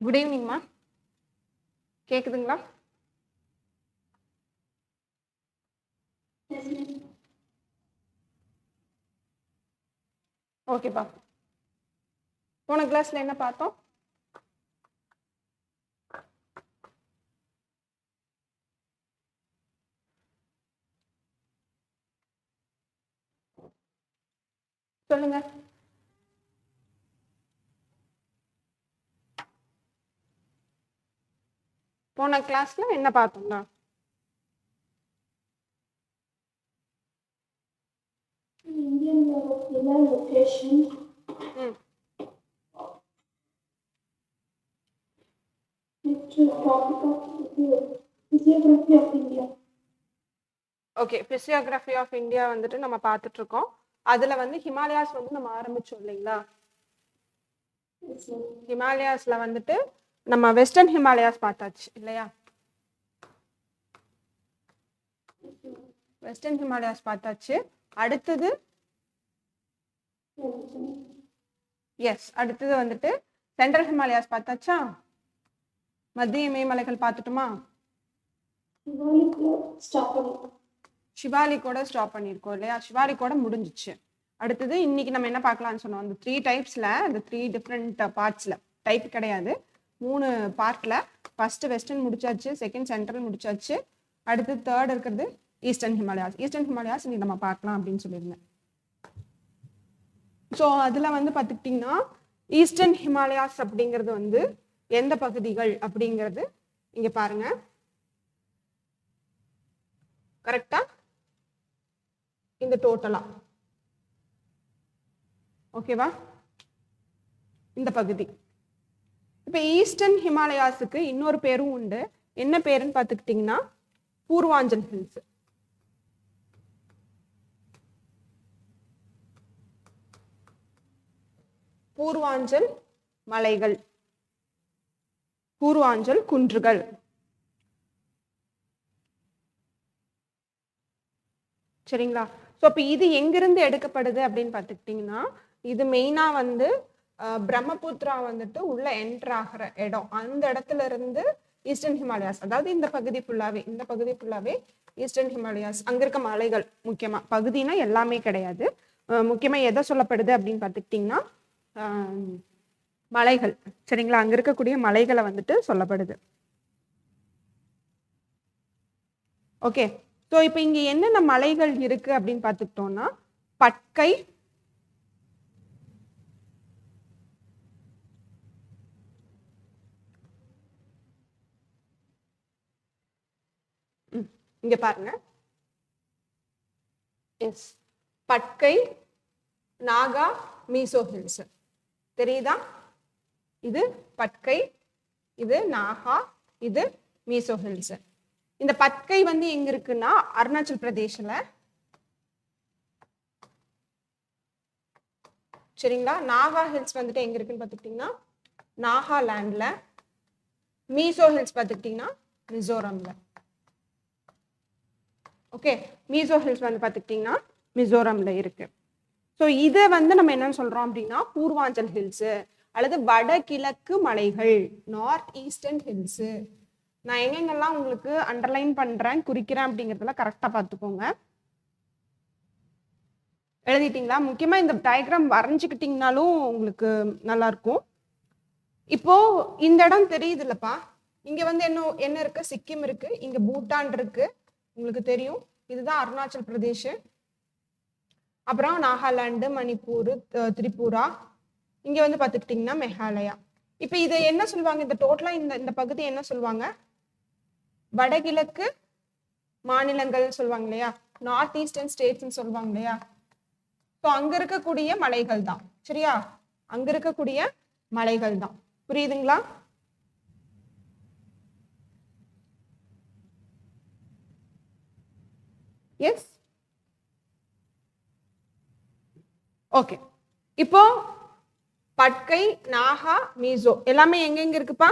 Good ஈவினிங்மா. கேக்குதுங்களா? ஓகேப்பா. போன கிளாஸ்ல என்ன பார்த்தோம்? சொல்லுங்க. போன கிளாஸ்ல என்ன பார்த்தோம்னா Indian location. Physiography of India. Okay, physiography of India வந்துட்டு நம்ம பார்த்துட்டு இருக்கோம். அதுல வந்து ஹிமாலயாஸ் வந்து நம்ம ஆரம்பிச்சோம் இல்லைங்களா? ஹிமாலயாஸ்ல வந்துட்டு நம்ம வெஸ்டர்ன் ஹிமாலயாஸ் பார்த்தாச்சு இல்லையா? வெஸ்டர்ன் ஹிமாலயாஸ் பார்த்தாச்சு. அடுத்தது அடுத்தது வந்துட்டு சென்ட்ரல் ஹிமாலயாஸ் பார்த்தாச்சா? மத்திய இமயமலைகள் பார்த்துட்டுமா? ஷிவாலிக்கோட ஸ்டாப் பண்ணியிருக்கோம் இல்லையா? ஷிவாலிக்கோட முடிஞ்சிச்சு. அடுத்தது இன்னைக்கு நம்ம என்ன பார்க்கலாம்னு சொன்னோம், அந்த 3 டைப்ஸ்ல, அந்த 3 டிஃப்ரெண்ட் பார்ட்ஸ்ல, டைப் கிடையாது, 3 பார்ட்ல ஃபர்ஸ்ட் வெஸ்டர்ன் முடிச்சாச்சு, செகண்ட் சென்ட்ரல் முடிச்சாச்சு, அடுத்து தேர்ட் இருக்கிறது ஈஸ்டர்ன் ஹிமாலயாஸ். ஈஸ்டர்ன் ஹிமாலயாஸ் இன்னைக்கு நம்ம பார்க்கலாம் அப்படின்னு சொல்லியிருந்தேன். ஸோ அதில் வந்து பார்த்துக்கிட்டிங்கன்னா ஈஸ்டர்ன் ஹிமாலயாஸ் அப்படிங்கிறது வந்து எந்த பகுதிகள் அப்படிங்கிறது இங்கே பாருங்க. கரெக்டா? இந்த டோட்டலா ஓகேவா? இந்த பகுதி. இப்போ ஈஸ்டர்ன் ஹிமாலயாஸுக்கு இன்னொரு பேரும் உண்டு. என்ன பேருன்னு பார்த்துக்கிட்டிங்கன்னா பூர்வாஞ்சல் ஹில்ஸ். பூர்வாஞ்சல் மலைகள், பூர்வாஞ்சல் குன்றுகள். சரிங்களா? ஸோ இப்போ இது எங்கிருந்து எடுக்கப்படுது அப்படின்னு பார்த்துக்கிட்டிங்கன்னா, இது மெயினாக வந்து பிரம்மபுத்திரா வந்துட்டு உள்ள என்டர் ஆகிற இடம், அந்த இடத்துல இருந்து ஈஸ்டர்ன் ஹிமாலயாஸ், அதாவது இந்த பகுதி ஃபுல்லாவே ஈஸ்டர்ன் ஹிமாலயாஸ், அங்கே இருக்க மலைகள் முக்கியமாக, பகுதினா எல்லாமே கிடையாது, முக்கியமாக எதை சொல்லப்படுது அப்படின்னு பார்த்துக்கிட்டிங்கன்னா மலைகள். சரிங்களா? அங்கே இருக்கக்கூடிய மலைகளை வந்துட்டு சொல்லப்படுது. ஓகே, ஸோ இப்போ இங்கே என்னென்ன மலைகள் இருக்கு அப்படின்னு பார்த்துக்கிட்டோம்னா, பட்கை, இங்க பாருங்க, எஸ், பட்கை, நாகா, மீசோ ஹில்ஸ். தெரியுதா? இது பட்கை, இது நாகா, இது மீசோ ஹில்ஸ். இந்த பட்கை வந்து எங்க இருக்குன்னா அருணாச்சல் பிரதேஷ்ல. சரிங்களா? நாகா ஹில்ஸ் வந்துட்டு எங்க இருக்குன்னு பார்த்துக்கிட்டிங்கன்னா நாகாலாண்ட்ல. மீசோ ஹில்ஸ் பார்த்துக்கிட்டிங்கன்னா மிசோரம்ல. ஓகே, மீசோ ஹில்ஸ் வந்து பார்த்துக்கிட்டிங்கன்னா மிசோரம்ல இருக்கு. ஸோ இதை வந்து நம்ம என்னன்னு சொல்றோம் அப்படின்னா பூர்வாஞ்சல் ஹில்ஸ் அல்லது வடகிழக்கு மலைகள், நார்த் ஈஸ்டர்ன் ஹில்ஸ். நான் எங்கெங்கெல்லாம் உங்களுக்கு அண்டர்லைன் பண்றேன், குறிக்கிறேன் அப்படிங்கிறதுல கரெக்டா பார்த்துக்கோங்க. எழுதிட்டீங்களா? முக்கியமா இந்த டயக்ராம் வரைஞ்சிக்கிட்டீங்கனாலும் உங்களுக்கு நல்லா இருக்கும். இப்போ இந்த இடம் தெரியுது இல்லப்பா, இங்க வந்து என்ன இருக்கு? சிக்கிம் இருக்கு, இங்க பூட்டான் இருக்கு, உங்களுக்கு தெரியும். இதுதான் அருணாச்சல் பிரதேஷ், அப்புறம் நாகாலாந்து, மணிப்பூர், திரிபுரா, இங்க வந்து பார்த்துக்கிட்டிங்கன்னா மேகாலயா. இப்போ இதை என்ன சொல்லுவாங்க, இந்த டோட்டலா இந்த பகுதி என்ன சொல்லுவாங்க? வடகிழக்கு மாநிலங்கள் சொல்லுவாங்க இல்லையா, நார்த் ஈஸ்டர்ன் ஸ்டேட்ஸ் சொல்லுவாங்க இல்லையா. ஸோ அங்க இருக்கக்கூடிய மலைகள் தான். சரியா? அங்க இருக்கக்கூடிய மலைகள் தான். புரியுதுங்களா? Yes, okay. இப்போ பட்கை, நாகா, மீசோ எல்லாமே எங்கெங்க இருக்குப்பா?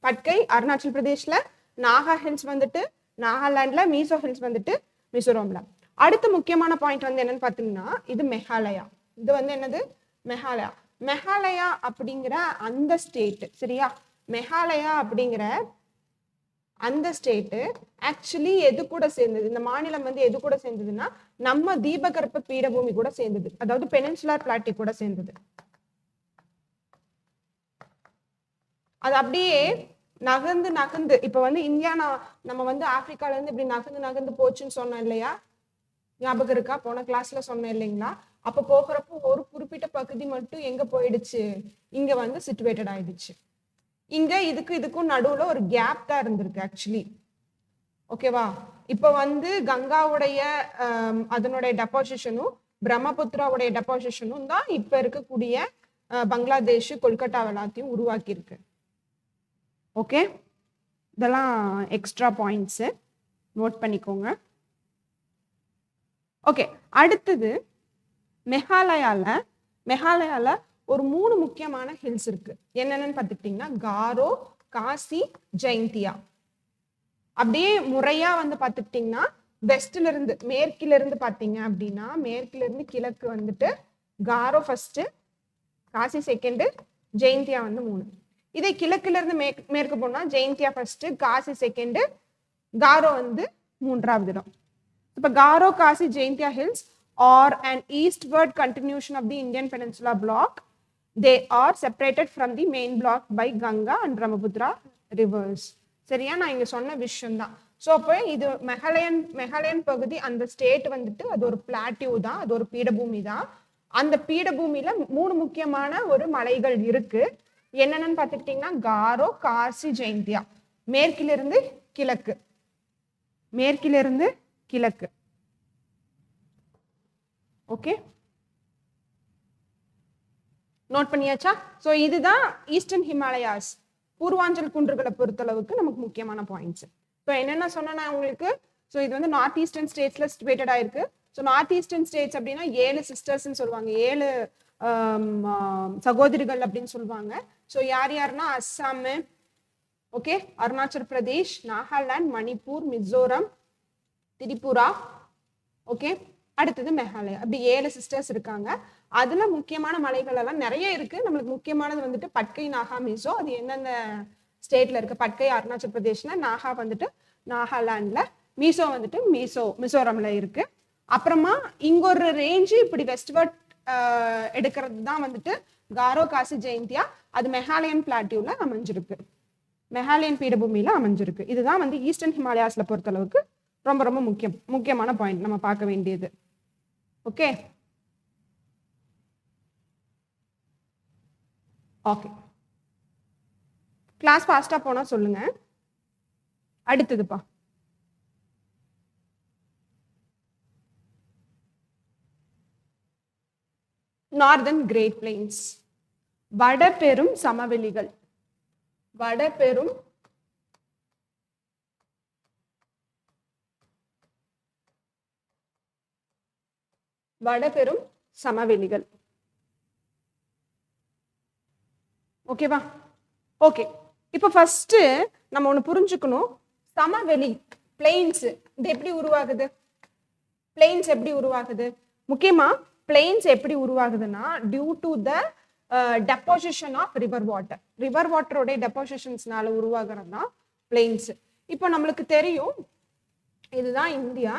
பட்கை அருணாச்சல் பிரதேஷ்ல, நாகா ஹில்ஸ் வந்துட்டு நாகாலாண்ட்ல, மீசோ ஹில்ஸ் வந்துட்டு மிசோரம்ல. அடுத்த முக்கியமான பாயிண்ட் வந்து என்னன்னு பார்த்தீங்கன்னா இது மெகாலயா. இது வந்து என்னது? மெகாலயா. மெகாலயா அப்படிங்கிற அந்த ஸ்டேட், சரியா, மெகாலயா அப்படிங்கிற அந்த ஸ்டேட்டு ஆக்சுவலி எது கூட சேர்ந்தது, இந்த மாநிலம் வந்து எது கூட சேர்ந்ததுன்னா நம்ம தீபகற்ப பீடபூமி கூட சேர்ந்தது, அதாவது பெனின்சுலர் பிளாட்டி கூட சேர்ந்தது. அது அப்படியே நகர்ந்து நகர்ந்து இப்ப வந்து இந்தியா நம்ம வந்து ஆப்பிரிக்கால இருந்து இப்படி நகர்ந்து நகர்ந்து போச்சுன்னு சொன்னோம் இல்லையா, ஞாபகம் இருக்கா? போன கிளாஸ்ல சொன்னேன் இல்லைங்களா? அப்ப போகிறப்போ ஒரு குறிப்பிட்ட பகுதி மட்டும் எங்க போயிடுச்சு, இங்க வந்து சிச்சுவேட்டட் ஆயிடுச்சு. இங்க இதுக்கும் நடுவுல ஒரு கேப் தான் இருந்திருக்கு ஆக்சுவலி. ஓகேவா? இப்ப வந்து கங்காவுடைய அதனுடைய டெபாசிஷனும் பிரம்மபுத்திராவுடைய டெபாசிஷனும் தான் இப்ப இருக்கக்கூடிய பங்களாதேஷ் கொல்கட்டா எல்லாத்தையும் உருவாக்கி இருக்கு. ஓகே, இதெல்லாம் எக்ஸ்ட்ரா பாயிண்ட்ஸ் நோட் பண்ணிக்கோங்க. ஓகே, அடுத்தது மெகாலயால ஒரு 3 முக்கியமான ஹில்ஸ் இருக்கு. என்னென்னு பார்த்துக்கிட்டீங்கன்னா காரோ, காசி, ஜெயந்தியா. அப்படியே முறையா வந்து பார்த்துக்கிட்டீங்கன்னா வெஸ்ட்ல இருந்து மேற்கில இருந்து பார்த்தீங்க அப்படின்னா மேற்கில இருந்து கிழக்கு வந்துட்டு காரோ ஃபர்ஸ்ட், காசி செகண்ட், ஜெயந்தியா வந்து 3. இதே கிழக்குல இருந்து மேற்கு போனா ஜெயந்தியா ஃபர்ஸ்ட், காசி செகண்ட், காரோ வந்து 3வது இடம். இப்ப காரோ, Kashi, Jaintia hills are an eastward continuation of the Indian Peninsula block. They are separated from the main block by Ganga and Brahmaputra rivers. சரியா? நான் இங்க சொன்ன விஷயம் தான். ஸோ அப்போ இது மெகாலயன் பகுதி, அந்த ஸ்டேட் வந்துட்டு அது ஒரு பிளாட்டியூ தான், அது ஒரு பீடபூமி தான். அந்த பீடபூமியில 3 முக்கியமான ஒரு மலைகள் இருக்கு. என்னென்னு பார்த்துக்கிட்டீங்கன்னா காரோ, காசி, ஜெயந்தியா. மேற்கிலிருந்து கிழக்கு. ஓகே, நோட் பண்ணியாச்சா? ஸோ இதுதான் ஈஸ்டர்ன் ஹிமாலயாஸ், பூர்வாஞ்சல் குன்றுகளை பொறுத்தளவுக்கு நமக்கு முக்கியமான பாயிண்ட்ஸ். ஸோ என்னென்ன சொன்னா உங்களுக்கு, ஸோ இது வந்து நார்த் ஈஸ்டர்ன் ஸ்டேட்ஸ்ல சிச்சுவேட்டட் ஆயிருக்கு. ஸோ நார்த் ஈஸ்டர்ன் ஸ்டேட்ஸ் அப்படின்னா 7 சிஸ்டர்ஸ்ன்னு சொல்லுவாங்க, 7 சகோதரிகள் அப்படின்னு சொல்லுவாங்க. ஸோ யாருன்னா அஸ்ஸாம், ஓகே, அருணாச்சல் பிரதேஷ், நாகாலாந்து, மணிப்பூர், மிசோரம், திரிபுரா, ஓகே, அடுத்தது மெகாலயா. அப்படி 7 சிஸ்டர்ஸ் இருக்காங்க. அதுல முக்கியமான மலைகள் எல்லாம் நிறைய இருக்கு. நம்மளுக்கு முக்கியமானது வந்துட்டு பட்கை, நாகா, மிசோ. அது எந்தெந்த ஸ்டேட்ல இருக்கு? பட்கை அருணாச்சல் பிரதேஷ்ல, நாகா வந்துட்டு நாகாலாந்துல, மிசோ வந்துட்டு மிசோரம்ல இருக்கு. அப்புறமா இங்க ஒரு ரேஞ்சு இப்படி வெஸ்ட்வர்ட் எடுக்கிறது தான் வந்துட்டு காரோ, காசி, ஜெயந்தியா. அது மெகாலயன் பிளாட்டியூல அமைஞ்சிருக்கு, மெகாலயன் பீடபூமியில அமைஞ்சிருக்கு. இதுதான் வந்து ஈஸ்டர்ன் ஹிமாலயாஸ்ல பொறுத்தளவுக்கு ரொம்ப ரொம்ப முக்கியமான பாயிண்ட் நம்ம பார்க்க வேண்டியது. ஓகே, ஓகே, கிளாஸ் ஃபாஸ்டா போனா சொல்லுங்க. அடுத்ததுப்பா, நார்தன் கிரேட் பிளெயின்ஸ், வடபெரும் சமவெளிகள். வடபெரும் சமவெளிகள். ஓகேவா? ஓகே, இப்போ ஃபர்ஸ்ட் நம்ம ஒன்று புரிஞ்சுக்கணும். சமவெளி பிளெயின்ஸ் இது எப்படி உருவாகுது? முக்கியமா பிளெயின்ஸ் எப்படி உருவாகுதுன்னா due to the deposition of river வாட்டரோட டெபாசிஷன்ஸ்னால உருவாகிறது தான் பிளெயின்ஸ். இப்போ நம்மளுக்கு தெரியும் இதுதான் இந்தியா.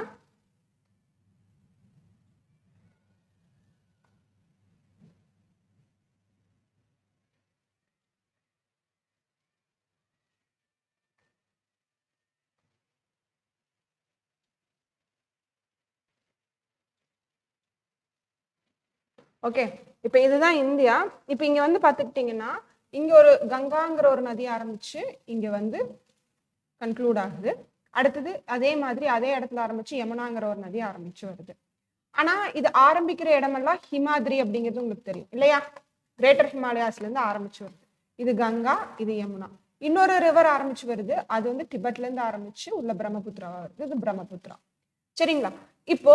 ஓகே, இப்போ இதுதான் இந்தியா. இப்போ இங்க வந்து பார்த்துக்கிட்டிங்கன்னா இங்க ஒரு கங்காங்கிற ஒரு நதி ஆரம்பிச்சு இங்க வந்து கன்க்ளூட் ஆகுது. அடுத்தது அதே மாதிரி அதே இடத்துல ஆரம்பிச்சு யமுனாங்கிற ஒரு நதி ஆரம்பிச்சு வருது. ஆனா இது ஆரம்பிக்கிற இடமெல்லாம் ஹிமாத்ரி அப்படிங்கிறது உங்களுக்கு தெரியும் இல்லையா? கிரேட்டர் ஹிமாலயாஸ்ல இருந்து ஆரம்பிச்சு வருது. இது கங்கா, இது யமுனா. இன்னொரு ரிவர் ஆரம்பிச்சு வருது, அது வந்து டிபெட்ல இருந்து ஆரம்பிச்சு உள்ள பிரம்மபுத்திராவா வருது. இது பிரம்மபுத்திரா. சரிங்களா? இப்போ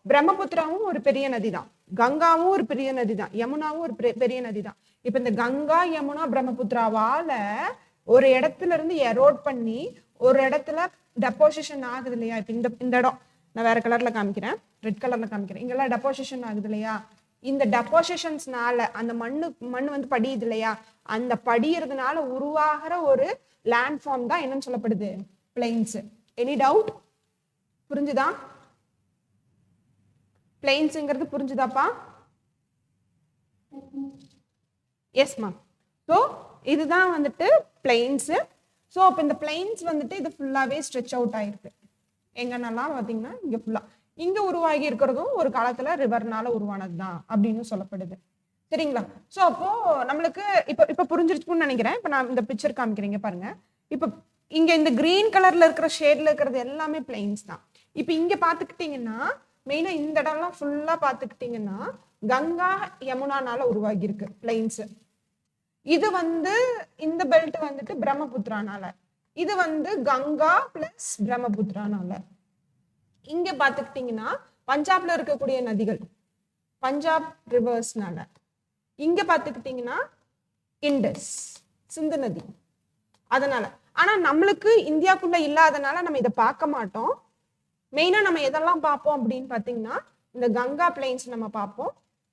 பிரம்மபுத்திராவும் ஒரு பெரிய நதி தான், கங்காவும் ஒரு பெரிய நதி தான், யமுனாவும் ஒரு பெரிய நதி தான். இப்ப இந்த கங்கா, யமுனா, பிரம்மபுத்திராவால ஒரு இடத்துல இருந்து எரோட் பண்ணி ஒரு இடத்துல டெபாசிஷன் ஆகுது இல்லையா? இப்ப இந்த இடம் நான் வேற கலர்ல காமிக்கிறேன், ரெட் கலர்ல காமிக்கிறேன். இங்கெல்லாம் டெபாசிஷன் ஆகுது இல்லையா? இந்த டெபாசிஷன்ஸ்னால அந்த மண் வந்து படியுது இல்லையா, அந்த படியறதுனால உருவாகிற ஒரு லேண்ட் ஃபார்ம் தான் என்னன்னு சொல்லப்படுது, பிளைன்ஸ். Any doubt? புரிஞ்சுதா? பிளைன்ஸ்ங்கிறது புரிஞ்சுதாப்பா? Yes ma'am. ஸோ இதுதான் வந்துட்டு பிளைன்ஸு. ஸோ அப்போ இந்த பிளைன்ஸ் வந்துட்டு இது ஃபுல்லாகவே ஸ்ட்ரெச் அவுட் ஆயிருக்கு. எங்கன்னெல்லாம் பார்த்தீங்கன்னா இங்கே ஃபுல்லாக இங்கே உருவாகி இருக்கிறதும் ஒரு காலத்தில் ரிவர்னால உருவானது தான் அப்படின்னு சொல்லப்படுது. சரிங்களா? ஸோ அப்போ நம்மளுக்கு இப்போ புரிஞ்சிருச்சுன்னு நினைக்கிறேன். இப்போ நான் இந்த பிக்சர் காமிக்கிறீங்க பாருங்க. இப்போ இங்கே இந்த கிரீன் கலர்ல இருக்கிற ஷேட்ல இருக்கிறது எல்லாமே பிளைன்ஸ் தான். இப்போ இங்கே பார்த்துக்கிட்டிங்கன்னா மெயினாக இந்த இடம்லாம் ஃபுல்லாக பார்த்துக்கிட்டிங்கன்னா கங்கா யமுனானால உருவாகி இருக்கு பிளைன்ஸ். இது வந்து இந்த பெல்ட் வந்துட்டு பிரம்மபுத்திரானால, இது வந்து கங்கா பிளஸ் பிரம்மபுத்திரானால. இங்க பாத்துக்கிட்டீங்கன்னா பஞ்சாப்ல இருக்கக்கூடிய நதிகள் பஞ்சாப் ரிவர்ஸ்னால, இங்க பாத்துக்கிட்டீங்கன்னா இண்டஸ் சிந்து நதி அதனால. ஆனா நம்மளுக்கு இந்தியாக்குள்ள இல்லாதனால நம்ம இதை பார்க்க மாட்டோம். மெயினா நம்ம எதெல்லாம் பார்ப்போம் அப்படின்னு பாத்தீங்கன்னா இந்த கங்கா பிளைன்ஸ் நம்ம பார்ப்போம்,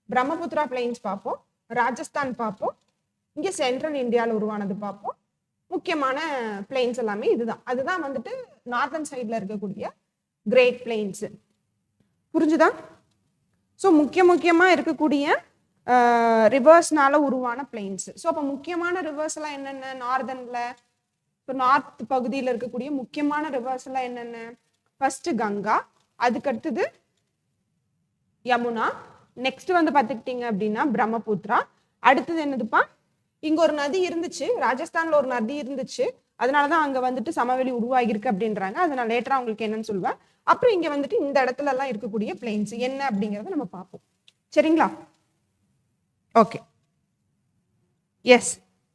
பிரம்மபுத்திரா பிளைன்ஸ் பார்ப்போம், ராஜஸ்தான் பார்ப்போம், இங்க சென்ட்ரல் இந்தியாவில் உருவானது பார்ப்போம். முக்கியமான பிளைன்ஸ் எல்லாமே இதுதான். அதுதான் வந்துட்டு நார்தன் சைட்ல இருக்கக்கூடிய கிரேட் பிளைன்ஸ். புரிஞ்சுதா? ஸோ முக்கியமா இருக்கக்கூடிய ரிவர்ஸ்னால உருவான பிளைன்ஸ். ஸோ அப்போ முக்கியமான ரிவர்ஸ் எல்லாம் என்னென்ன நார்தன்ல, இப்போ நார்த் பகுதியில் இருக்கக்கூடிய முக்கியமான ரிவர்ஸ் எல்லாம் என்னென்ன? ஃபர்ஸ்ட் கங்கா, அதுக்கு அடுத்தது யமுனா, நெக்ஸ்ட் வந்து பார்த்துக்கிட்டீங்க அப்படின்னா பிரம்மபுத்திரா, அடுத்தது என்னதுப்பா இங்க ஒரு நதி இருந்துச்சு, ராஜஸ்தான்ல ஒரு நதி இருந்துச்சு, அதனாலதான் அங்க வந்துட்டு சமவெளி உருவாகிருக்கு அப்படின்றாங்க. அதனால லேட்டரா உங்களுக்கு என்னன்னு சொல்லுவேன். அப்புறம் இங்க வந்துட்டு இந்த இடத்துல எல்லாம் இருக்கக்கூடிய பிளைன்ஸ் என்ன அப்படிங்கறத நம்ம பார்ப்போம். சரிங்களா? ஓகே. எஸ்,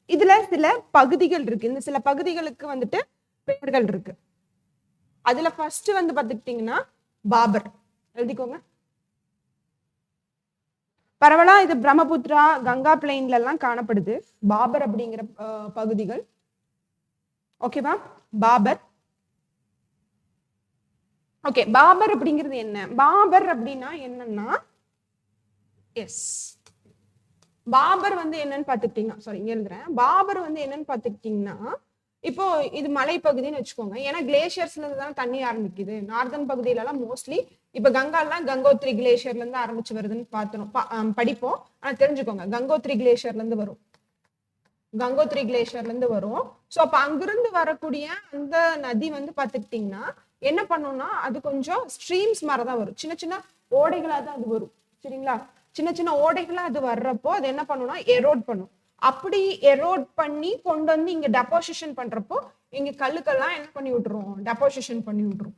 இதுல சில பகுதிகள் இருக்கு. இந்த சில பகுதிகளுக்கு வந்துட்டு பெயர்கள் இருக்கு. அதுல ஃபர்ஸ்ட் வந்து பாத்துக்கிட்டீங்கன்னா பாபர், எழுதிக்கோங்க. பரவலா இது பிரம்மபுத்திரா கங்கா பிளைன்ல எல்லாம் காணப்படுது பாபர் அப்படிங்கிற பகுதிகள். ஓகேவா? பாபர். ஓகே, பாபர் அப்படிங்கிறது என்ன? பாபர் அப்படின்னா என்னன்னா, எஸ், பாபர் வந்து என்னன்னு பாத்துக்கிட்டீங்கன்னா, சாரி இங்க எழுதுறேன். பாபர் வந்து என்னன்னு பாத்துக்கிட்டீங்கன்னா, இப்போ இது மலைப்பகுதின்னு வச்சுக்கோங்க. ஏன்னா கிளேஷியர்ஸ்ல இருந்து தான் தண்ணி ஆரம்பிக்குது. நார்தன் பகுதியில எல்லாம் மோஸ்ட்லி இப்ப கங்காலாம் கங்கோத்ரி கிளேஷியர்ல இருந்து ஆரம்பிச்சு வருதுன்னு பார்த்தோம், படிப்போம். ஆனா தெரிஞ்சுக்கோங்க, கங்கோத்ரி கிளேஷியர்ல இருந்து வரும், கங்கோத்ரி கிளேஷியர்ல இருந்து வரும். ஸோ அப்ப அங்கிருந்து வரக்கூடிய அந்த நதி வந்து பாத்துக்கிட்டீங்கன்னா என்ன பண்ணும்னா, அது கொஞ்சம் ஸ்ட்ரீம்ஸ் மாதிரிதான் வரும், சின்ன சின்ன ஓடைகளா தான் அது வரும். சரிங்களா? சின்ன சின்ன ஓடைகளா அது வர்றப்போ அது என்ன பண்ணும்னா எரோட் பண்ணும். அப்படி எரோட் பண்ணி கொண்டு வந்து இங்க டெபாசிஷன் பண்றப்போ இங்க கல்லுக்கெல்லாம் என்ன பண்ணி விட்டுரும், டெபாசிஷன் பண்ணி விட்டுரும்,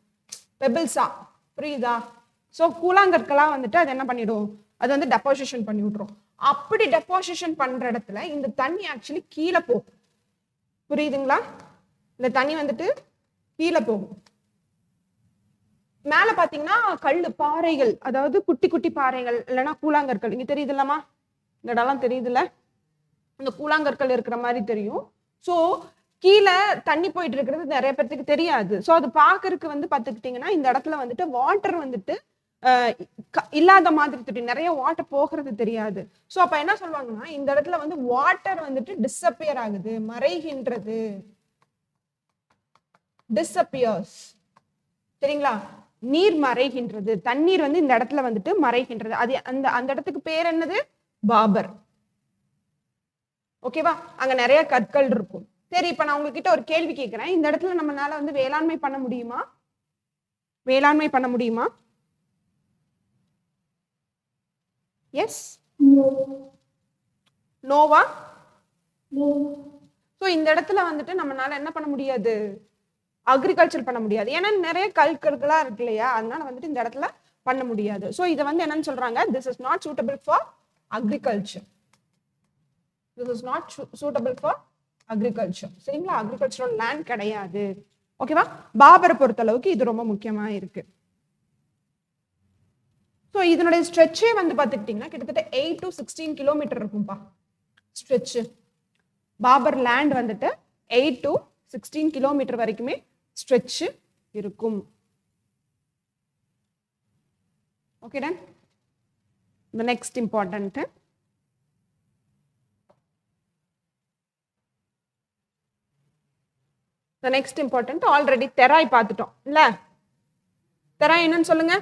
பெபிள்ஸா. புரியுதா? ஸோ கூழாங்கற்கெல்லாம் வந்துட்டு அது என்ன பண்ணிடும், அது வந்து டெபாசிஷன் பண்ணி விட்டுரும். அப்படி டெபாசிஷன் பண்ற இடத்துல இந்த தண்ணி ஆக்சுவலி கீழே போகும். புரியுதுங்களா? இந்த தண்ணி வந்துட்டு கீழே போகும். மேல பாத்தீங்கன்னா கல்லு பாறைகள், அதாவது குட்டி குட்டி பாறைகள் இல்லைன்னா கூழாங்கற்கள். இங்க தெரியுது இல்லாமா, இந்த இடம்லாம் தெரியுதுல்ல, இந்த கூழாங்கற்கள் இருக்கிற மாதிரி தெரியும். ஸோ கீழே தண்ணி போயிட்டு இருக்கிறது நிறைய பேருக்கு தெரியாது. ஸோ அது பாக்குறதுக்கு வந்து பாத்துக்கிட்டீங்கன்னா இந்த இடத்துல வந்துட்டு வாட்டர் வந்துட்டு இல்லாத மாதிரி தெரியும், நிறைய வாட்டர் போகிறது தெரியாது. ஸோ அப்ப என்ன சொல்லுவாங்கன்னா இந்த இடத்துல வந்து வாட்டர் வந்துட்டு டிஸ்அப்பியர் ஆகுது, மறைகின்றது, டிஸ்அப்பியர்ஸ். சரிங்களா? நீர் மறைகின்றது, தண்ணீர் வந்து இந்த இடத்துல வந்துட்டு மறைகின்றது. அது அந்த இடத்துக்கு பேர் என்னது? பாபர். ஓகேவா? அங்க நிறைய கற்கள் இருக்கும். சரி, இப்ப நான் உங்ககிட்ட ஒரு கேள்வி கேட்கிறேன். இந்த இடத்துல நம்மளால வந்து வேளாண்மை பண்ண முடியுமா? வேளாண்மை பண்ண முடியுமா? எஸ், நோவா? ஸோ இந்த இடத்துல வந்துட்டு நம்மளால என்ன பண்ண முடியாது, அக்ரிகல்ச்சர் பண்ண முடியாது. ஏன்னா நிறைய கற்களா இருக்கு இல்லையா, அதனால வந்துட்டு இந்த இடத்துல பண்ண முடியாது. ஸோ இதை வந்து என்னன்னு சொல்றாங்க, this is not suitable for agriculture. This is not suitable for agriculture. சரிங்களா? அக்ரிகல்ச்சரல் லேண்ட் கிடையாது. ஓகேவா? பாபரை பொறுத்த அளவுக்கு இது ரொம்ப முக்கியமா இருக்கு. ஸோ இதனுடைய ஸ்ட்ரெச்சே வந்து பார்த்துக்கிட்டிங்கன்னா கிட்டத்தட்ட 8 to 16 கிலோமீட்டர் இருக்கும்பா ஸ்ட்ரெச். பாபர் லேண்ட் வந்துட்டு 8 to 16 கிலோமீட்டர் வரைக்குமே ஸ்ட்ரெச் இருக்கும். Okay done? the next important already Terai பார்த்துட்டோம் இல்ல. தெராய் என்னன்னு சொல்லுங்க.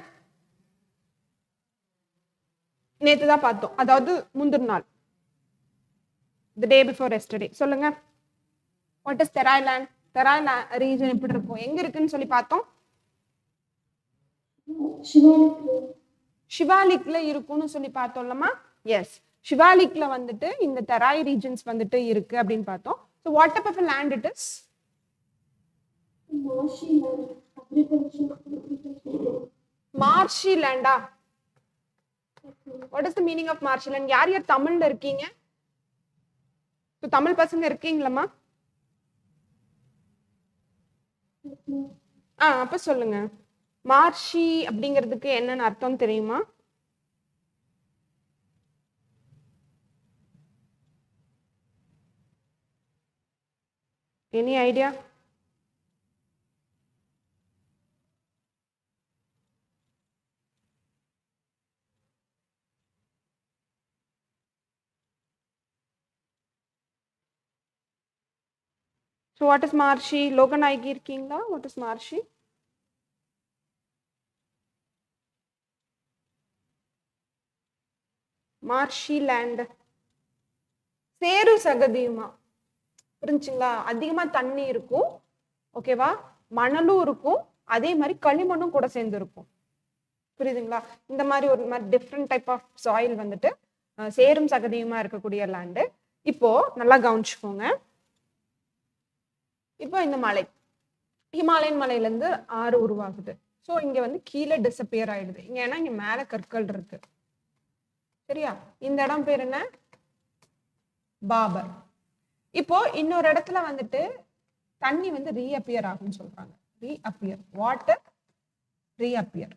நேத்து தான் பார்த்தோம், அதாவது முந்தின நாள், the day before yesterday. சொல்லுங்க, what is Terai land? Terai region எப்படி இருக்கும், எங்க இருக்குன்னு சொல்லி பார்த்தோம். ஷிவாலிக்ல இருக்கும்னு சொல்லி பார்த்தோம்லமா. எஸ், ஷிவாலிக்ல வந்துட்டு இந்த தெராய் ரீஜன்ஸ் வந்துட்டு இருக்கு அப்படின்னு பார்த்தோம். So what type of a land it is? Marshy land. What is the meaning of marshy land? யார் யார் தமிழ்ல இருக்கீங்க? So தமிழ் பசங்க இருக்கீங்களா? அப்ப சொல்லுங்க, மார்ஷி அப்படிங்கிறதுக்கு என்னன்னு அர்த்தம் தெரியுமா? Any idea? So what is marshy? Logan ஆகி இருக்கீங்களா? What is marshy? Marshy land சேரு சகதியுமா, புரிஞ்சுங்களா? அதிகமா தண்ணி இருக்கும், ஓகேவா? மணலும் இருக்கும், அதே மாதிரி களிமண்ணும் கூட சேர்ந்து இருக்கும், புரியுதுங்களா? இந்த மாதிரி ஒரு மாதிரி டிஃப்ரெண்ட் டைப் ஆஃப் சாயில் வந்துட்டு சேரும் சகதியுமா இருக்கக்கூடிய லேண்டு. இப்போ நல்லா கவனிச்சுக்கோங்க. இப்போ இந்த மலை, ஹிமாலயன் மலையிலேருந்து ஆறு உருவாகுது. ஸோ இங்க வந்து கீழே டிஸப்பியர் ஆயிடுது இங்க, ஏன்னா இங்க மேல கற்கள் இருக்கு, சரியா? இந்த இடம் பேர் என்ன? பாபர். இப்போ இன்னொரு இடத்துல வந்துட்டு தண்ணி வந்து ரீஅப்பியர் ஆகும்னு சொல்றாங்க. ரீஅப்பியர், வாட்டர் ரீஅப்பியர்,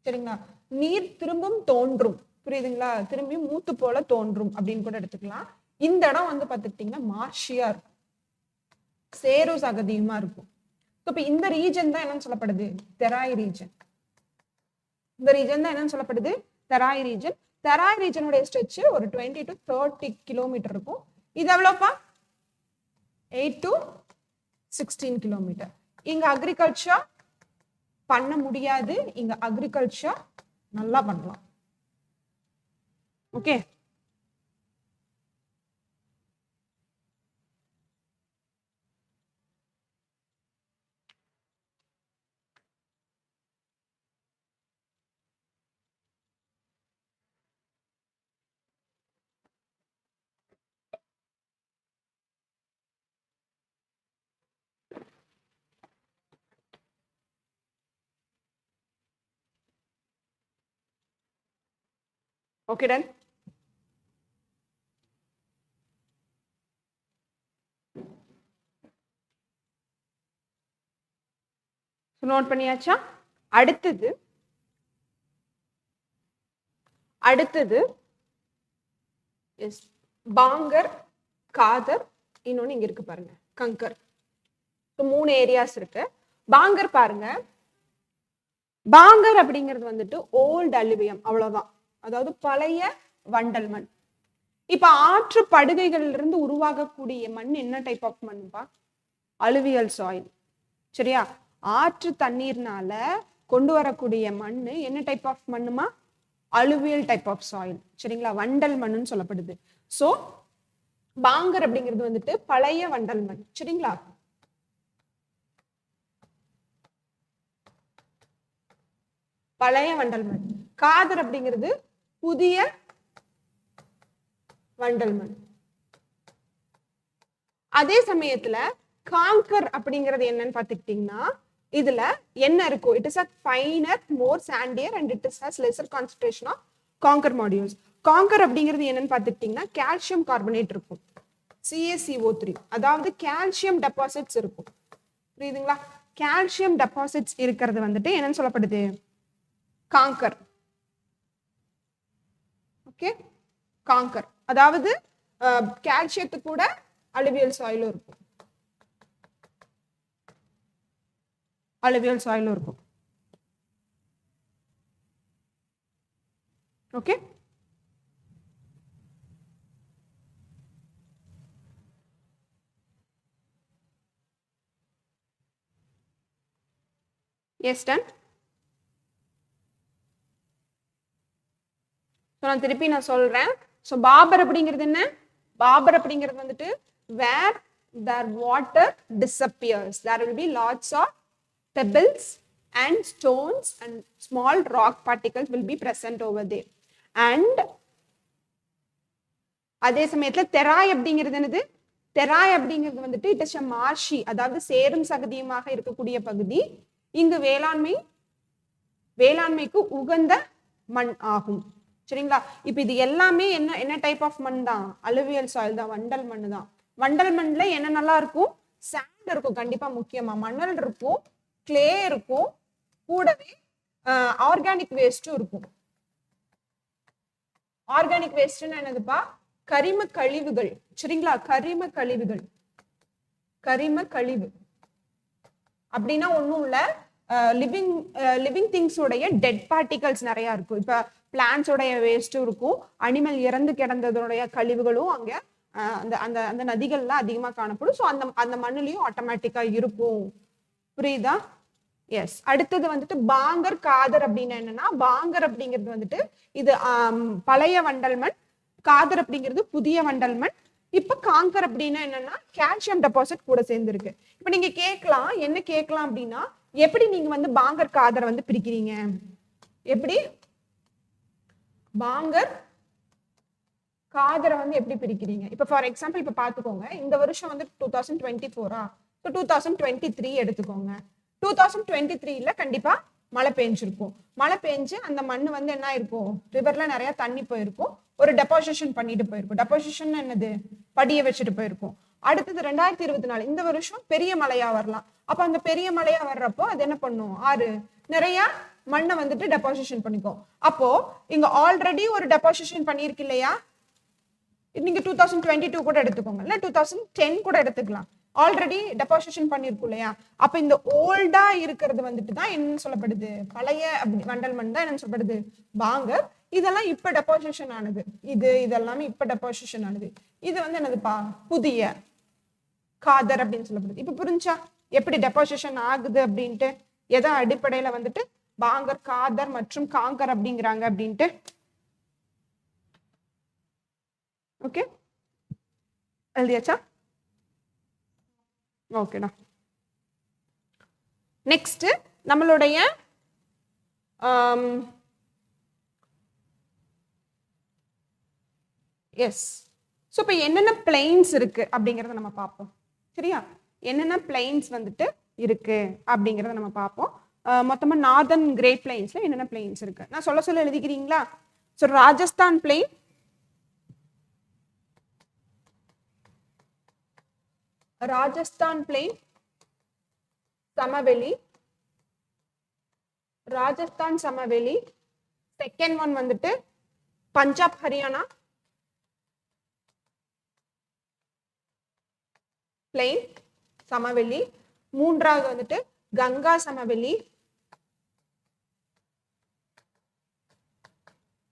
சரிங்களா? நீர் திரும்பும் தோன்றும், புரியுதுங்களா? திரும்பி மூத்து போல தோன்றும் அப்படின்னு கூட எடுத்துக்கலாம். இந்த இடம் வந்து பார்த்துக்கிட்டீங்கன்னா மார்ஷியா இருக்கும், சேரு சகதியுமா இருக்கும். இப்ப இந்த ரீஜன் தான் என்னன்னு சொல்லப்படுது? தெராய் ரீஜன். இந்த ரீஜன் தான் என்னன்னு சொல்லப்படுது? தெராய் ரீஜன். தெராய் ரீஜனுடைய ஸ்ட்ரெச் ஒரு 20 to 30 கிலோமீட்டர் இருக்கும். இது எவ்வளோப்பா? 8 to 16 கிலோமீட்டர். இங்க அக்ரிகல்ச்சர் பண்ண முடியாது, இங்க அக்ரிகல்ச்சர் நல்லா பண்ணலாம். Okay, okay done. நோட் பண்ணியாச்சா? அடுத்தது எஸ் பாங்கர், காதர், இன்னொன்னு இங்க இருக்கு பாருங்க கங்கர். 3 ஏரியாஸ் இருக்கு. பாங்கர் பாருங்க, பாங்கர் அப்படிங்கிறது வந்துட்டு ஓல்ட் அலுவியம், அவ்வளவுதான், அதாவது பழைய வண்டல் மண். இப்ப ஆற்று படுகைகள்ல இருந்து உருவாகக்கூடிய மண் என்ன டைப் ஆஃப் மண்ணுப்பா? அலுவியல் சாயில், சரியா? ஆற்று தண்ணீர்னால கொண்டு வரக்கூடிய மண்ணு என்ன டைப் ஆஃப் மண்ணுமா? அலுவியல் டைப் ஆஃப் சாயில், சரிங்களா? வண்டல் மண்ணுன்னு சொல்லப்படுது. சோ பாங்கர் அப்படிங்கிறது வந்துட்டு பழைய வண்டல் மண், சரிங்களா? பழைய வண்டல் மண். காதர் அப்படிங்கிறது புதிய வண்டல் மண். அதே சமயத்துல காங்கர் அப்படிங்கிறது என்னன்னு பாத்துக்கிட்டீங்கன்னா, இதுல என்ன இருக்கும்? It is a finer, more sandier and it has lesser concentration of conker modules. Conquer அப்படிங்கிறது என்னன்னு பாத்துக்கிட்டீங்கன்னா, கால்சியம் கார்பனேட் இருக்கும், CaCO3, அதாவது கால்சியம் டெபாசிட்ஸ் இருக்கும், புரியுதுங்களா? கால்சியம் டெபாசிட்ஸ் இருக்கிறது வந்துட்டு என்னன்னு சொல்லப்படுது? காங்கர். ஓகே, காங்கர் அதாவது கால்சியத்து கூட அலுவியல் சாயிலும் இருக்கும், அலுவியல் சாயிலும் இருக்கும். Okay, yes done. நான் திருப்பி சொல்றேன். ஸோ பாபர் அப்படிங்கிறது என்ன? பாபர் அப்படிங்கிறது வந்துட்டு where the water disappears, there will be lots of pebbles and stones and small rock particles will be present over there. And அதே சமயத்துல தெராய் அப்படிங்கிறது என்னது? தெராய் அப்படிங்கிறது வந்துட்டு இட் இஸ் a marshy, அதாவது சேரும் சகதியுமாக இருக்கக்கூடிய பகுதி. இங்கு வேளாண்மைக்கு உகந்த மண் ஆகும். சரிங்களா? இப்ப இது எல்லாமே என்ன டைப் ஆஃப் மண் தான்? அலுவியல் சாயில் தான், வண்டல் மண் தான். வண்டல் மண்ல என்ன நல்லா இருக்கும்? சாண்ட் இருக்கும் கண்டிப்பா, முக்கியமா மணல் இருக்கும், கிளே இருக்கும், கூடவே ஆர்கானிக் வேஸ்டும் இருக்கும். ஆர்கானிக் வேஸ்ட்னா என்னதுப்பா? கரிம கழிவுகள். சரிங்களா? கரிம கழிவு அப்படின்னா ஒண்ணும் இல்ல, லிவிங் திங்ஸ் உடைய டெட் பார்ட்டிகல்ஸ் நிறைய இருக்கும். இப்ப பிளான்ஸ் உடைய வேஸ்டும் இருக்கும், அனிமல் இறந்து கிடந்ததோடைய கழிவுகளும் அங்க அந்த நதிகள்ல அதிகமா காணப்படும். ஸோ அந்த மண்ணுலயும் ஆட்டோமேட்டிக்கா இருக்கும். புரியுதா? எஸ். அடுத்தது வந்துட்டு பாங்கர் காதர் அப்படின்னா என்னன்னா, பாங்கர் அப்படிங்கிறது வந்துட்டு இது பழைய வண்டல் மண், காதர் அப்படிங்கிறது புதிய வண்டல் மண். இப்ப காங்கர் அப்படின்னா என்னன்னா கால்சியம் டெபாசிட் கூட சேர்ந்து இருக்கு. இப்ப நீங்க என்ன கேட்கலாம் அப்படின்னா, எப்படி நீங்க பாங்கர் காதரை பிரிக்கிறீங்க? எப்படி பாங்கர் காதரை எப்படி பிரிக்கிறீங்க? இப்ப ஃபார் எக்ஸாம்பிள் இப்ப பாத்துக்கோங்க, இந்த வருஷம் 2024 2023 எடுத்துக்கோங்க. 2023ல கண்டிப்பா மழை பெஞ்சிருக்கும். மழை பெஞ்சு அந்த மண்ணு என்ன இருக்கும்? ரிவர்ல நிறைய தண்ணி போயிருக்கும், ஒரு டெபாசிஷன் பண்ணிட்டு போயிருக்கும். டெபாசிஷன் என்னது? படிய வச்சுட்டு போயிருக்கும். அடுத்தது 2024 இந்த வருஷம் பெரிய மழையா வரலாம். அப்ப அந்த பெரிய மழையா வர்றப்போ அது என்ன பண்ணும்? ஆறு நிறைய மண்ணை டெபாசிஷன் பண்ணிக்கும். அப்போ இங்க ஆல்ரெடி ஒரு டெபாசிஷன் பண்ணிருக்கு இல்லையா? நீங்க 2022 கூட எடுத்துக்கோங்க, இல்ல 2010 கூட எடுத்துக்கலாம். ஆல்ரெடி டெபாசிஷன் பண்ணிருக்கும் இல்லையா? அப்ப இந்த ஓல்டா இருக்கிறது தான் என்ன சொல்லப்படுது? பழைய வண்டல் மண் தான் என்ன சொல்லப்படுது? பாங்கர். இதெல்லாம் இப்ப டெபாசிஷன் ஆனது. இதெல்லாமே இப்ப டெபாசிஷன் ஆனது. இது என்னதுப்பா? புதிய காதர் அப்படின்னு சொல்லப்படுது. இப்ப புரிஞ்சா எப்படி டெபாசிஷன் ஆகுது அப்படின்ட்டு, எதை அடிப்படையில பாங்கர், காதர் மற்றும் காங்கர் அப்படிங்கிறாங்க அப்படின்ட்டு. ஓகே, எழுதியாச்சா? ஓகேடா. நெக்ஸ்ட் நம்மளுடைய எஸ். ஸோ இப்போ என்னென்ன பிளெயின்ஸ் இருக்கு அப்படிங்கிறத நம்ம பார்ப்போம். சரியா? என்னென்ன பிளெயின்ஸ் இருக்கு அப்படிங்கிறத நம்ம பார்ப்போம். மொத்தமா நார்தர்ன் கிரேட் பிளெயின்ஸ்ல என்னென்ன பிளெயின்ஸ் இருக்கு நான் சொல்ல எழுதிக்கிறீங்களா? ஸோ ராஜஸ்தான் பிளெயின், சமவெளி, ராஜஸ்தான் சமவெளி. Second one Punjab Haryana plain சமவெளி. மூன்றாவது கங்கா சமவெளி.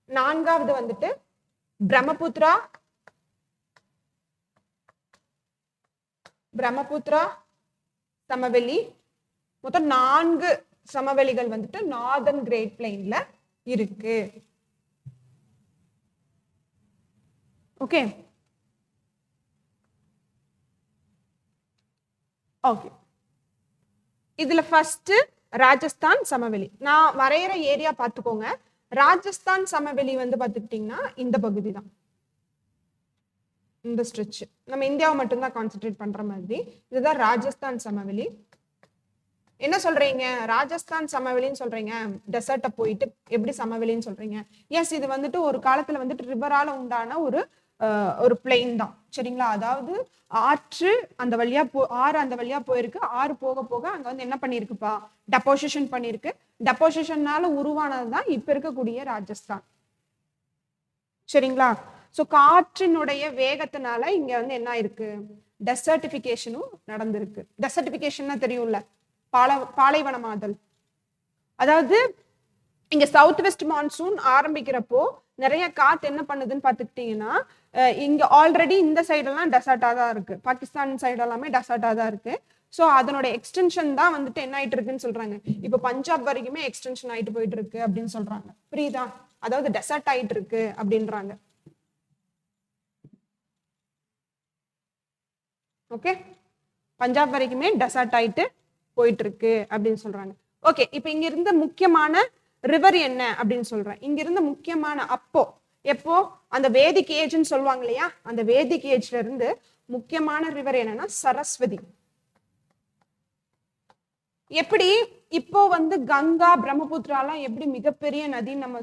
நான்காவது பிரம்மபுத்திரா சமவெளி. மொத்தம் 4 சமவெளிகள் நார்தர்ன் கிரேட் பிளெயின்ல இருக்கு. Okay okay. இதுல ஃபர்ஸ்ட் ராஜஸ்தான் சமவெளி. நான் வரைகிற ஏரியா பார்த்துக்கோங்க. ராஜஸ்தான் சமவெளி பார்த்துக்கிட்டீங்கன்னா இந்த பகுதி தான், இந்த ஸ்ட்ரெச். நம்ம இந்தியாவை மட்டும்தான் கான்சென்ட்ரேட் பண்ற மாதிரி. இதுதான் ராஜஸ்தான் சமவெளி. என்ன சொல்றீங்க? ராஜஸ்தான் சமவெளின்னு சொல்றீங்க, டெசர்ட்டை போயிட்டு எப்படி சமவெளின்னு சொல்றீங்க? எஸ், இது ஒரு காலத்துல ரிவரால உண்டான ஒரு பிளெயின் தான். சரிங்களா? அதாவது ஆறு அந்த வழியா போயிருக்கு. ஆறு போக போக அங்க என்ன பண்ணிருக்குப்பா? டெபாசிஷன் பண்ணிருக்கு. டெபாசிஷன்னால உருவானதுதான் இப்ப இருக்கக்கூடிய ராஜஸ்தான். சரிங்களா? சோ காற்றினுடைய வேகத்தினால இங்க என்ன இருக்கு? டெசர்டிபிகேஷனும் நடந்திருக்கு. டெசர்டிபிகேஷன்னா தெரியும்ல, பாலைவனமாதல். அதாவது இங்க சவுத் வெஸ்ட் மான்சூன் ஆரம்பிக்கிறப்போ நிறைய காத்து என்ன பண்ணுதுன்னு பாத்துக்கிட்டீங்கன்னா, இங்க ஆல்ரெடி இந்த சைடெல்லாம் டெசர்ட்டா தான் இருக்கு. பாகிஸ்தான் சைடு எல்லாமே டெசர்ட்டா தான் இருக்கு. ஸோ அதனோட எக்ஸ்டென்ஷன் தான் வந்துட்டு என்ன ஆயிட்டு இருக்குன்னு சொல்றாங்க. இப்போ பஞ்சாப் வரைக்குமே எக்ஸ்டென்ஷன் ஆயிட்டு போயிட்டு இருக்கு அப்படின்னு சொல்றாங்க. புரியுதா? அதாவது டெசர்ட் ஆயிட்டு இருக்கு அப்படின்றாங்க. ஓகே, பஞ்சாப் வரைக்குமே டெசர்ட் ஆயிட்டு போயிட்டு இருக்கு அப்படின்னு சொல்றாங்க. ஓகே, இப்போ இங்க இருந்த முக்கியமான ரிவர் என்ன அப்படின்னு சொல்றேன். இங்க இருந்த முக்கியமான எப்போ அந்த வேதிக் ஏஜ்னு சொல்லுவாங்க இல்லையா, அந்த வேதிக் ஏஜ்ல இருந்து முக்கியமான ரிவர் என்னன்னா சரஸ்வதி. எப்படி இப்போ வந்து கங்கா பிரம்மபுத்திராலாம் எப்படி மிகப்பெரிய நதின்னு நம்ம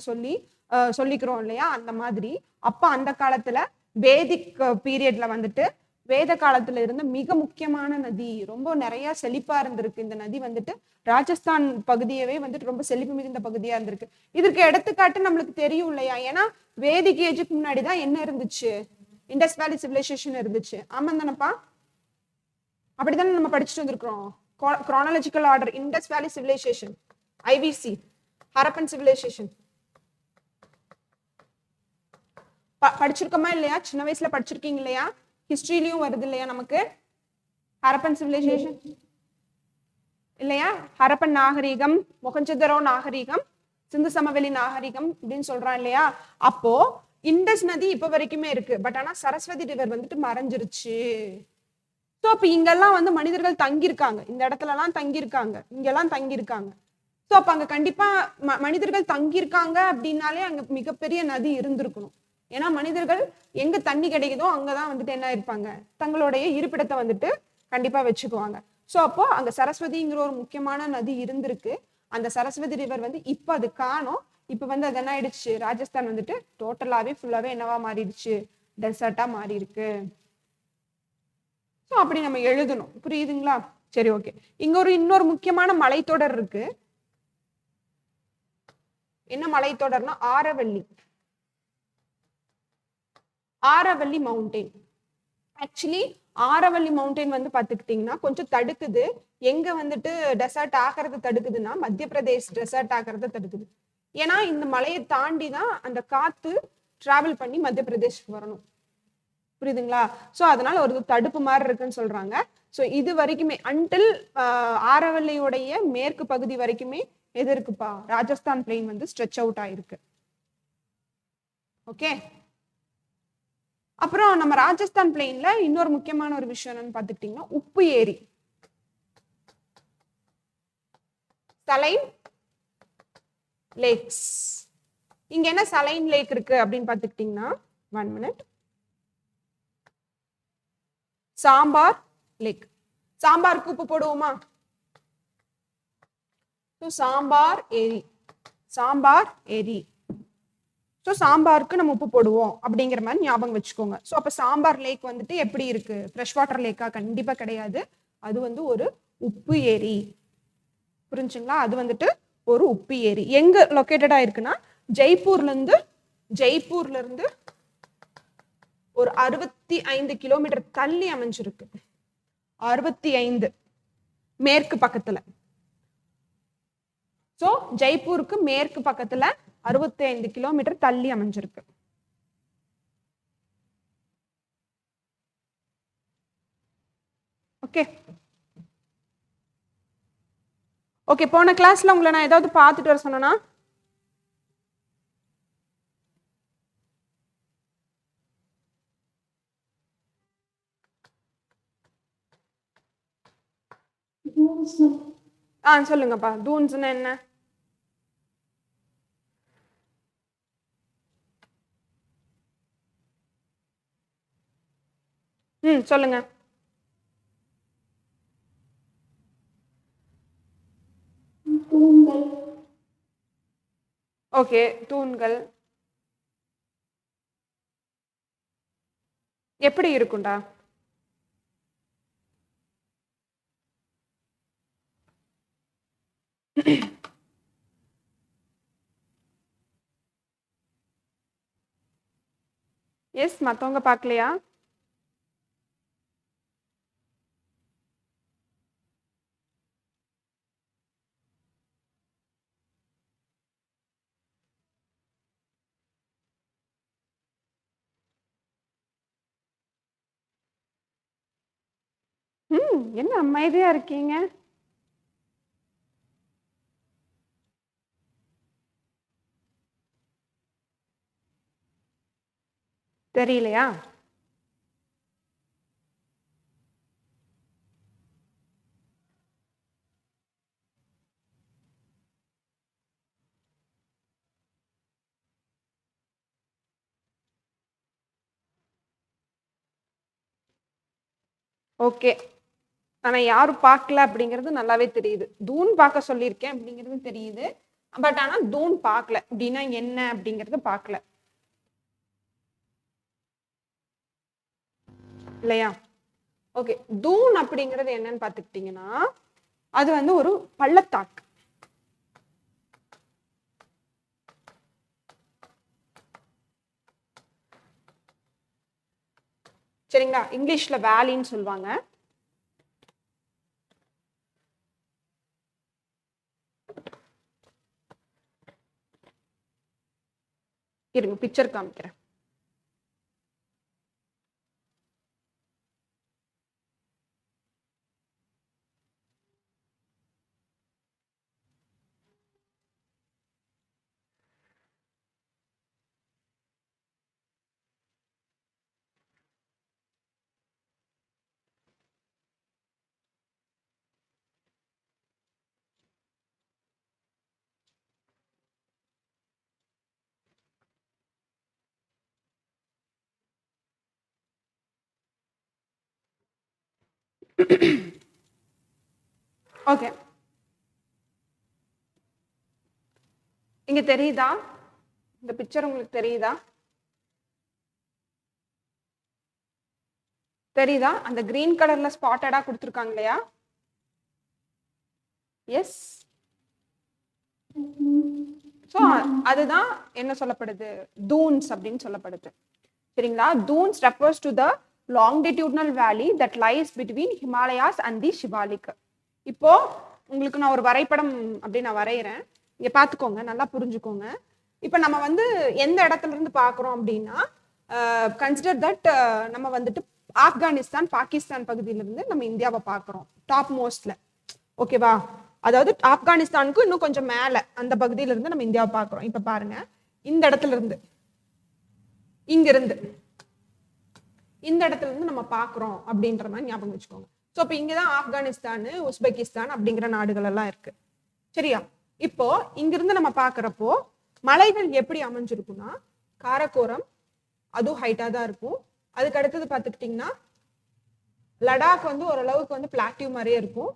சொல்லிக்கிறோம் இல்லையா, அந்த மாதிரி அப்ப அந்த காலத்துல வேதிக் பீரியட்ல வந்துட்டு வேத காலத்துல இருந்த மிக முக்கியமான நதி, ரொம்ப நிறைய செழிப்பா இருந்திருக்கு இந்த நதி வந்துட்டு. ராஜஸ்தான் பகுதியவே வந்துட்டு ரொம்ப செழிப்பு மிகுந்த பகுதியா இருந்திருக்கு. இதற்கு எடுத்துக்காட்டு நம்மளுக்கு தெரியும் இல்லையா, ஏன்னா வேதிக் ஏஜுக்கு முன்னாடிதான் என்ன இருந்துச்சு, இண்டஸ் வேலி சிவிலைசேஷன் இருந்துச்சு. ஆமா தானப்பா? அப்படித்தானே நம்ம படிச்சுட்டு வந்திருக்கிறோம். chronological order, Indus Valley Civilization, IVC, Harappan Civilization. படிச்சிருக்கோமா இல்லையா? சின்ன வயசுல படிச்சிருக்கீங்க இல்லையா? ஹிஸ்டரியிலயும் வருது இல்லையா நமக்கு ஹரப்பன் சிவிலைசேஷன் இல்லையா? ஹரப்பன் நாகரிகம், மொஹஞ்சதரோ நாகரிகம், சிந்து சமவெளி நாகரிகம் அப்படின்னு சொல்றான் இல்லையா. அப்போ இண்டஸ் நதி இப்ப வரைக்குமே இருக்கு, பட் ஆனா சரஸ்வதி ரிவர் வந்துட்டு மறைஞ்சிருச்சு. ஸோ அப்ப இங்கெல்லாம் வந்து மனிதர்கள் தங்கியிருக்காங்க, இந்த இடத்துல எல்லாம் தங்கியிருக்காங்க, இங்கெல்லாம் தங்கியிருக்காங்க. ஸோ அப்ப அங்க கண்டிப்பா மனிதர்கள் தங்கியிருக்காங்க அப்படின்னாலே அங்க மிகப்பெரிய நதி இருந்திருக்கணும். ஏன்னா மனிதர்கள் எங்க தண்ணி கிடைக்குதோ அங்கதான் வந்துட்டு என்ன இருப்பாங்க, தங்களுடைய இருப்பிடத்தை வந்துட்டு கண்டிப்பா வச்சுக்குவாங்க. ஸோ அப்போ அங்க சரஸ்வதிங்கிற ஒரு முக்கியமான நதி இருந்திருக்கு. அந்த சரஸ்வதி ரிவர் வந்து இப்ப அது காணோம். இப்ப வந்து அது என்ன ஆயிடுச்சு, ராஜஸ்தான் வந்துட்டு டோட்டலாவே ஃபுல்லாவே என்னவா மாறிடுச்சு, டெசர்ட்டா மாறி இருக்கு. ஸோ அப்படி நம்ம எழுதணும். புரியுதுங்களா? சரி, ஓகே. இங்க இன்னொரு முக்கியமான மலைத்தொடர் இருக்கு. என்ன மலைத்தொடர்னா Aravalli. Aravalli mountain. Actually Aravalli mountain வந்து பாத்துக்கிட்டீங்கன்னா கொஞ்சம் தடுக்குது. எங்க வந்துட்டு டெசர்ட் ஆகிறது தடுக்குதுன்னா மத்திய பிரதேஷ் டெசர்ட் ஆகிறத தடுக்குது. ஏன்னா இந்த மலையை தாண்டி தான் அந்த காத்து டிராவல் பண்ணி மத்திய பிரதேஷ்க்கு வரணும். புரியுதுங்களா? சோ அதனால ஒரு தடுப்பு மாதிரி இருக்குன்னு சொல்றாங்க. சோ இது வரைக்குமே அன்டில் ஆரவல்லியோடைய மேற்கு பகுதி வரைக்குமே எது இருக்குப்பா, ராஜஸ்தான் பிளெயின் வந்து ஸ்ட்ரெச் அவுட் ஆயிருக்கு. ஓகே, அப்புறம் நம்ம ராஜஸ்தான் பிளெயின்ல இன்னொரு முக்கியமான ஒரு விஷயம் என்னன்னு பாத்துக்கிட்டீங்கன்னா உப்பு ஏரி, சலைன் லேக்ஸ். இங்க என்ன சலைன் லேக் இருக்கு அப்படின்னு பாத்துக்கிட்டீங்கன்னா, 1 minute, சாம்பார் லேக். சாம்பாருக்கு உப்பு போடுவோமா? சாம்பார் ஏரி, சாம்பார் ஏரி. ஸோ சாம்பாருக்கு நம்ம உப்பு போடுவோம் அப்படிங்கிற மாதிரி ஞாபகம் வச்சுக்கோங்க. ஸோ அப்போ சாம்பார் லேக் வந்துட்டு எப்படி இருக்கு, ஃப்ரெஷ் வாட்டர் லேக்கா? கண்டிப்பா கிடையாது, அது வந்து ஒரு உப்பு ஏரி. புரிஞ்சுங்களா? அது வந்துட்டு ஒரு உப்பு ஏரி. எங்க லொக்கேட்டடா இருக்குன்னா ஜெய்ப்பூர்ல இருந்து ஒரு 65 கிலோமீட்டர் தள்ளி அமைஞ்சிருக்கு. 65 மேற்கு பக்கத்துல. சோ ஜெய்ப்பூருக்கு மேற்கு பக்கத்துல 65 கிலோமீட்டர் தள்ளி அமைஞ்சிருக்கு. ஓகே ஓகே, போன கிளாஸ்ல உங்களை நான் ஏதாவது பார்த்துட்டு வர சொன்னா? சொல்லுங்கப்பா. தூன்ஸ்னா என்ன? சொல்லுங்க. தூண்கள். ஓகே, தூண்கள் எப்படி இருக்கும்டா? எஸ், மத்தவங்க பார்க்கலையா? என்ன அமைதியா இருக்கீங்க? தெரியலையா? ஓகே, ஆனா யாரும் பார்க்கல அப்படிங்கிறது நல்லாவே தெரியுது. தூண் பார்க்க சொல்லியிருக்கேன் அப்படிங்கிறது தெரியுது. பட் ஆனா தூண் பார்க்கல அப்படின்னா என்ன அப்படிங்கறது பார்க்கல இல்லையா? ஓகே, தூண் அப்படிங்கிறது என்னன்னு பார்த்துக்கிட்டீங்கன்னா அது வந்து ஒரு பள்ளத்தாக்கு. சரிங்களா? இங்கிலீஷ்ல வேலின்னு சொல்லுவாங்க. இருங்க பிக்சர் காமிக்கிறேன். ஓகே, இங்க தெரியுதா? இந்த பிக்சர் உங்களுக்கு தெரியுதா? தெரியுதா? அந்த கிரீன் கலர்ல ஸ்பாட்டடா கொடுத்துருக்காங்க இல்லையா? எஸ். ஸோ அதுதான் என்ன சொல்லப்படுது? தூன்ஸ் அப்படின்னு சொல்லப்படுது. சரிங்களா? Duns refers to the longitudinal valley that lies between Himalayas and the Shivalik. இப்போ உங்களுக்கு நான் ஒரு வரைபடம் அப்படி நான் வரைகிறேன், இங்க பார்த்துக்கோங்க, நல்லா புரிஞ்சுக்கோங்க. இப்போ நம்ம வந்து எந்த இடத்துல இருந்து பார்க்குறோம் அப்படின்னா, கன்சிடர் தட் நம்ம வந்துட்டு ஆப்கானிஸ்தான் பாகிஸ்தான் பகுதியிலிருந்து நம்ம இந்தியாவை பார்க்குறோம் டாப் மோஸ்ட்ல. ஓகேவா? அதாவது ஆப்கானிஸ்தானுக்கு இன்னும் கொஞ்சம் மேல அந்த பகுதியில இருந்து நம்ம இந்தியாவை பார்க்குறோம். இப்போ பாருங்க, இந்த இடத்துல இருந்து இங்கிருந்து இந்த இடத்துல இருந்து நம்ம பார்க்குறோம் அப்படின்ற மாதிரி ஞாபகம் வச்சுக்கோங்க. ஸோ இப்போ இங்கதான் ஆப்கானிஸ்தான், உஸ்பெகிஸ்தான் அப்படிங்கிற நாடுகள் எல்லாம் இருக்கு. சரியா? இப்போ இங்கிருந்து நம்ம பார்க்குறப்போ மலைகள் எப்படி அமைஞ்சிருக்குன்னா, காரக்கோரம் அதுவும் ஹைட்டா தான் இருக்கும். அதுக்கு அடுத்தது பார்த்துக்கிட்டிங்கன்னா லடாக் வந்து ஓரளவுக்கு வந்து பிளாட்டியூ மாதிரியே இருக்கும்.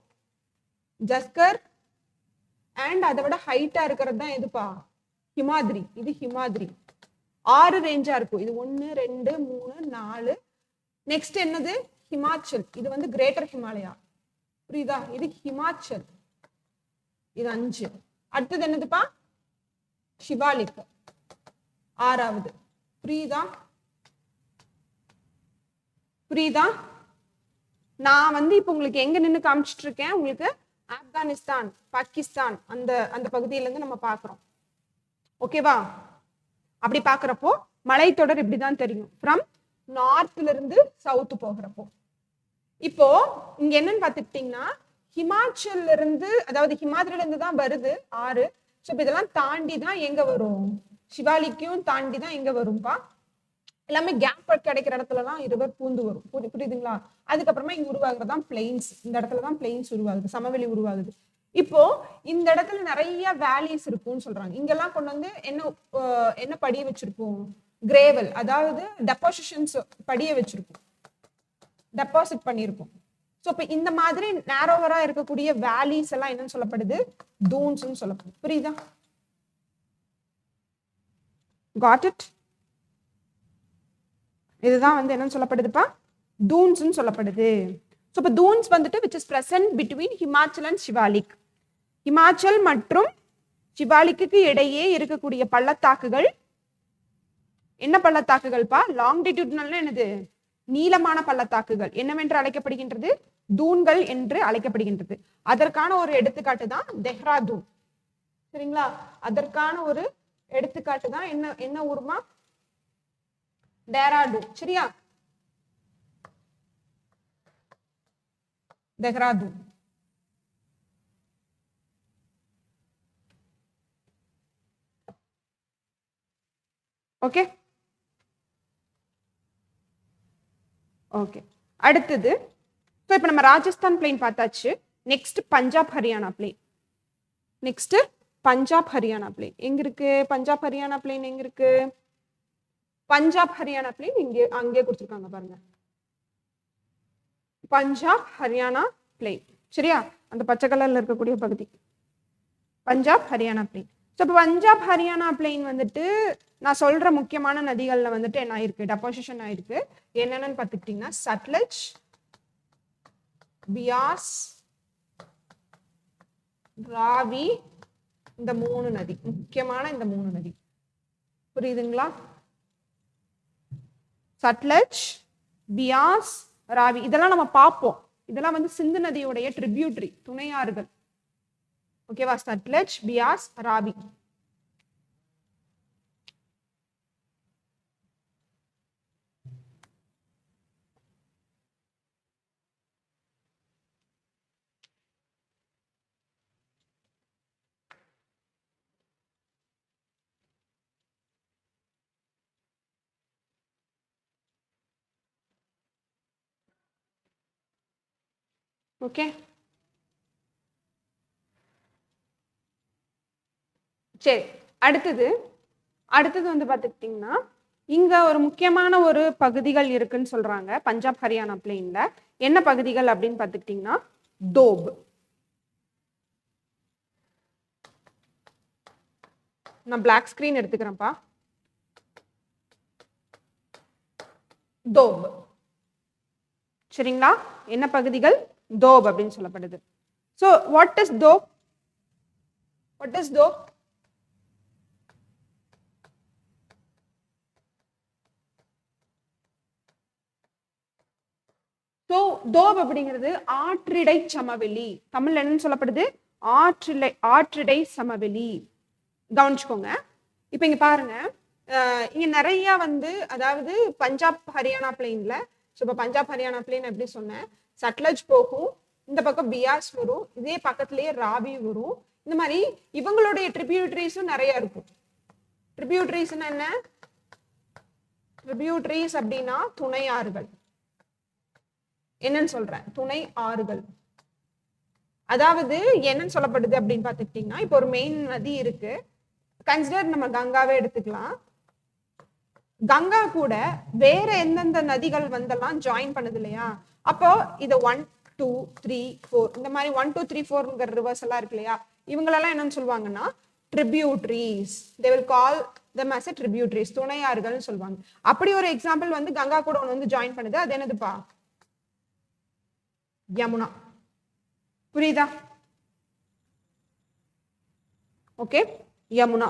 ஜஸ்கர் அண்ட் அதை விட ஹைட்டா இருக்கிறது தான் எதுப்பா? ஹிமாத்ரி. இது ஹிமாத்ரி 6 ரேஞ்சா இருக்கும். இது 1 2 3 4. நெக்ஸ்ட் என்னது? ஹிமாச்சல். இது வந்து கிரேட்டர் ஹிமாலயா. புரியுதா? இது ஹிமாச்சல். இது 5. அடுத்தது என்னதுப்பா? ஷிவாலிக் 6வது. புரியுதா? புரியுதா? நான் வந்து இப்போ உங்களுக்கு எங்க நின்று காமிச்சிட்டு இருக்கேன்? உங்களுக்கு ஆப்கானிஸ்தான் பாகிஸ்தான் அந்த அந்த பகுதியில இருந்து நம்ம பார்க்கிறோம். ஓகேவா? அப்படி பார்க்குறப்போ மலைத்தொடர் இப்படிதான் தெரியும் ஃப்ரம் நார்த்ல இருந்து சவுத் போகிறப்போ. இப்போ இங்க என்னன்னு பார்த்துக்கிட்டீங்கன்னா, ஹிமாச்சல்ல இருந்து, அதாவது ஹிமாத்ரில இருந்து தான் வருது 6. ஸோ இதெல்லாம் தாண்டி தான் எங்க வரும்? ஷிவாலிக்கும் தாண்டி தான் எங்க வரும்பா? எல்லாமே கேப் கிடைக்கிற இடத்துலலாம் ரிவர் பூந்து வரும். புரியுதுங்களா? அதுக்கப்புறமா இங்க உருவாகுறதுதான் பிளெயின்ஸ். இந்த இடத்துலதான் பிளெயின்ஸ் உருவாகுது, சமவெளி உருவாகுது. இப்போ இந்த இடத்துல நிறைய வேலிஸ் இருக்கும்னு சொல்றாங்க. இங்கெல்லாம் கொண்டு வந்து என்ன படிய வச்சிருப்போம்? கிரேவல், அதாவது டெபாசிஷன்ஸ் படிய வச்சிருப்போம், டெபாசிட் பண்ணியிருப்போம். ஸோ இப்போ இந்த மாதிரி நேரோவரா இருக்கக்கூடிய வேலிஸ் எல்லாம் என்னன்னு சொல்லப்படுது? தூன்ஸ் சொல்லப்படுது. புரியுதா? Got it? இதுதான் வந்து என்னன்னு சொல்லப்படுதுப்பா? தூன்ஸ் சொல்லப்படுது. ஸோ இப்போ தூன்ஸ் வந்துட்டு which is present between Himachal and Shivalik. Himachal மற்றும் ஷிவாலிக்கு இடையே இருக்கக்கூடிய பள்ளத்தாக்குகள் என்ன பள்ளத்தாக்குகள்ப்பா? லாங்கிடியூட்னல் என்னது? நீளமான பள்ளத்தாக்குகள் என்னவென்று அழைக்கப்படுகின்றது? தூண்கள் என்று அழைக்கப்படுகின்றது. அதற்கான ஒரு எடுத்துக்காட்டு தான் தெஹ்ராதூன். சரிங்களா? அதற்கான ஒரு எடுத்துக்காட்டு தான் என்ன ஊருமா? டேராடூன். சரியா? देहरादून. Okay okay. அடுத்தது ஸோ இப்போ நம்ம ராஜஸ்தான் பிளெயின் பார்த்தாச்சு. Next Punjab Haryana plain. Next Punjab Haryana plain எங்க இருக்கு? பஞ்சாப் ஹரியானா பிளெயின் எங்க இருக்கு? பஞ்சாப் ஹரியானா பிளெயின் இங்கே அங்கே கொடுத்துருக்காங்க பாருங்க. பஞ்சாப் ஹரியானா பிளெயின் சரியா? அந்த பச்சை கலர்ல இருக்கக்கூடிய பகுதி பஞ்சாப் ஹரியானா பிளெயின். ஸோ இப்போ பஞ்சாப் ஹரியானா பிளெயின் வந்துட்டு நான் சொல்ற முக்கியமான நதிகள்ல வந்துட்டு என்ன ஆயிருக்கு? டெபாசிஷன் ஆயிருக்கு. என்னென்னு பார்த்துக்கிட்டீங்கன்னா சட்லஜ், பியாஸ், ராவி, இந்த 3 நதி முக்கியமான இந்த 3 நதி புரியுதுங்களா? சட்லஜ், பியாஸ், ராவி இதெல்லாம் நம்ம பார்ப்போம். இதெல்லாம் வந்து சிந்து நதியுடைய ட்ரிபியூட்டரி துணையாறுகள். ஓகேவா? சட்லஜ், பியாஸ், ராவி. ஓகே சரி. அடுத்தது வந்து பார்த்துக்கிட்டிங்கன்னா இங்க ஒரு முக்கியமான ஒரு பகுதிகள் இருக்குன்னு சொல்றாங்க பஞ்சாப் ஹரியானா பிளெயின்ல. என்ன பகுதிகள் அப்படின்னு பார்த்துக்கிட்டிங்கன்னா தோப். நான் பிளாக் ஸ்கிரீன் எடுத்துக்கிறேன்ப்பா. தோப் சரிங்களா? என்ன பகுதிகள்? தோப் அப்படின்னு சொல்லப்படுது. So what is doab? What is doab? So doab அப்படிங்கிறது ஆற்றிடை சமவெளி. தமிழ்ல என்னன்னு சொல்லப்படுது? ஆற்றிடை சமவெளி. கவனிச்சுக்கோங்க. இப்ப இங்க பாருங்க, இங்க நிறைய வந்து அதாவது பஞ்சாப் ஹரியானா பிளெயின்ல, இப்போ பஞ்சாப் ஹரியானா பிளெயின் எப்படி சொன்னேன், சட்லஜ் போகும், இந்த பக்கம் பியாஸ் வரும், இதே பக்கத்துலயே ராவி வரும். இந்த மாதிரி இவங்களுடைய ட்ரிபியூட்டரிஸும் நிறைய இருக்கும். ட்ரிபியூட்டரிஸ்னா என்ன? ட்ரிபியூட்டரிஸ் அப்படின்னா துணை ஆறுகள். என்னன்னு சொல்றேன்? துணை ஆறுகள். அதாவது என்னன்னு சொல்லப்படுது அப்படின்னு பார்த்துக்கிட்டீங்கன்னா, இப்போ ஒரு மெயின் நதி இருக்கு, கன்சிடர் நம்ம கங்காவே எடுத்துக்கலாம். கங்கா கூட வேற எந்தெந்த நதிகள் வந்தெல்லாம் ஜாயின் பண்ணுது இல்லையா? அப்போ இதை 1 2 3 4 இந்த மாதிரி 1 2 3 4ங்கிற ரிவர்ஸ் எல்லாம் இருக்கு இல்லையா? இவங்களெல்லாம் என்னன்னு சொல்லுவாங்கன்னா tributaries. they will call them as a tributaries. துணையாறுகள்னு சொல்லுவாங்க. அப்படி ஒரு எக்ஸாம்பிள் வந்து கங்கா கூட ஒன்று வந்து ஜாயின் பண்ணுது. அது என்னதுப்பா? யமுனா. புரியுதா? ஓகே, யமுனா.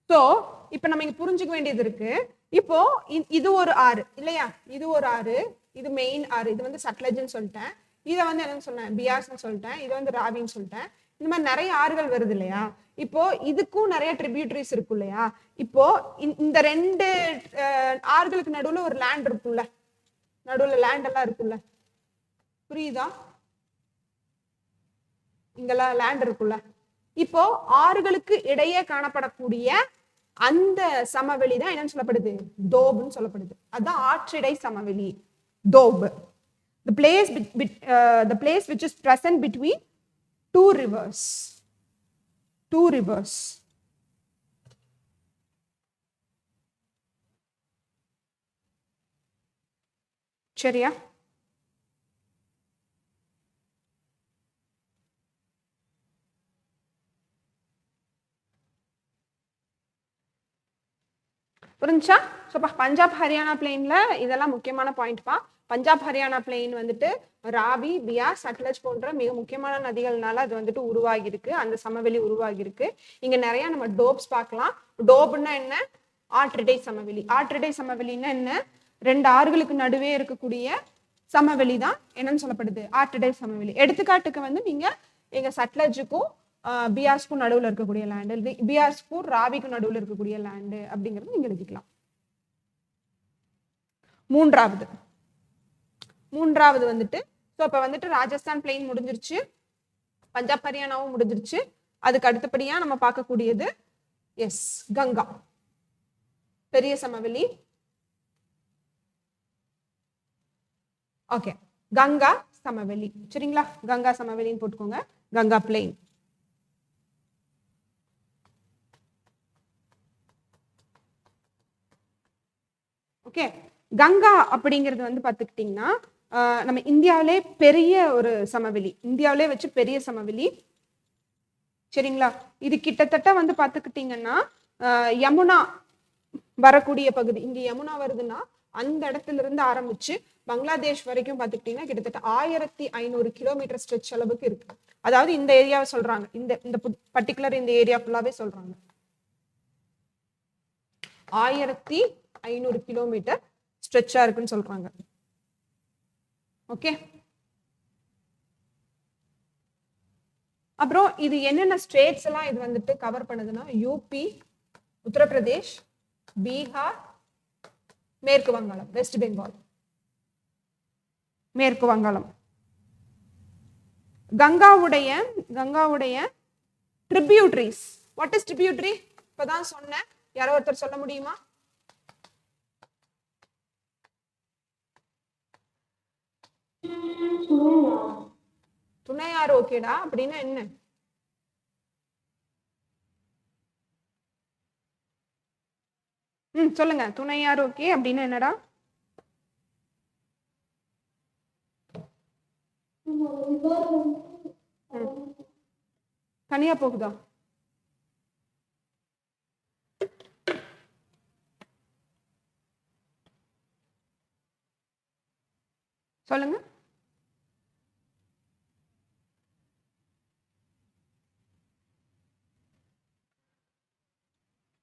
சோ இப்ப நம்ம இங்க புரிஞ்சுக்க வேண்டியது இருக்கு. இப்போ இது ஒரு ஆறு இல்லையா? இது ஒரு ஆறு, இது மெயின் ஆறு. இது வந்து சட்லஜ்னு சொல்லிட்டேன். இதை வந்து என்னன்னு சொன்னேன்? பியாஸ்ன்னு சொல்லிட்டேன். இது வந்து ராவின்னு சொல்லிட்டேன். இந்த மாதிரி நிறைய ஆறுகள் வருது இல்லையா? இப்போ இதுக்கும் நிறைய ட்ரிபியூட்டரிஸ் இருக்கும் இல்லையா? இப்போ இந்த 2 ஆறுகளுக்கு நடுவுல ஒரு லேண்ட் இருக்குல்ல, நடுவுல லேண்ட் எல்லாம் இருக்குல்ல, புரியுதா? இங்கெல்லாம் லேண்ட் இருக்குல்ல. இப்போ ஆறுகளுக்கு இடையே காணப்படக்கூடிய அந்த சமவெளி தான் என்னன்னு சொல்லப்படுது? தோப்னு சொல்லப்படுது. அதான் ஆற்றிடை சமவெளி, Tope. the place which is present between two rivers. சரியா? புரிஞ்சா? பஞ்சாப் ஹரியானா பிளெயின்ல இதெல்லாம் முக்கியமான பாயிண்ட்பா. பஞ்சாப் ஹரியானா பிளெயின் வந்துட்டு ராவி, பியாஸ், சட்லஜ் போன்ற மிக முக்கியமான நதிகள்னால அது வந்துட்டு உருவாகி இருக்கு, அந்த சமவெளி உருவாகி இருக்கு. இங்க நிறைய நம்ம டோப்ஸ் பார்க்கலாம். டோப்னா என்ன? ஆற்றிடை சமவெளி. ஆற்றிடை சமவெளின்னா என்ன? 2 ஆறுகளுக்கு நடுவே இருக்கக்கூடிய சமவெளி தான் என்னன்னு சொல்லப்படுது? ஆற்றிடை சமவெளி. எடுத்துக்காட்டுக்கு வந்து நீங்க எங்க சட்லஜுக்கும் பியாஸ்க்கும் நடுவில் இருக்கக்கூடிய லேண்டு, பியாஸ்க்கும் ராவிக்கும் நடுவில் இருக்கக்கூடிய லேண்டு அப்படிங்கிறது நீங்க எழுதிக்கலாம். மூன்றாவது வந்துட்டு ஸோ இப்போ வந்துட்டு ராஜஸ்தான் பிளெயின் முடிஞ்சிருச்சு, பஞ்சாப் ஹரியானாவும் முடிஞ்சிருச்சு. அதுக்கு அடுத்தபடியா நம்ம பார்க்கக்கூடியது எஸ் கங்கா, பெரிய சமவெளி. ஓகே, கங்கா சமவெளி. சரிங்களா, கங்கா சமவெளின்னு போட்டுக்கோங்க, கங்கா பிளெயின். ஓகே, கங்கா அப்படிங்கிறது வந்து பார்த்துக்கிட்டிங்கன்னா நம்ம இந்தியாவிலே பெரிய ஒரு சமவெளி, இந்தியாவிலே வச்சு பெரிய சமவெளி. சரிங்களா, இது கிட்டத்தட்ட வந்து பார்த்துக்கிட்டிங்கன்னா யமுனா வரக்கூடிய பகுதி, இங்க யமுனா வருதுன்னா அந்த இடத்துல இருந்து ஆரம்பிச்சு பங்களாதேஷ் வரைக்கும் பார்த்துக்கிட்டிங்கன்னா கிட்டத்தட்ட 1500 கிலோமீட்டர் ஸ்ட்ரெச் அளவுக்கு இருக்கு. அதாவது இந்த ஏரியாவை சொல்றாங்க, இந்த பர்டிகுலர் இந்த ஏரியா ஃபுல்லாவே சொல்றாங்க 1500 கிலோமீட்டர் ஸ்ட்ரெச்சா இருக்குன்னு சொல்றாங்க. ஓகே, அப்புறம் இது என்னென்ன ஸ்டேட்ஸ் எல்லாம் இது வந்துட்டு கவர் பண்ணுதுன்னா யூபி, உத்தரப்பிரதேஷ், பீகார், மேற்கு வங்காளம், வெஸ்ட் பெங்கால், மேற்கு வங்காளம். கங்காவுடைய ட்ரிபியூட்டரிஸ். What is tributary? இப்பதான் சொன்னேன், யாரோ ஒருத்தர் சொல்ல முடியுமா? துணையாறு. ஓகேடா, அப்படின்னா என்ன? சொல்லுங்க, துணையாறு. ஓகே, அப்படின்னா என்னடா? தனியா போகுதா? சொல்லுங்க.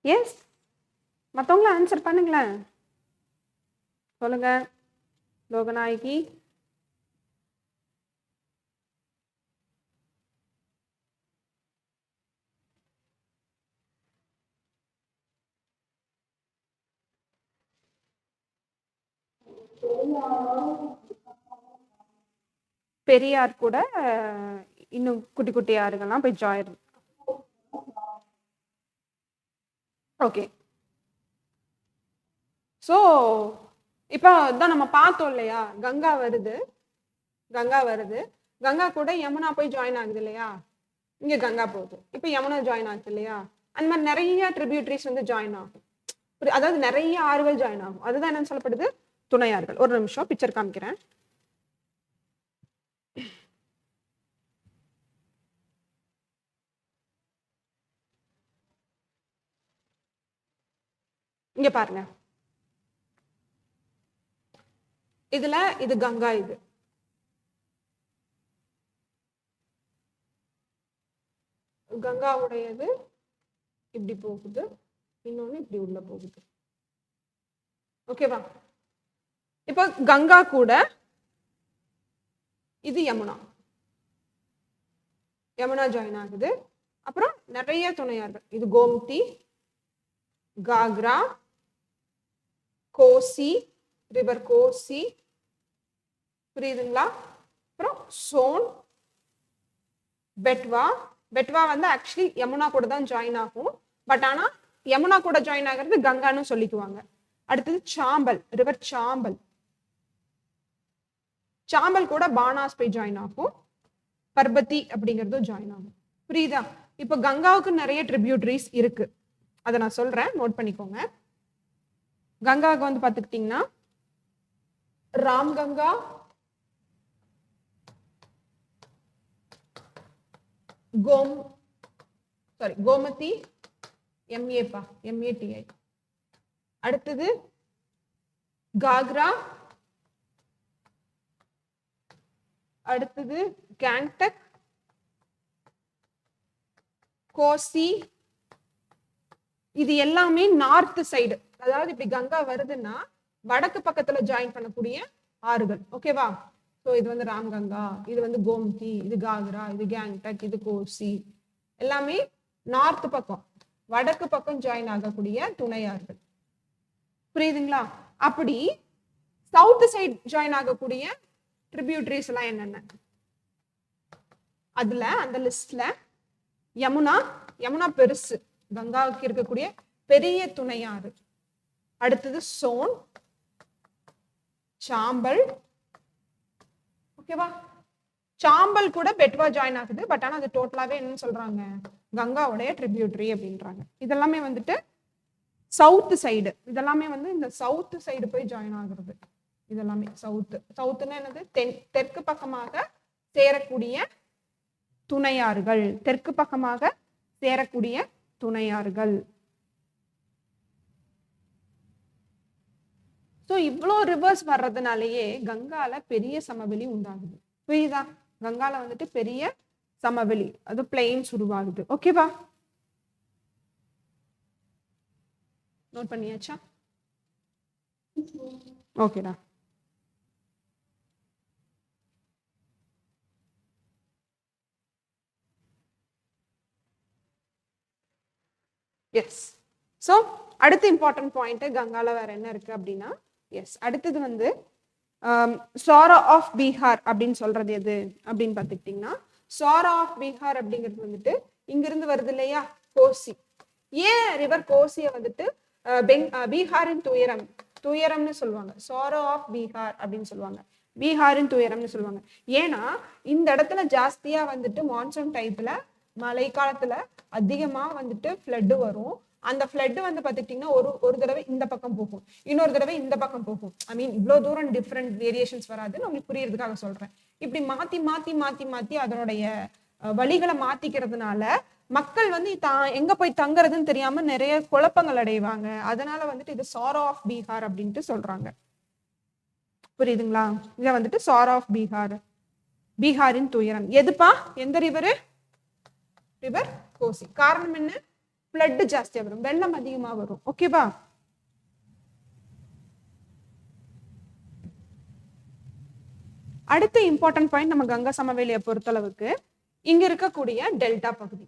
எஸ், மற்றவங்கள ஆன்சர் பண்ணுங்களேன். சொல்லுங்க லோகநாயகி. பெரியார் கூட இன்னும் குட்டி குட்டி ஆறுகள்லாம் போய் ஜாயின். ஓகே, ஸோ இப்போ தான் நம்ம பார்த்தோம் இல்லையா, கங்கா வருது, கங்கா கூட யமுனா போய் ஜாயின் ஆகுது இல்லையா, இங்க கங்கா போகுது, இப்போ யமுனா ஜாயின் ஆகுது இல்லையா, அந்த மாதிரி நிறைய ட்ரிபியூட்டரிஸ் வந்து ஜாயின் ஆகும், அதாவது நிறைய ஆறுகள் ஜாயின் ஆகும். அதுதான் என்னன்னு சொல்லப்படுது, துணையாறுகள். ஒரு நிமிஷம் பிக்சர் காமிக்கிறேன். இங்க பாருங்க, இதுல இது கங்கா, இது கங்காவுடையது இப்படி போகுது, இன்னொன்னு இப்படி உள்ள போகுது. ஓகேவா? இப்போ கங்கா கூட இது யமுனா ஜாயின் ஆகுது. அப்புறம் நிறைய துணையார்கள், இது கோம்தி, காக்ரா, கோசி, ரிவர் கோசி, புரியுதுங்களா? அப்புறம் சோன், பெட்வா வந்து ஆக்சுவலி யமுனா கூட தான் ஜாயின் ஆகும், பட் ஆனா யமுனா கூட ஜாயின் ஆகிறது கங்கான்னு சொல்லிக்குவாங்க. அடுத்தது சாம்பல், ரிவர் சாம்பல் கூட பானாஸ் போய் ஜாயின் ஆகும், பர்பதி அப்படிங்கிறதும் ஜாயின் ஆகும். புரியுதா? இப்போ கங்காவுக்கு நிறைய ட்ரிபியூட்டரிஸ் இருக்கு, அதை நான் சொல்றேன், நோட் பண்ணிக்கோங்க. கங்காவுக்கு வந்து பார்த்துக்கிட்டிங்கன்னா ராம்கங்கா, கோமதி, MATI. அடுத்தது காக்ரா, அடுத்தது கேங்டக், கோசி. இது எல்லாமே நார்த் சைடு, அதாவது இப்படி கங்கா வருதுன்னா வடக்கு பக்கத்துல ஜாயின் பண்ணக்கூடிய ஆறுகள். ஓகேவா? ஸோ இது வந்து ராம்கங்கா, இது வந்து கோம்தி, இது காக்ரா, இது கேங்டக், இது கோசி, எல்லாமே நார்த் பக்கம், வடக்கு பக்கம் ஜாயின் ஆகக்கூடிய துணையாறுகள். புரியுதுங்களா? அப்படி சவுத் சைடு ஜாயின் ஆகக்கூடிய ட்ரிபியூட்டரிஸ் எல்லாம் என்னென்ன அதுல அந்த லிஸ்ட்ல யமுனா யமுனா பெருசு, கங்காவுக்கு இருக்கக்கூடிய பெரிய துணையாறு. அடுத்தது சோன், சாம்பல். ஓகேவா? சாம்பல் கூட பெட்வா ஜாயின் ஆகுது, பட் ஆனா அது டோட்டலாவே என்னன்னு சொல்றாங்க, கங்காவுடைய ட்ரிபியூட்டரி அப்படின்றாங்க. இதெல்லாமே வந்துட்டு சவுத் சைடு, இதெல்லாமே வந்து இந்த சவுத் சைடு போய் ஜாயின் ஆகுறது. இதெல்லாமே சவுத்துன்னா என்னது, தெற்கு பக்கமாக சேரக்கூடிய துணையாறுகள், தெற்கு பக்கமாக சேரக்கூடிய துணையாறுகள். ஸோ இவ்வளோ ரிவர்ஸ் வர்றதுனாலயே கங்கால பெரிய சமவெளி உண்டாகுது. புரியுதா? கங்கால வந்துட்டு பெரிய சமவெளி, அது பிளெயின்ஸ் உருவாகுது. ஓகேவா? நோட் பண்ணியாச்சா? ஓகேடா. எஸ். ஸோ அடுத்த இம்பார்ட்டன்ட் பாயிண்ட் கங்கால வேற என்ன இருக்கு அப்படின்னா, எஸ் அடுத்தது வந்து சாரா ஆஃப் பீகார் அப்படின்னு சொல்றது எது அப்படின்னு பார்த்துக்கிட்டிங்கன்னா, சாரா ஆஃப் பீகார் அப்படிங்கிறது வந்துட்டு இங்கிருந்து வருது இல்லையா, கோசி. ஏன் ரிவர் கோசியை வந்துட்டு பீகாரின் துயரம், துயரம்னு சொல்லுவாங்க, சாரோ ஆஃப் பீகார் அப்படின்னு சொல்லுவாங்க, பீகாரின் துயரம்னு சொல்லுவாங்க. ஏன்னா இந்த இடத்துல ஜாஸ்தியா வந்துட்டு மான்சூன் டைப்ல மழை காலத்துல அதிகமா வந்துட்டு ஃப்ளட் வரும். அந்த ஃப்ளட் வந்து பார்த்துக்கிட்டிங்கன்னா ஒரு தடவை இந்த பக்கம் போகும், இன்னொரு தடவை இந்த பக்கம் போகும். ஐ மீன் இவ்வளோ தூரம் டிஃப்ரெண்ட் வேரியேஷன்ஸ் வராதுன்னு உங்களுக்கு புரியறதுக்காக சொல்றேன். இப்படி மாத்தி மாத்தி மாத்தி மாத்தி அதனுடைய வழிகளை மாத்திக்கிறதுனால மக்கள் வந்து எங்க போய் தங்குறதுன்னு தெரியாம நிறைய குழப்பங்கள் அடைவாங்க. அதனால வந்துட்டு இது சாரோ ஆஃப் பீகார் அப்படின்ட்டு சொல்றாங்க. புரியுதுங்களா? இத வந்துட்டு சாரோ ஆஃப் பீகார், பீகாரின் துயரம். எதுப்பா? எந்த ரிவரு? ரிவர் கோசி. காரணம் என்ன? ஃப்ளட் ஜாஸ்தியா வரும், வெள்ளம் அதிகமா வரும். ஓகேவா? அடுத்த இம்பார்ட்டன்ட் பாயிண்ட் நம்ம கங்கா சமவெளியை பொறுத்தளவுக்கு இங்க இருக்கக்கூடிய டெல்டா பகுதி.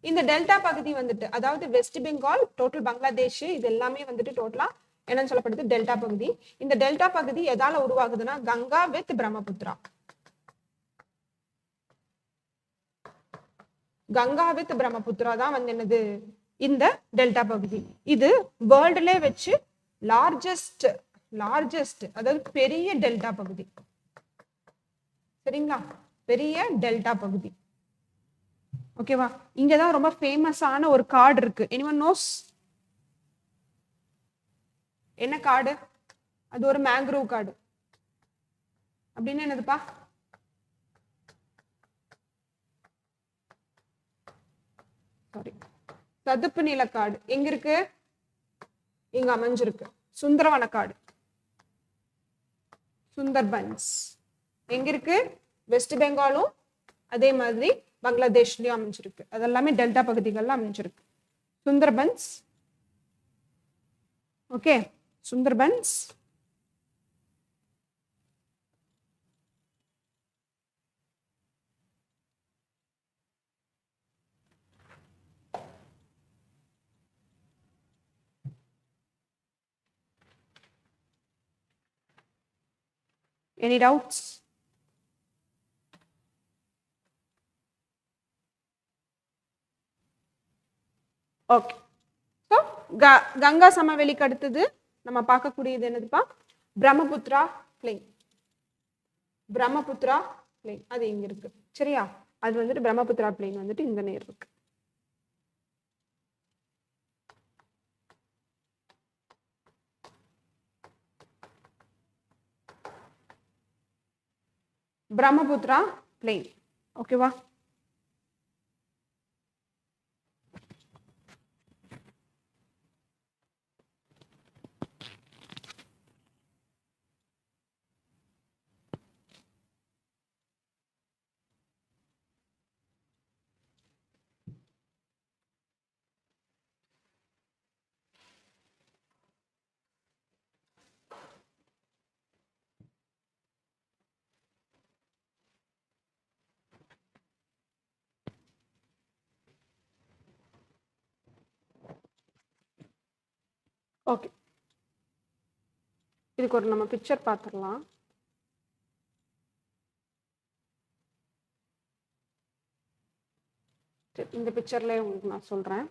இந்த டெல்டா பகுதி வந்துட்டு அதாவது வெஸ்ட் பெங்கால், டோட்டல் பங்களாதேஷ், இது எல்லாமே வந்துட்டு டோட்டலா என்னன்னு சொல்லப்படுது, டெல்டா பகுதி. இந்த டெல்டா பகுதி எதால உருவாகுதுன்னா கங்கா வித் பிரம்மபுத்திரா. கங்கா வித் பிரம்மபுத்திரா தான் வந்து என்னது இந்த டெல்டா பகுதி. இது வேர்ல்டுல வச்சு லார்ஜஸ்ட் அதாவது பெரிய டெல்டா பகுதி. சரிங்களா? பெரிய டெல்டா பகுதி. ஓகேவா? இங்கதான் ரொம்ப ஃபேமஸான ஒரு காடு இருக்கு. Anyone knows? என்ன காடு அது? ஒரு மேங்க்ரோவ் காடு. அப்படின்னு என்னதுப்பா? சாரி, சதுப்பு நிலக்காடு. எங்க இருக்கு? இங்க அமைஞ்சிருக்கு. சுந்தரவனக்காடு, சுந்தர்பன்ஸ் எங்க இருக்கு? வெஸ்ட் பெங்காலும் அதே மாதிரி பங்களாதேஷ்லயும் அமைஞ்சிருக்கு. அதெல்லாமே டெல்டா பகுதிகள்ல அமைஞ்சிருக்கு. Sundarbans. Okay, Sundarbans. Any doubts? Okay. So Ganga சமவெளிக்கு அடுத்தது நம்ம பார்க்கக்கூடியது என்னதுப்பா? பிரம்மபுத்திரா பிளெயின். பிரம்மபுத்திரா பிளெயின் அது இங்க இருக்கு. சரியா? அது வந்துட்டு பிரம்மபுத்திரா பிளெயின் வந்துட்டு இந்த நேர் இருக்கு. பிரம்மபுத்திரா பிளெயின். ஓகேவா? ஓகே, இதுக்கு ஒரு நம்ம பிக்சர் பார்த்துடலாம். இந்த பிக்சர்ல உங்களுக்கு நான் சொல்றேன்.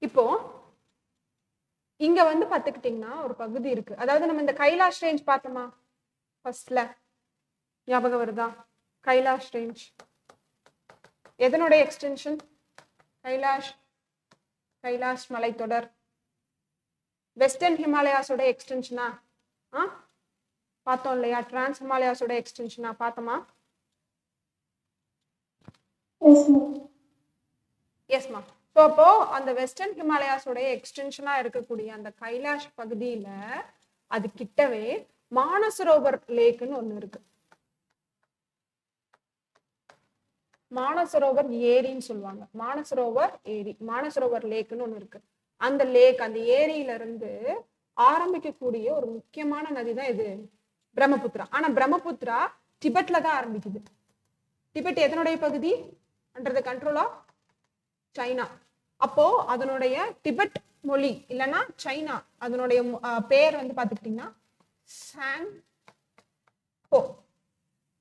இப்போ இங்க வந்து பாத்துக்கிட்டீங்கன்னா ஒரு பகுதி இருக்கு. அதாவது நம்ம இந்த கைலாஷ் ரேஞ்ச் பார்த்தோமா ஃபர்ஸ்ட்ல, ஞாபகம் வருதா? கைலாஷ் ரேஞ்ச் எதனுடைய எக்ஸ்டென்ஷன்? கைலாஷ் மலைத்தொடர் வெஸ்டர்ன் ஹிமாலயாஸோட எக்ஸ்டென்ஷனா பார்த்தோம் இல்லையா? டிரான்ஸ் ஹிமாலயாஸோட எக்ஸ்டென்ஷனா பார்த்தோமா? எஸ்மா. ஸோ அப்போ அந்த வெஸ்டர்ன் ஹிமாலயாஸோட எக்ஸ்டென்ஷனா இருக்கக்கூடிய அந்த கைலாஷ் பகுதியில அது கிட்டவே மானசரோவர் லேக்குன்னு ஒண்ணு இருக்கு. மானசரோவர் ஏரின்னு சொல்லுவாங்க. மானசரோவர் லேக்குன்னு ஒண்ணு இருக்கு. அந்த லேக், அந்த ஏரியில இருந்து ஆரம்பிக்கக்கூடிய ஒரு முக்கியமான நதி தான் இது பிரம்மபுத்திரா. ஆனா பிரம்மபுத்திரா டிபெட்ல தான் ஆரம்பிக்குது. டிபெட் எதனுடைய பகுதி? Under the control of China. அப்போ அதனுடைய டிபெட் மொழி இல்லைன்னா சைனா, அதனுடைய பேர் வந்து பாத்துக்கிட்டீங்கன்னா சாங்போ,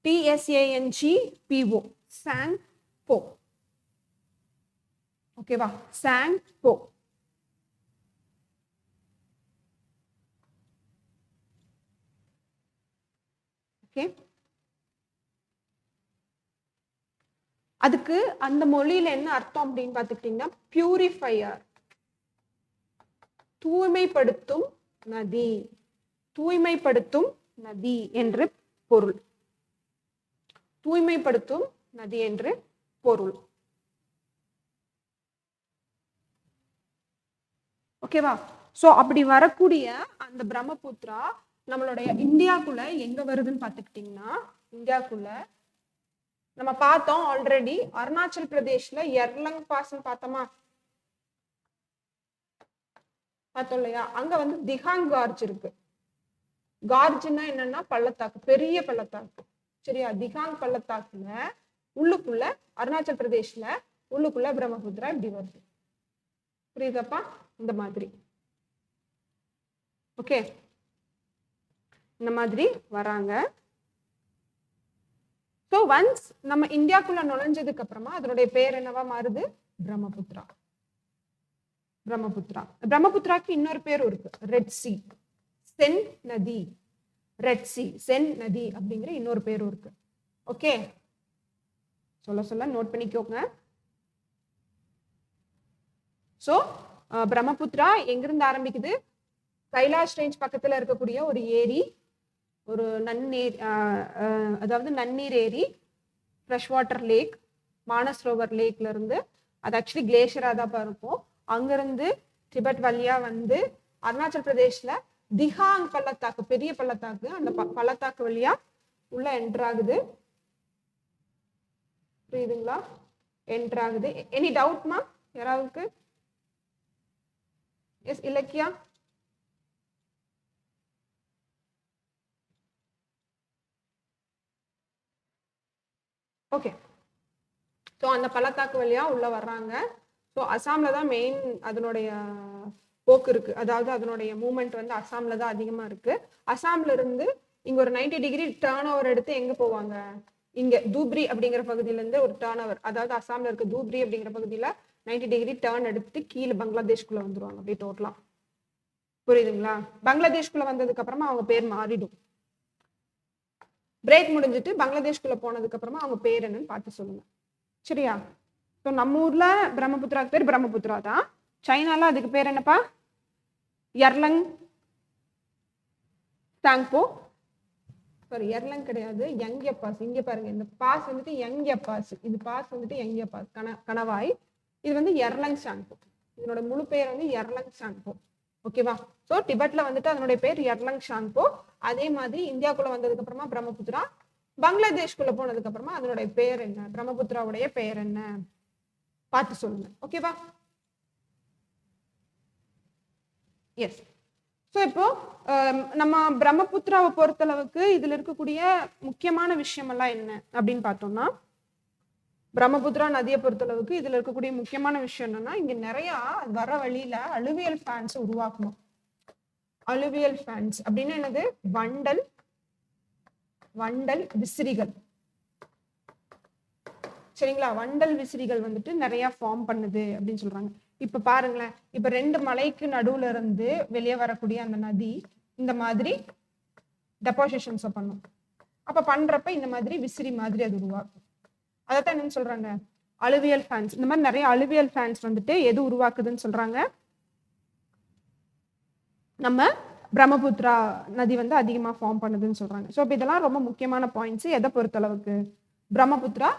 TSANGPO, சாங்போ. ஓகேவா? சாங்போ. ஓகே, அதுக்கு அந்த மொழியில என்ன அர்த்தம் அப்படின்னு பாத்துக்கிட்டீங்கன்னா பியூரிஃபையர், தூய்மைப்படுத்தும் நதி, தூய்மைப்படுத்தும் நதி என்று பொருள். தூய்மைப்படுத்தும் நதி என்று பொருள். ஓகேவா? சோ அப்படி வரக்கூடிய அந்த பிரம்மபுத்திரா நம்மளுடைய இந்தியாக்குள்ள எங்க வருதுன்னு பாத்துக்கிட்டீங்கன்னா, இந்தியாக்குள்ள நம்ம பார்த்தோம் ஆல்ரெடி, அருணாச்சல் பிரதேஷ்ல எர்லங் பாஸ்ன்னு பார்த்தோமா? பார்த்தோம் இல்லையா? அங்க வந்து திகாங் கார்ஜ் இருக்கு. கார்ஜ்னா என்னன்னா பள்ளத்தாக்கு, பெரிய பள்ளத்தாக்கு. சரியா? திகாங் பள்ளத்தாக்குல உள்ளுக்குள்ள அருணாச்சல் பிரதேஷ்ல உள்ளுக்குள்ள பிரம்மபுத்திரா இப்படி வருது. புரியுதாப்பா? இந்த மாதிரி. ஓகே, இந்த மாதிரி வராங்க. ஸோ ஒன்ஸ் நம்ம இந்தியாக்குள்ள நுழைஞ்சதுக்கு அப்புறமா அதனுடைய பேர் என்னவா மாறுது? பிரம்மபுத்திரா. பிரம்மபுத்திராக்கு இன்னொரு பேரும் இருக்கு, ரெட் சி, சென் நதி. ரெட் சி, சென் நதி அப்படிங்கிற இன்னொரு பேரும் இருக்கு. ஓகே, சொல்ல நோட் பண்ணிக்கோங்க. ஸோ பிரம்மபுத்திரா எங்கிருந்து ஆரம்பிக்குது? கைலாஷ் ரேஞ்ச் பக்கத்துல இருக்கக்கூடிய ஒரு ஏரி, ஒரு நன்னீர், அதாவது நன்னீர் ஏரி, ஃப்ரெஷ் வாட்டர் லேக், மானசரோவர் லேக்ல இருந்து, அது ஆக்சுவலி கிளேஷியரா தான் இருக்கும். அங்கிருந்து டிபெட் வழியா வந்து அருணாச்சல் பிரதேஷ்ல திகாங் பள்ளத்தாக்கு, பெரிய பள்ளத்தாக்கு, அந்த பள்ளத்தாக்கு வழியா உள்ள என்டர் ஆகுது. புரியுதுங்களா? என்டர் ஆகுது. எனி டவுட்மா யாராவுக்கு? எஸ் இலக்கியா? ஓகே, ஸோ அந்த பள்ளத்தாக்கு வழியா உள்ள வர்றாங்க. ஸோ அசாம்ல தான் மெயின் அதனுடைய போக்கு இருக்கு. அதாவது அதனுடைய மூவ்மெண்ட் வந்து அசாம்ல தான் அதிகமா இருக்கு. அசாம்ல இருந்து இங்க ஒரு 90 டிகிரி டேர்ன் ஓவர் எடுத்து எங்க போவாங்க? இங்க தூப்ரி அப்படிங்கிற பகுதியில இருந்து ஒரு டேர்ன் ஓவர், அதாவது அசாம்ல இருக்க தூப்ரி அப்படிங்கிற பகுதியில 90 டிகிரி டேர்ன் எடுத்து கீழே பங்களாதேஷ்குள்ள வந்துருவாங்க. அப்படியே டோட்டலா. புரியுதுங்களா? பங்களாதேஷ்குள்ள வந்ததுக்கு அப்புறமா அவங்க பேர் மாறிடும். பிரேக் முடிஞ்சிட்டு பங்களாதேஷ்குள்ள போனதுக்கு அப்புறமா அவங்க பேர் என்னன்னு பார்த்து சொல்லுங்க. சரியா? ஸோ நம்ம ஊர்ல பிரம்மபுத்திராக்கு பேர் பிரம்மபுத்திரா தான். சைனால அதுக்கு பேர் என்னப்பா? எர்லங் சாங்போ. சாரி, எர்லங் கிடையாது, யங்ய பாஸ். இங்க பாருங்க, இந்த பாஸ் வந்துட்டு யங்ய பாஸ், இது பாஸ் வந்துட்டு யங்ய பாஸ், கணவாய். இது வந்து எர்லங் சாங்போ. இதனோட முழு பேர் வந்து எர்லங் சாங்போ. ஓகேவா? ஸோ டிபெட்ல வந்துட்டு அதனுடைய பேர் எர்லங் சாங்போ. அதே மாதிரி இந்தியாக்குள்ள வந்ததுக்கு அப்புறமா பிரம்மபுத்திரா, பங்களாதேஷ்குள்ள போனதுக்கு அப்புறமா அதனுடைய பேர் என்ன, பிரம்மபுத்திராவுடைய பேர் என்ன பார்த்து சொல்லுங்க. ஓகேவா? எஸ். ஸோ இப்போ நம்ம பிரம்மபுத்திராவை பொறுத்தளவுக்கு இதுல இருக்கக்கூடிய முக்கியமான விஷயம் எல்லாம் என்ன அப்படின்னு பார்த்தோம்னா, பிரம்மபுத்திரா நதியை பொறுத்தளவுக்கு இதுல இருக்கக்கூடிய முக்கியமான விஷயம் என்னன்னா, இங்க நிறைய வர வழியில அலுவியல் ஃபேன்ஸ் உருவாக்கணும். அலுவியல் ஃபேன்ஸ் அப்படின்னு என்னது? வண்டல் விசிறிகள். சரிங்களா? வண்டல் விசிறிகள் வந்துட்டு நிறைய ஃபார்ம் பண்ணுது அப்படின்னு சொல்றாங்க. இப்ப பாருங்களேன், இப்ப 2 மலைக்கு நடுவுல இருந்து வெளியே வரக்கூடிய அந்த நதி இந்த மாதிரி டெபாசிஷன்ஸை பண்ணும். அப்ப பண்றப்ப இந்த மாதிரி விசிறி மாதிரி அது உருவாக்கும். அதைத்தான் என்னன்னு சொல்றாங்க, அலுவியல் ஃபேன்ஸ். இந்த மாதிரி நிறைய அலுவியல் ஃபேன்ஸ் வந்துட்டு எது உருவாக்குதுன்னு சொல்றாங்க, நம்ம பிரம்மபுத்திரா நதி வந்து அதிகமா ஃபார்ம் பண்ணுதுன்னு சொல்றாங்க. ஸோ இப்போ இதெல்லாம் ரொம்ப முக்கியமான பாயிண்ட்ஸ் எதை பொறுத்தளவுக்கு, பிரம்மபுத்திரா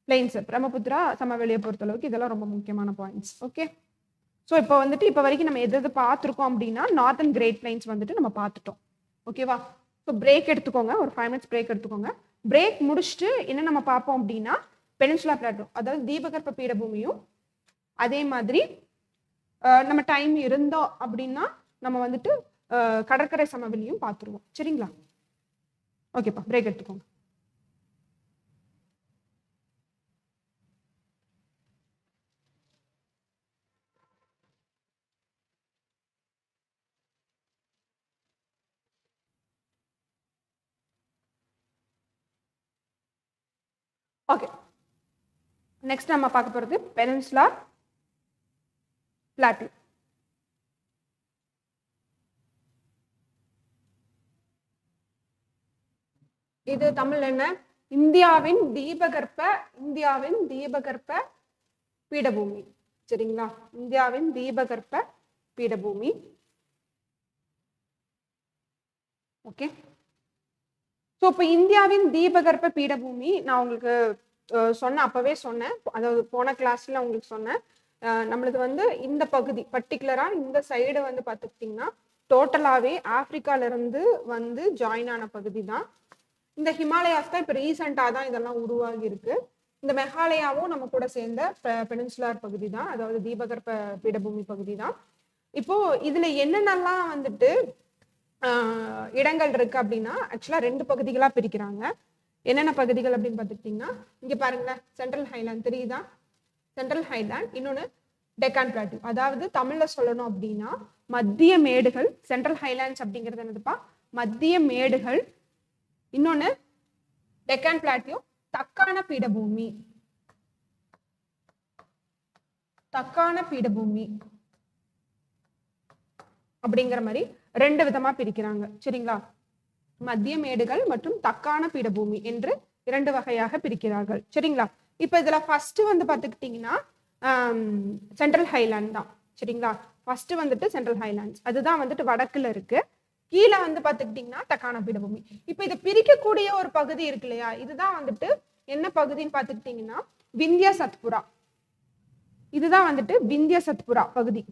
பிளெயின்ஸ், பிரம்மபுத்திரா சமவெளியை பொறுத்தளவுக்கு இதெல்லாம் ரொம்ப முக்கியமான பாயிண்ட்ஸ். ஓகே, ஸோ இப்போ வந்துட்டு இப்போ வரைக்கும் நம்ம எது பார்த்துருக்கோம் அப்படின்னா நார்த்தன் கிரேட் பிளைன்ஸ் வந்துட்டு நம்ம பார்த்துட்டோம். ஓகேவா? ஸோ பிரேக் எடுத்துக்கோங்க, ஒரு 5 minutes பிரேக் எடுத்துக்கோங்க. பிரேக் முடிச்சுட்டு என்ன நம்ம பார்ப்போம் அப்படின்னா பெனின்சுலா பிளாட்டோ, அதாவது தீபகற்ப பீடபூமியும், அதே மாதிரி நம்ம டைம் இருந்தோம் அப்படின்னா நம்ம வந்துட்டு கடற்கரை சமவெளியும் பார்த்துருவோம். சரிங்களா? ஓகேப்பா, பிரேக் எடுத்துக்கோங்க. ஓகே, நெக்ஸ்ட் நம்ம பார்க்க போறது பெனின்சுலா பிளாட்டோ. இது தமிழ் என்ன, இந்தியாவின் தீபகற்ப பீடபூமி. சரிங்களா? இந்தியாவின் தீபகற்ப பீடபூமி. ஓகே, ஸோ இப்போ இந்தியாவின் தீபகற்ப பீடபூமி நான் உங்களுக்கு அப்பவே சொன்னேன், அதாவது போன கிளாஸ்ல உங்களுக்கு சொன்னேன். நம்மளுக்கு வந்து இந்த பகுதி பர்டிகுலரா இந்த சைடு வந்து பார்த்துக்கிட்டிங்கன்னா டோட்டலாகவே ஆப்பிரிக்கால இருந்து வந்து ஜாயின் ஆன பகுதி தான். இந்த ஹிமாலயாஸ் தான் இப்போ ரீசெண்டாக தான் இதெல்லாம் உருவாகி இருக்கு. இந்த மெகாலயாவும் நம்ம கூட சேர்ந்த பெனின்சுலார் பகுதி தான், அதாவது தீபகற்ப பீடபூமி பகுதி தான். இப்போ இதுல என்னென்னலாம் வந்துட்டு இடங்கள் இருக்கு அப்படின்னா ஆக்சுவலா 2 பகுதிகளா பிரிக்கிறாங்க. என்னென்ன பகுதிகள் அப்படின்னு பார்த்துக்கிட்டிங்கன்னா இங்க பாருங்களேன், சென்ட்ரல் ஹைலாண்ட் தெரியுதா, சென்ட்ரல் ஹைலாண்ட், இன்னொன்று டெக்கான் பிளாட்டூ. அதாவது தமிழ்ல சொல்லணும் அப்படின்னா மத்திய மேடுகள். சென்ட்ரல் ஹைலாண்ட்ஸ் அப்படிங்கிறது என்னதுப்பா, மத்திய மேடுகள். இன்னொன்னு டெக்கான் பிளாட்டியூ தக்கான பீடபூமி. அப்படிங்கிற மாதிரி 2 விதமா பிரிக்கிறாங்க. சரிங்களா? மத்திய மேடுகள் மற்றும் தக்கான பீடபூமி என்று 2 வகையாக பிரிக்கிறார்கள். சரிங்களா? இப்ப இதுல ஃபர்ஸ்ட் வந்து பாத்துக்கிட்டீங்கன்னா சென்ட்ரல் ஹைலாண்ட் தான். சரிங்களா? ஃபர்ஸ்ட் வந்துட்டு சென்ட்ரல் ஹைலாண்ட்ஸ், அதுதான் வந்துட்டு வடக்குல இருக்கு. கீழே வந்து பாத்துக்கிட்டீங்கன்னா தக்கான பீடபூமி. இப்ப இதை பிரிக்கக்கூடிய ஒரு பகுதி இருக்கு இல்லையா, இதுதான் வந்துட்டு என்ன பகுதின்னு பாத்துக்கிட்டீங்கன்னா விந்திய சத்புரா. இதுதான் வந்துட்டு விந்திய சத்புரா பகுதி.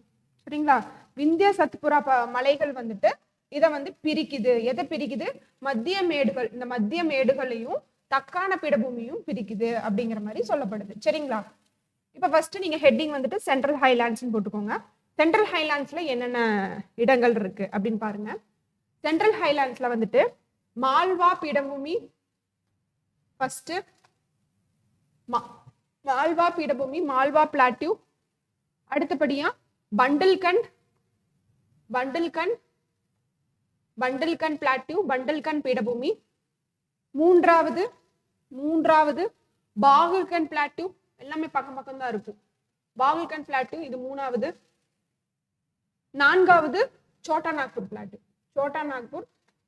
சரிங்களா? விந்திய சத்புரா மலைகள் வந்துட்டு இதை வந்து பிரிக்குது. எதை பிரிக்குது, மத்திய மேடுகள். இந்த மத்திய மேடுகளையும் தக்கான பீடபூமியும் பிரிக்குது அப்படிங்கிற மாதிரி சொல்லப்படுது. சரிங்களா? இப்ப ஃபர்ஸ்ட் நீங்க ஹெட்டிங் வந்துட்டு சென்ட்ரல் ஹைலாண்ட்ஸ் போட்டுக்கோங்க. சென்ட்ரல் ஹைலாண்ட்ஸ்ல என்னென்ன இடங்கள் இருக்கு அப்படின்னு பாருங்க. சென்ட்ரல் ஹைலாண்ட்ஸ்ல வந்துட்டு மால்வா பீடபூமி ஃபர்ஸ்ட், மால்வா பீடபூமி, மால்வா பிளாட்டியூ. அடுத்தபடியா பண்டல்கண்ட் பிளாட்டியூ, பண்டல்கண்ட் பீடபூமி. மூன்றாவது பாகுல்கண்ட் பிளாட்டியூ. எல்லாமே பக்கம் பக்கம் தான் இருக்கும். பாகுல்கண்ட் பிளாட்டியூ இது 3வது. 4வது சோட்டா நாக்பூர் பிளாட்டியூ, சோட்டா நாக்பூர்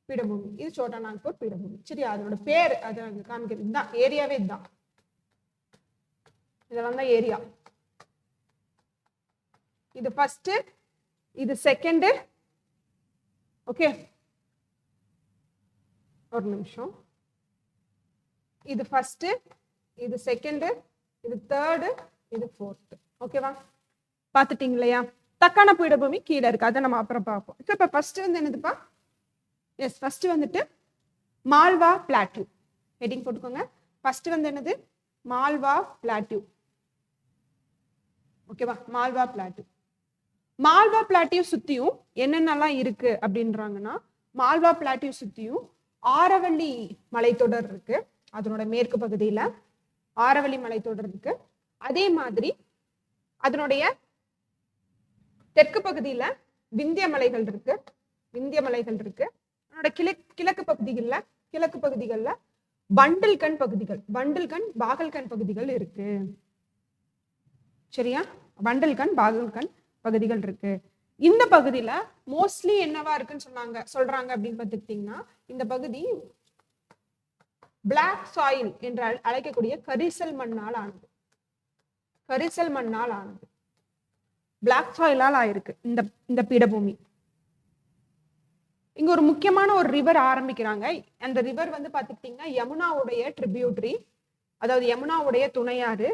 பீடபூமி. இது சோட்டா நாக்பூர் பீடபூமி. சரி, அதோட பேர் அது காமிக்கிறது. இதுதான் ஏரியாவே, இதுதான், இதெல்லாம் தான் ஏரியா. இது ஃபர்ஸ்ட், இது செகண்ட். ஓகே, ஒரு நிமிஷம். இது ஃபர்ஸ்ட், இது செகண்ட், இது தேர்டு, இது ஃபோர்த். ஓகேவா? பார்த்துட்டீங்க இல்லையா? தக்கான பீடபூமி கீழே இருக்கு, அதை நம்ம அப்புறம் பார்ப்போம். இப்போ ஃபர்ஸ்ட் வந்து என்னதுப்பா, எஸ் ஃபர்ஸ்ட் வந்துட்டு மால்வா பிளாட்டியூ. ஹெட்டிங் போட்டுக்கோங்க. ஃபர்ஸ்ட் வந்து என்னது, மால்வா பிளாட்டியூ. ஓகேவா? மால்வா பிளாட்டியூ. மால்வா பிளாட்டியூ சுத்தியும் என்னென்னலாம் இருக்கு அப்படின்றாங்கன்னா, மால்வா பிளாட்டியூ சுத்தியும் ஆரவல்லி மலைத்தொடர் இருக்கு. அதனோட மேற்கு பகுதியில ஆரவல்லி மலைத்தொடர் இருக்கு. அதே மாதிரி அதனுடைய தெற்கு பகுதியில விந்திய மலைகள் இருக்கு. அதனோட கிழக்கு பகுதிகளில் பண்டில்கண்ட் பகுதிகள், பண்டில்கண்ட் பாகல்கண்ட் பகுதிகள் இருக்கு. சரியா? பண்டில்கண்ட் பாகல்கண்ட் பகுதிகள் இருக்கு. இந்த பகுதியில மோஸ்ட்லி என்னவா இருக்குன்னு சொல்றாங்க அப்படின்னு பார்த்துக்கிட்டீங்கன்னா, இந்த பகுதி பிளாக் சாயில் என்று அழைக்கக்கூடிய கரிசல் மண்ணால் ஆனது. கரிசல் மண்ணால் ஆனது, பிளாக் சாயிலால் ஆயிருக்கு இந்த பீடபூமி. இங்க ஒரு முக்கியமான ஒரு ரிவர் ஆரம்பிக்கிறாங்க. அந்த ரிவர் வந்து பாத்துக்கிட்டீங்கன்னா யமுனாவுடைய ட்ரிபியூட்டரி, அதாவது யமுனாவுடைய துணையாறு.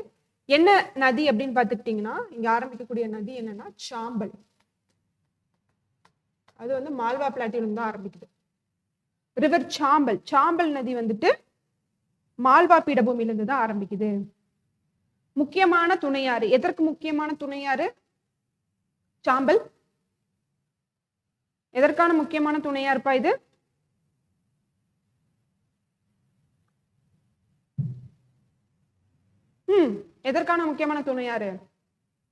என்ன நதி அப்படின்னு பாத்துக்கிட்டீங்கன்னா இங்க ஆரம்பிக்கக்கூடிய நதி என்னன்னா சாம்பல். அது வந்து மால்வா பிளாட்டினம் தான் ஆரம்பிக்குது. ரிவர் சாம்பல், சாம்பல் நதி வந்துட்டு மால்வா பீடபூமியில இருந்து தான் ஆரம்பிக்குது. முக்கியமான துணையாறு, எதற்கு முக்கியமான துணையாறு சாம்பல்? எதற்கான முக்கியமான துணையாறுப்பா இது? எதற்கான முக்கியமான துணையாறு?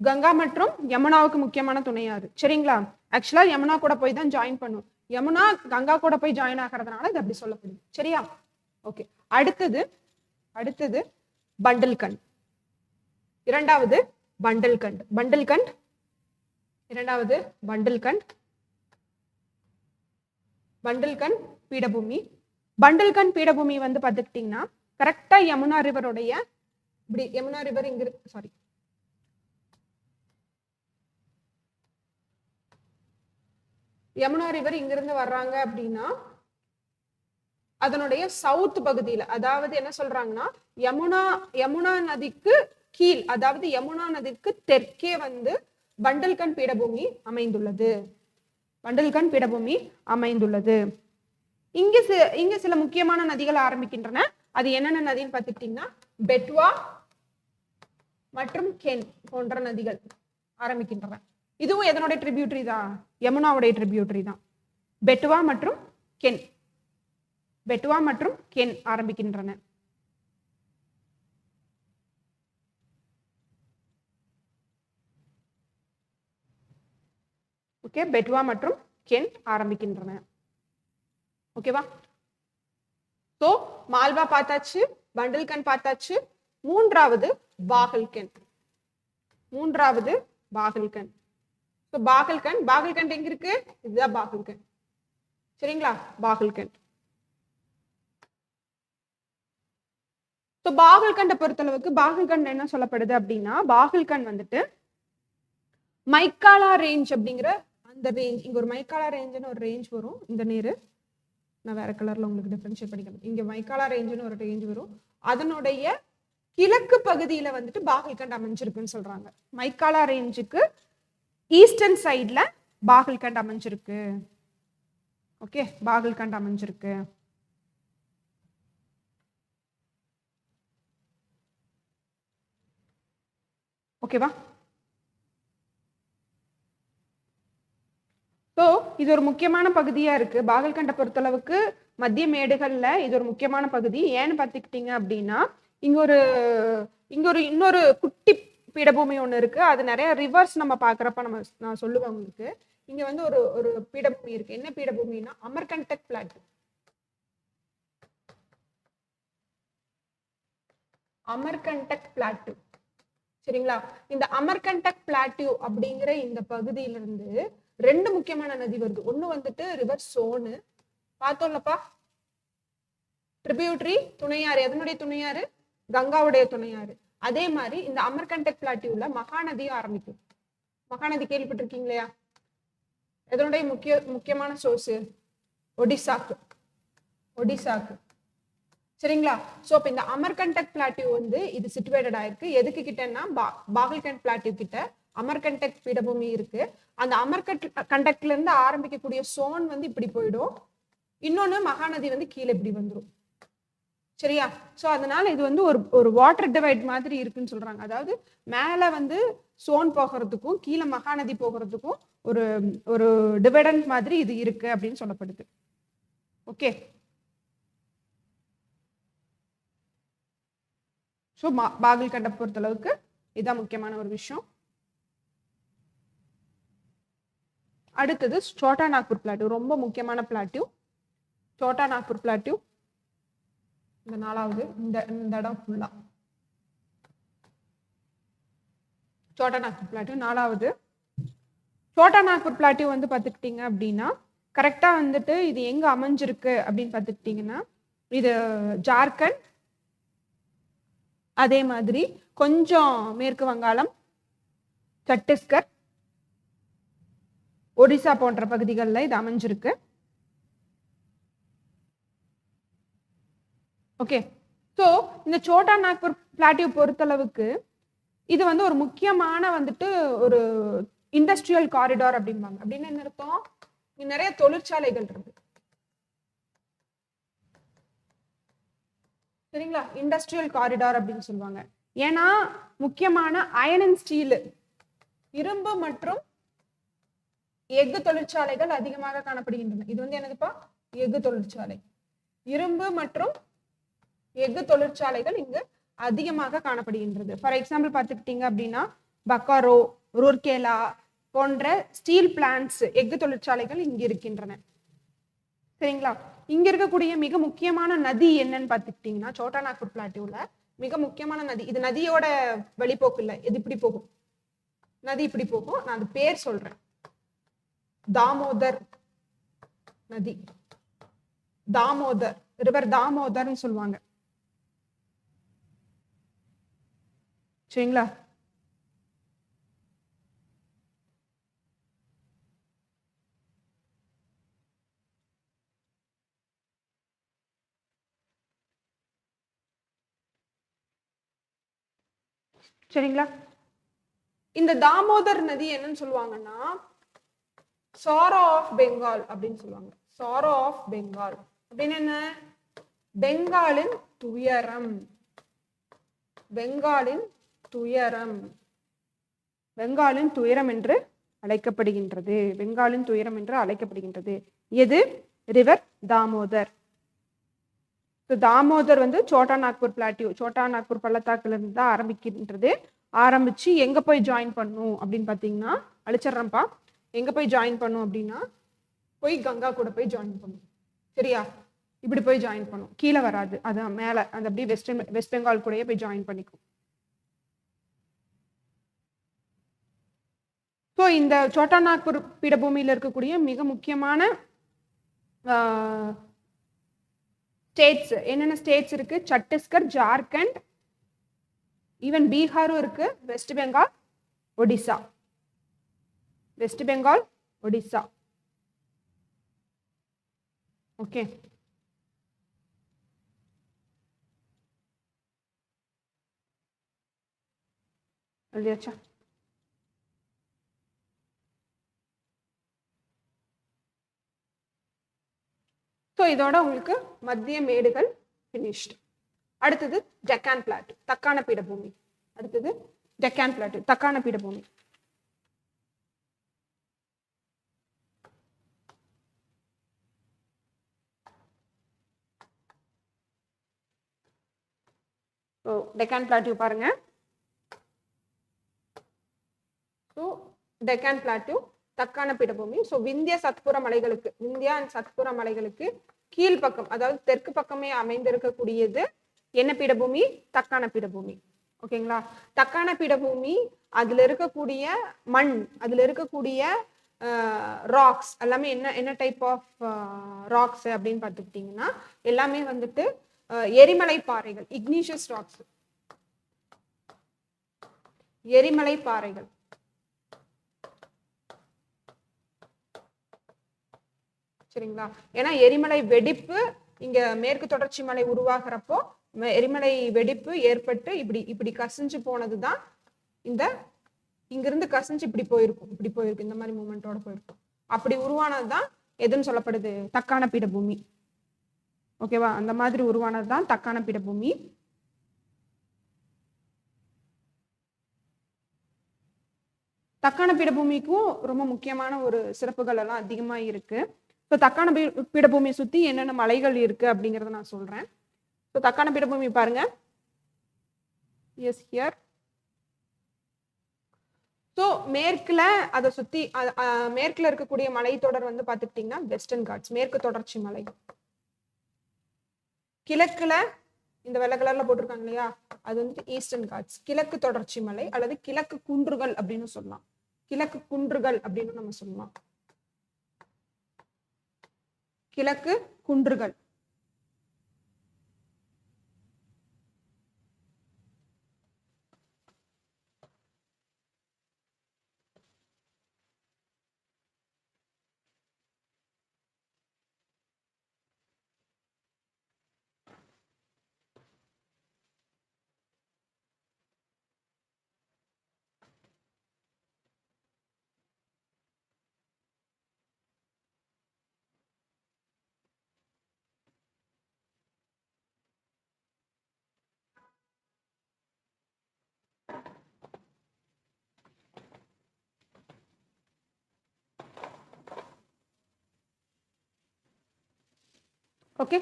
கங்கா மற்றும் யமுனாவுக்கு முக்கியமான துணையாறு. சரிங்களா? ஆக்சுவலா யமுனா கூட போய் தான் ஜாயின் பண்ணும். யமுனா கங்கா கூட போய் ஜாயின் ஆகிறதுனால இது அப்படி சொல்லப்படுது. சரியா? ஓகே. அடுத்தது பண்டில்கண்ட். இரண்டாவது பண்டில்கண்ட். பண்டில்கண்ட் இரண்டாவது பண்டில்கண்ட். பண்டில்கண்ட் பீடபூமி. பண்டில்கண்ட் பீடபூமி வந்து பார்த்துக்கிட்டீங்கன்னா கரெக்டா யமுனா ரிவருடைய இப்படி, யமுனா ரிவர் இங்க சாரி யமுனா ரிவர் இங்கிருந்து வர்றாங்க அப்படின்னா அதனுடைய சவுத் பகுதியில, அதாவது என்ன சொல்றாங்கன்னா யமுனா நதிக்கு கீழ், அதாவது யமுனா நதிக்கு தெற்கே வந்து பண்டில்கண்ட் பீடபூமி அமைந்துள்ளது. பண்டில்கண்ட் பீடபூமி அமைந்துள்ளது. இங்க சில முக்கியமான நதிகள் ஆரம்பிக்கின்றன. அது என்னென்ன நதின்னு பார்த்துக்கிட்டீங்கன்னா பெட்வா மற்றும் கென் போன்ற நதிகள் ஆரம்பிக்கின்றன. இதுவும் எதனுடைய ட்ரிபியூட்டரி தான்? யமுனாவுடைய ட்ரிபியூட்டரி தான். பெட்வா மற்றும் கென், பெட்வா மற்றும் கென் ஆரம்பிக்கின்றன. ஓகே, பெட்வா மற்றும் கென் ஆரம்பிக்கின்றன. ஓகேவா? சோ மால்வா பார்த்தாச்சு, பண்டில்கண்ட் பார்த்தாச்சு. மூன்றாவது பாகல்கண்ட். மூன்றாவது பாகல்கண்ட். சோ பாகல்கண்ட் எங்க இருக்கு? இதுதான் பாகல்கண்ட். சரிங்களா? பாகல்கண்ட். பாகல்கண்டை பொறுத்தளவுக்கு பாகல்கண்ட் என்ன சொல்லப்படுது அப்படின்னா, பாகல்கண்ட் வந்துட்டு மைக்காலா ரேஞ்ச் அப்படிங்கிற அந்த ரேஞ்ச். இங்க ஒரு மைக்காலா ரேஞ்சுன்னு ஒரு ரேஞ்ச் வரும். இந்த நீரு நான் வேற கலர்ல உங்களுக்கு டிஃபரன்ஷியேட் பண்ணிக்கிறேன். இங்க மைக்காலா ரேஞ்சுன்னு ஒரு ரேஞ்ச் வரும். அதனுடைய கிழக்கு பகுதியில வந்துட்டு பாகல்கண்ட் அமைஞ்சிருக்குன்னு சொல்றாங்க. மைக்காலா ரேஞ்சுக்கு ஈஸ்டர்ன் சைட்ல பாகல்கண்ட் அமைஞ்சிருக்கு. ஓகே, பாகல்கண்ட் அமைஞ்சிருக்கு. ஓகேவா? ஸோ இது ஒரு முக்கியமான பகுதியா இருக்கு. பாகல்கண்டை பொறுத்தளவுக்கு மத்திய மேடுகள்ல இது ஒரு முக்கியமான பகுதி. ஏன்னு பார்த்துக்கிட்டீங்க அப்படின்னா இங்க ஒரு இன்னொரு குட்டி பீடபூமி ஒண்ணு இருக்கு. அது நிறைய ரிவர்ஸ் நம்ம பாக்குறப்ப நான் சொல்லுவேன் உங்களுக்கு. இங்க வந்து ஒரு பீடபூமி இருக்கு. என்ன பீடபூமின்னா அமர்கண்டக் பிளாட்டு. அமர்கண்டக் பிளாட்டு. சரிங்களா? இந்த அமர்கண்டக் பிளாட்டியூ அப்படிங்கிற இந்த பகுதியிலிருந்து ரெண்டு முக்கியமான நதி வருது. ஒண்ணு வந்துட்டு ரிவர் சோனு பார்த்தோம்லப்பா, ட்ரிபியூட்டரி துணையாறு. எதனுடைய துணையாறு? கங்காவுடைய துணையாறு. அதே மாதிரி இந்த அமர்கண்டக் பிளாட்டியூல மகாநதியும் ஆரம்பிக்கும். மகாநதி கேள்விப்பட்டிருக்கீங்க இல்லையா? எதனுடைய முக்கியமான சோர்ஸ்? ஒடிசாக்கு. சரிங்களா? சோ இப்ப இந்த அமர்கண்டக் பிளாட்டியூ வந்து இது சிச்சுவேட்டட் ஆயிருக்கு. எதுக்கு கிட்டன்னா பாகல்கண்ட் பிளாட்டியூ கிட்ட அமர்கண்டக் பீடபூமி இருக்கு. அந்த அமர்கண்டக்ட்ல இருந்து ஆரம்பிக்கக்கூடிய சோன் வந்து இப்படி போயிடும். இன்னொன்னு மகாநதி வந்து கீழே இப்படி வந்துடும். சரியா? சோ அதனால இது வந்து ஒரு வாட்டர் டிவைட் மாதிரி இருக்குன்னு சொல்றாங்க. அதாவது மேல வந்து சோன் போகிறதுக்கும் கீழே மகாநதி போகிறதுக்கும் ஒரு டிவைடன்ட் மாதிரி இது இருக்கு அப்படின்னு சொல்லப்படுது. ஓகே. ஸோ பாகல்கண்டை பொறுத்தளவுக்கு இதுதான் முக்கியமான ஒரு விஷயம். அடுத்தது சோட்டா நாக்பூர் பிளாட்டியூ. ரொம்ப முக்கியமான பிளாட்டியூ சோட்டா நாக்பூர் பிளாட்டியூ. இந்த 4வது இந்த இடம் ஃபுல்லா சோட்டா நாக்பூர் பிளாட்டியூ. 4வது சோட்டா நாக்பூர் பிளாட்டியூ வந்து பார்த்துக்கிட்டிங்க அப்படின்னா கரெக்டாக வந்துட்டு இது எங்கே அமைஞ்சிருக்கு அப்படின்னு பார்த்துக்கிட்டிங்கன்னா இது ஜார்க்கண்ட், அதே மாதிரி கொஞ்சம் மேற்கு வங்காளம், சத்தீஸ்கர், ஒடிசா போன்ற பகுதிகளில் இது அமைஞ்சிருக்கு. ஓகே, ஸோ இந்த சோட்டா நாக்பூர் பிளாட்டியூ பொறுத்தளவுக்கு இது வந்து ஒரு முக்கியமான வந்துட்டு ஒரு இண்டஸ்ட்ரியல் காரிடார் அப்படிம்பாங்க. அப்படின்னு என்ன அர்த்தம்? இங்க நிறைய தொழிற்சாலைகள் இருக்கு, சரிங்களா? இண்டஸ்ட்ரியல் காரிடார் அப்படின்னு சொல்லுவாங்க. ஏன்னா முக்கியமான அயன் அண்ட் ஸ்டீல், இரும்பு மற்றும் எஃகு தொழிற்சாலைகள் அதிகமாக காணப்படுகின்றன. இது வந்து என்னதுப்பா? எஃகு தொழிற்சாலை. இரும்பு மற்றும் எஃகு தொழிற்சாலைகள் இங்கு அதிகமாக காணப்படுகின்றது. ஃபார் எக்ஸாம்பிள் பார்த்துக்கிட்டீங்க அப்படின்னா பக்காரோ, ரூர்கேலா போன்ற ஸ்டீல் பிளான்ட்ஸ், எஃகு தொழிற்சாலைகள் இங்கு இருக்கின்றன, சரிங்களா? இங்க இருக்கக்கூடிய மிக முக்கியமான நதி என்னன்னு பார்த்துக்கிட்டீங்கன்னா சோட்டா நாக்பூர் பிளாட்டியூல மிக முக்கியமான நதி, இது நதியோட வழிபோக்கு இல்லை, இது இப்படி போகும், நதி இப்படி போகும். நான் அது பேர் சொல்றேன், தாமோதர் நதி. தாமோதர் ரிவர், தாமோதர்னு சொல்லுவாங்க, சரிங்களா? சரிங்களா? இந்த தாமோதர் நதி என்னன்னு சொல்லுவாங்கன்னா சாரோ ஆஃப் பெங்கால் அப்படின்னு சொல்லுவாங்க. சாரோ ஆஃப் பெங்கால் அப்படின்னு என்ன? பெங்காலின் துயரம், பெங்காலின் துயரம், பெங்காலின் துயரம் என்று அழைக்கப்படுகின்றது, பெங்காலின் துயரம் என்று அழைக்கப்படுகின்றது. எது? ரிவர் தாமோதர். தாமோதர் வந்து சோட்டா நாக்பூர் பிளாட்டியூ, சோட்டா நாக்பூர் பள்ளத்தாக்குல இருந்து தான் ஆரம்பிக்கின்றது. ஆரம்பிச்சு எங்க போய் ஜாயின் பண்ணும் அப்படின்னு பாத்தீங்கன்னா, அழிச்சிடறேன்ப்பா, எங்க போய் ஜாயின் பண்ணும் அப்படின்னா போய் கங்கா கூட போய் ஜாயின் பண்ணும், சரியா? இப்படி போய் ஜாயின் பண்ணும், கீழே வராது, அதான் மேல அந்த அப்படியே வெஸ்ட் பெங்கால் கூடயே போய் ஜாயின் பண்ணிக்கும். ஸோ இந்த சோட்டா நாக்பூர் பீடபூமியில் இருக்கக்கூடிய மிக முக்கியமான ஸ்டேட்ஸ் என்னென்ன ஸ்டேட்ஸ் இருக்கு? சத்தீஸ்கர், ஜார்க்கண்ட், ஈவன் பீகாரும் இருக்கு, வெஸ்ட் பெங்கால், ஒடிசா, வெஸ்ட் பெங்கால், ஒடிசா. ஓகே, எழுதியாச்சா? ஸோ இதோட உங்களுக்கு மத்திய மேடுகள் ஃபினிஷ்டு. அடுத்தது டெக்கான் பிளாட்டு, தக்கான பீடபூமி. அடுத்தது டெக்கான் பிளாட்டு, தக்கான பீடபூமி. ஸோ டெக்கான் பிளாட்டியூ பாருங்க. ஸோ டெக்கான் பிளாட்டியூ தக்கான பீடபூமி. ஸோ விந்திய சத்புர மலைகளுக்கு, விந்தியா அண்ட் சத்புர மலைகளுக்கு கீழ்ப்பக்கம், அதாவது தெற்கு பக்கமே அமைந்திருக்கக்கூடியது என்ன பீடபூமி? தக்கான பீடபூமி. ஓகேங்களா? தக்கான பீடபூமி, அதுல இருக்கக்கூடிய மண், அதுல இருக்கக்கூடிய ராக்ஸ் எல்லாமே என்ன என்ன டைப் ஆஃப் ராக்ஸ் அப்படின்னு பார்த்துக்கிட்டிங்கன்னா எல்லாமே வந்துட்டு எரிமலை பாறைகள், இக்னிஷியஸ் ராக்ஸ், எரிமலை பாறைகள். சரிங்களா? ஏன்னா எரிமலை வெடிப்பு இங்க மேற்கு தொடர்ச்சி மலை உருவாகிறப்போ எரிமலை வெடிப்பு ஏற்பட்டு இப்படி இப்படி கசிஞ்சு போனதுதான் இந்த இங்கிருந்து கசிஞ்சு இப்படி போயிருக்கும், இப்படி போயிருக்கு, இந்த மாதிரி மூமெண்டோட போயிருக்கும். அப்படி உருவானதுதான் எதுன்னு சொல்லப்படுது? தக்கான பீடபூமி. ஓகேவா? அந்த மாதிரி உருவானதுதான் தக்கான பீடபூமி. தக்கான பீடபூமிக்கும் ரொம்ப முக்கியமான ஒரு சிறப்புகள் எல்லாம் அதிகமா இருக்கு. ஸோ தக்கான பீடபூமியை சுத்தி என்னென்ன மலைகள் இருக்கு அப்படிங்கறத நான் சொல்றேன். ஸோ தக்கான பீடபூமி பாருங்க, எஸ் ஹியர். ஸோ மேற்குல அதை சுத்தி மேற்குல இருக்கக்கூடிய மலைத்தொடர் வந்து பாத்துக்கிட்டீங்கன்னா வெஸ்டர்ன் காட்ஸ், மேற்கு தொடர்ச்சி மலை. கிழக்குல இந்த வெள்ளை கலர்ல போட்டிருக்காங்க இல்லையா, அது வந்துட்டு ஈஸ்டர்ன் காட்ஸ், கிழக்கு தொடர்ச்சி மலை அல்லது கிழக்கு குன்றுகள் அப்படின்னு சொல்லலாம். கிழக்கு குன்றுகள் அப்படின்னு நம்ம சொல்லலாம். கிழக்கு குன்றுகள். ஓகே,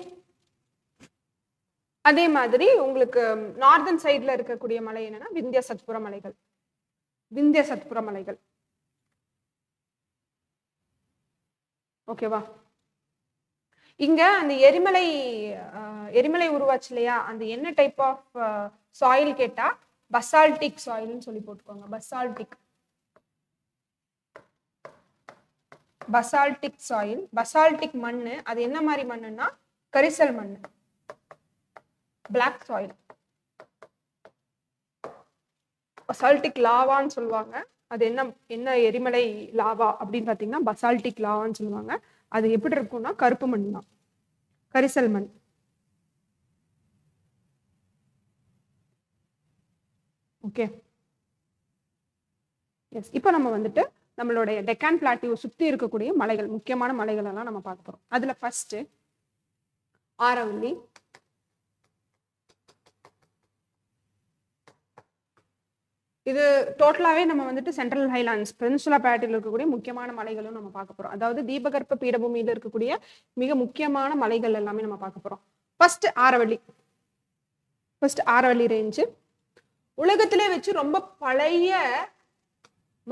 அதே மாதிரி உங்களுக்கு நார்தன் சைட்ல இருக்கக்கூடிய மலை என்னன்னா விந்திய சத்புர மலைகள். விந்திய சத்புர மலைகள். ஓகேவா? இங்க அந்த எரிமலை உருவாச்சு இல்லையா, அந்த என்ன டைப் ஆஃப் சாயில் கேட்டா பசால்டிக் சாயில்னு சொல்லி போட்டுக்கோங்க. பசால்டிக். பசால்டிக் சாயில், பசால்டிக் மண்ணு. அது என்ன மாதிரி மண்ணுன்னா கரிசல் மண்ணு, பிளாக் சாயில். பசால்டிக் லாவான்னு சொல்லுவாங்க. அது என்ன எரிமலை லாவா அப்படின்னு பாத்தீங்கன்னா பசால்டிக் லாவான்னு சொல்லுவாங்க. அது எப்படி இருக்கும்னா கருப்பு மண் தான், கரிசல் மண். Okay, yes. இப்போ நம்ம வந்துட்டு நம்மளுடைய டெக்கான் பிளாட்டியூ சுத்தி இருக்கக்கூடிய மலைகள், முக்கியமான மலைகள் எல்லாம் நம்ம பார்க்க போறோம். அதுல ஃபர்ஸ்ட் ஆரவல்லி. இது டோட்டலாவே நம்ம வந்துட்டு சென்ட்ரல் ஹைலாண்ட்ஸ் பெனின்சுலா பிளாட்டியூல இருக்கக்கூடிய முக்கியமான மலைகளும் நம்ம பார்க்க போறோம். அதாவது தீபகற்ப பீடபூமியில இருக்கக்கூடிய மிக முக்கியமான மலைகள் எல்லாமே நம்ம பார்க்க போறோம். First Aravalli. First Aravalli range உலகத்திலே வச்சு ரொம்ப பழைய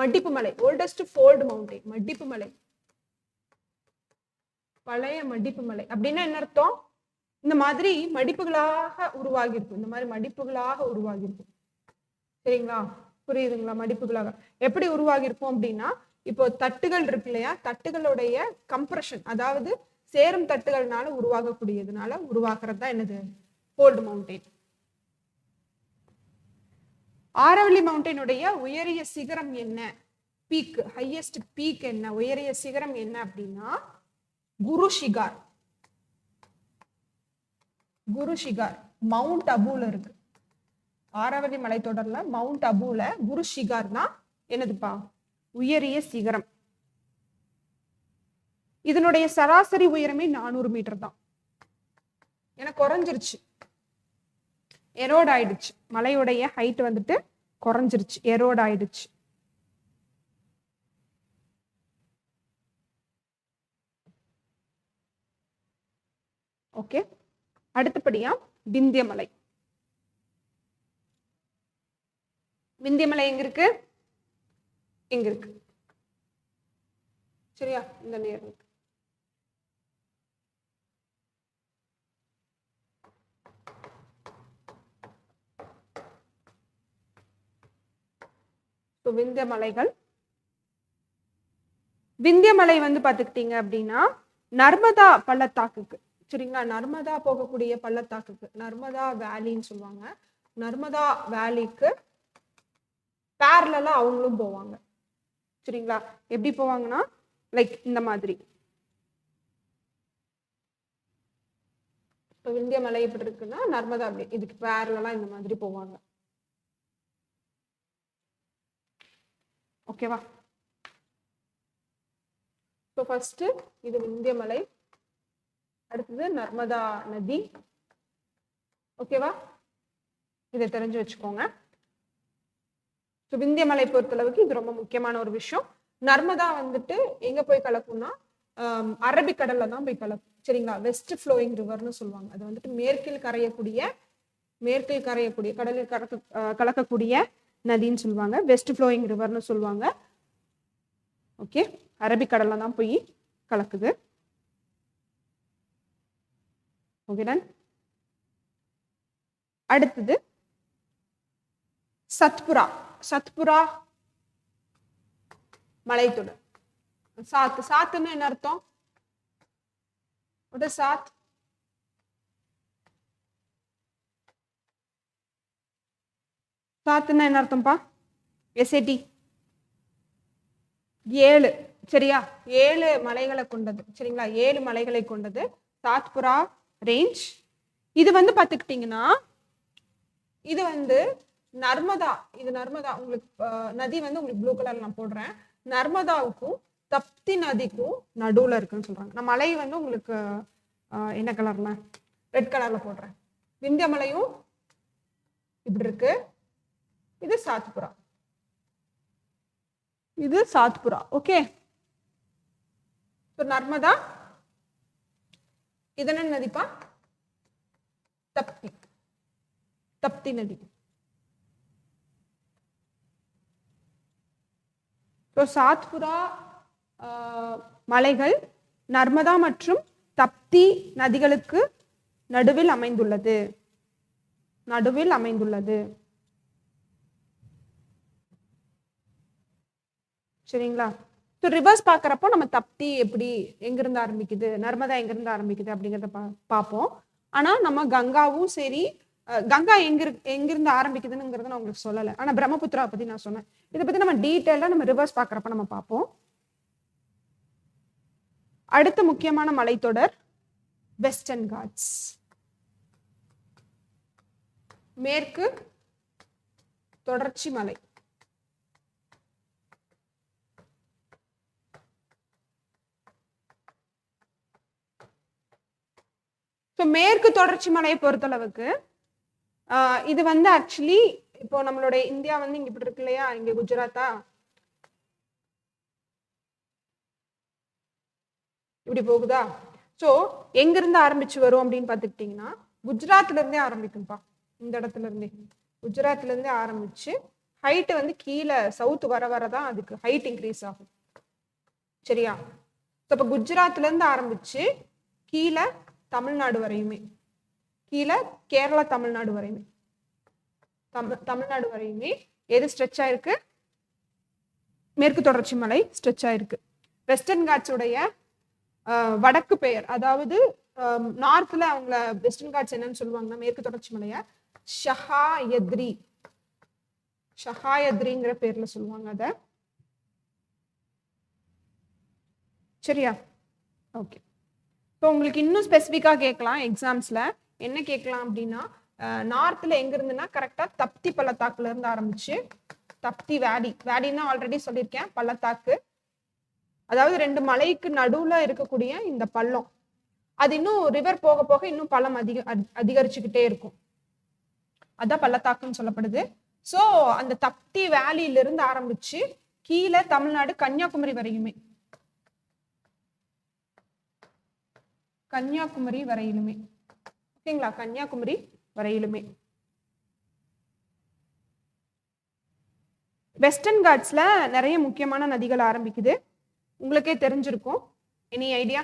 மடிப்பு மலை, ஓல்டஸ்ட் ஃபோல்டு மவுண்டைன். மடிப்பு மலை, பழைய மடிப்பு மலை அப்படின்னா என்ன அர்த்தம்? இந்த மாதிரி மடிப்புகளாக உருவாகி இருக்கும். இந்த மாதிரி மடிப்புகளாக உருவாகி இருக்கும். சரிங்களா? புரியுதுங்களா? மடிப்புகளாக எப்படி உருவாகி இருக்கும் அப்படின்னா, இப்போ தட்டுகள் இருக்கு இல்லையா, தட்டுகளுடைய கம்ப்ரெஷன், அதாவது சேரும் தட்டுகள்னால உருவாகக்கூடியதுனால உருவாகிறது தான் என்னது? Fold mountain. ஆரவல்லி மவுண்டனுடைய உயரிய சிகரம் என்ன? பீக், ஹையஸ்ட் பீக் என்ன? உயரிய சிகரம் என்ன அப்படின்னா குரு ஷிகார். குரு ஷிகார் மவுண்ட் அபுல இருக்கு. ஆரவல்லி மலைத்தொடர்ல மவுண்ட் அபுல குரு ஷிகார் தான் என்னதுப்பா? உயரிய சிகரம். இதனுடைய சராசரி உயரமே 400 மீட்டர் தான். ஏன்னா குறைஞ்சிருச்சு, எரோட் ஆயிடுச்சு. மலையுடைய ஹைட் வந்துட்டு குறைஞ்சிருச்சு, எரோட் ஆயிடுச்சு. ஓகே, அடுத்தபடியா விந்தியமலை. விந்தியமலை எங்க இருக்கு? எங்க இருக்கு? சரியா? இந்த நேரம் இருக்கு. விந்திய மலைகள். விந்தியமலை வந்து பாத்துக்கிட்டீங்க அப்படின்னா நர்மதா பள்ளத்தாக்குக்கு, சரிங்களா, நர்மதா போகக்கூடிய பள்ளத்தாக்குக்கு, நர்மதா வேலின்னு சொல்லுவாங்க. நர்மதா வேலிக்கு பேரலா அவங்களும் போவாங்க. சரிங்களா? எப்படி போவாங்கன்னா லைக் இந்த மாதிரி. இப்போ விந்தியமலை எப்படி இருக்குன்னா நர்மதா அப்படி இதுக்கு பேரலா இந்த மாதிரி போவாங்க. ஓகேவா? இப்போ ஃபர்ஸ்ட் இது விந்தியமலை, அடுத்தது நர்மதா நதி. ஓகேவா? இதை தெரிஞ்சு வச்சுக்கோங்க. விந்தியமலை பொறுத்தளவுக்கு இது ரொம்ப முக்கியமான ஒரு விஷயம். நர்மதா வந்துட்டு எங்க போய் கலக்கும்னா அரபிக்கடல்ல தான் போய் கலக்கும். சரிங்களா? வெஸ்ட் ஃப்ளோயிங் ரிவர்னு சொல்லுவாங்க. அது வந்துட்டு மேற்கில் கரையக்கூடிய கடலில் கலக்கக்கூடிய நதின்னு சொல்லுவாங்க. வெஸ்ட் ஃப்ளோயிங் ரிவர்னு சொல்லுவாங்க. ஓகே, அரபிக்கடல்ல தான் போய் கலக்குது. Okay done. அடுத்தது சத்புரா. சத்புரா மலைத்தொடர். சாத், சாத்துன்னு என்ன அர்த்தம்? what is சாத்? சாத்துன்னா என்ன அர்த்தம்ப்பா? எஸ்ஏடி 7, சரியா? 7 மலைகளை கொண்டது, சரிங்களா? 7 மலைகளை கொண்டது சாத்புரா ரேஞ்ச். இது வந்து பார்த்துக்கிட்டிங்கன்னா இது வந்து நர்மதா. இது நர்மதா உங்களுக்கு நதி வந்து உங்களுக்கு ப்ளூ கலர்ல நான் போடுறேன். நர்மதாவுக்கும் தப்தி நதிக்கும் நடுவுல இருக்குன்னு சொல்றாங்க. நான் மலை வந்து உங்களுக்கு என்ன கலர்ல, ரெட் கலர்ல போடுறேன். விந்தியமலையும் இப்படி இருக்கு. இது சாத்புரா, இது சாத்புரா. ஓகே, நர்மதா. இது என்ன நதிப்பா? தப்தி, தப்தி நதி. சாத்புரா மலைகள் நர்மதா மற்றும் தப்தி நதிகளுக்கு நடுவில் அமைந்துள்ளது. நடுவில் அமைந்துள்ளது, சரிங்களா? ஸோ ரிவர்ஸ் பார்க்குறப்போ நம்ம தப்தி எப்படி எங்கிருந்து ஆரம்பிக்குது, நர்மதா எங்கிருந்து ஆரம்பிக்குது அப்படிங்கிறத பார்ப்போம். ஆனால் நம்ம கங்காவும் சரி, கங்கா எங்கிருந்து ஆரம்பிக்குதுங்கிறத நான் உங்களுக்கு சொல்லலை. ஆனால் பிரம்மபுத்திரா பற்றி நான் சொன்னேன். இதை பற்றி நம்ம டீட்டெயிலாக நம்ம ரிவர்ஸ் பார்க்குறப்ப நம்ம பார்ப்போம். அடுத்த முக்கியமான மலைத்தொடர் வெஸ்டர்ன் காட்ஸ். மேற்கு தொடர்ச்சி மலை. மேற்கு தொடர்ச்சி மலையை பொறுத்தளவுக்கு இது வந்து ஆக்சுவலி இப்போ நம்மளுடைய இந்தியா வந்து இங்க இப்படி இருக்கு இல்லையா, இங்க குஜராத்தா இப்படி போகுதா? ஸோ எங்கிருந்து ஆரம்பிச்சு வரும் அப்படின்னு பார்த்துக்கிட்டிங்கன்னா குஜராத்ல இருந்தே ஆரம்பிக்கும்பா. இந்த இடத்துல இருந்தே, குஜராத்ல இருந்தே ஆரம்பிச்சு ஹைட்டு வந்து கீழே சவுத் வர வரதான் அதுக்கு ஹைட் இன்க்ரீஸ் ஆகும், சரியா? இப்போ குஜராத்ல இருந்து ஆரம்பிச்சு கீழே தமிழ்நாடு வரையுமே, கீழே கேரளா தமிழ்நாடு வரையுமே, தமிழ்நாடு வரையுமே எது ஸ்ட்ரெச் ஆயிருக்கு? மேற்கு தொடர்ச்சி மலை ஸ்ட்ரெச் ஆயிருக்கு. வெஸ்டர்ன் காட்ஸுடைய வடக்கு பெயர், அதாவது நார்த்ல அவங்கள வெஸ்டர்ன் காட்ஸ் என்னன்னு சொல்லுவாங்கன்னா மேற்கு தொடர்ச்சி மலைய ஷஹாயத்ரி, ஷஹாயத்ரிங்கிற பேர்ல சொல்லுவாங்க அத, சரியா? ஓகே. இப்போ உங்களுக்கு இன்னும் ஸ்பெசிஃபிக்காக கேட்கலாம் எக்ஸாம்ஸ்ல. என்ன கேட்கலாம் அப்படின்னா நார்த்ல எங்க இருந்துன்னா கரெக்டா தப்தி பள்ளத்தாக்குல இருந்து ஆரம்பிச்சு தப்தி வேலி, வேலின்னா ஆல்ரெடி சொல்லியிருக்கேன் பள்ளத்தாக்கு, அதாவது 2 மலைக்கு நடுவுல இருக்கக்கூடிய இந்த பள்ளம். அது இன்னும் ரிவர் போக போக இன்னும் பள்ளம் அதிகரிச்சுக்கிட்டே இருக்கும், அதான் பள்ளத்தாக்குன்னு சொல்லப்படுது. ஸோ அந்த தப்தி வேலியில இருந்து ஆரம்பிச்சு கீழே தமிழ்நாடு கன்னியாகுமரி வரையுமே, கன்னியாகுமரி வரையிலுமே, ஓகேங்களா? கன்னியாகுமரி வரையிலுமே. வெஸ்டர்ன் காட்ஸ்ல நிறைய முக்கியமான நதிகள் ஆரம்பிக்குது, உங்களுக்கே தெரிஞ்சிருக்கும். Any idea?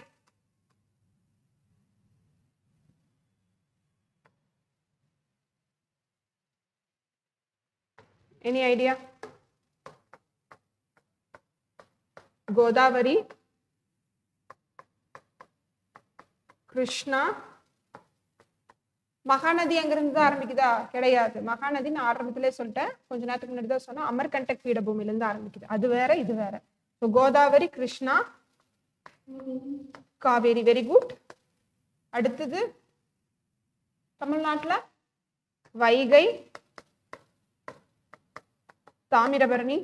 Any idea? Godavari, Krishna. Mahanadi அங்கிருந்து தான் ஆரம்பிக்குதா? கிடையாது. மகாநதி நான் ஆரம்பத்திலே சொல்லிட்டேன், கொஞ்ச நேரத்துக்கு முன்னாடி தான் சொன்னேன், அமர்கண்டக் பீடபூமியில இருந்து ஆரம்பிக்குது, அது வேற இது வேற. கோதாவரி, கிருஷ்ணா, காவேரி. Very good. அடுத்தது தமிழ்நாட்டுல வைகை, தாமிரபரணி,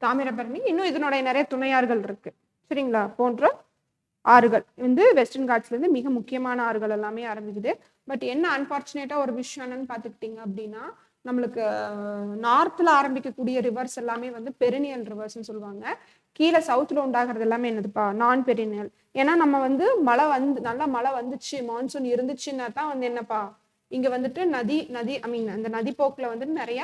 தாமிரபரணி, இன்னும் இதனுடைய நிறைய துணையாறுகள் இருக்கு, சரிங்களா? போன்ற ஆறுகள் வந்து வெஸ்டர்ன் காட்ஸ்ல இருந்து மிக முக்கியமான ஆறுகள் எல்லாமே ஆரம்பிக்குது. பட் என்ன அன்பார்ச்சுனேட்டா ஒரு விஷயம் என்னன்னு பார்த்துக்கிட்டிங்க அப்படின்னா நம்மளுக்கு நார்த்ல ஆரம்பிக்கக்கூடிய ரிவர்ஸ் எல்லாமே வந்து பெரினியல் ரிவர்ஸ்ன்னு சொல்லுவாங்க. கீழே சவுத்துல உண்டாகிறது எல்லாமே என்னதுப்பா? நான் பெரினியல். ஏன்னா நம்ம வந்து மழை வந்து நல்லா மழை வந்துச்சு, மான்சூன் இருந்துச்சுன்னா தான் வந்து என்னப்பா இங்க வந்துட்டு நதி ஐ மீன் அந்த நதி போக்குல வந்துட்டு நிறைய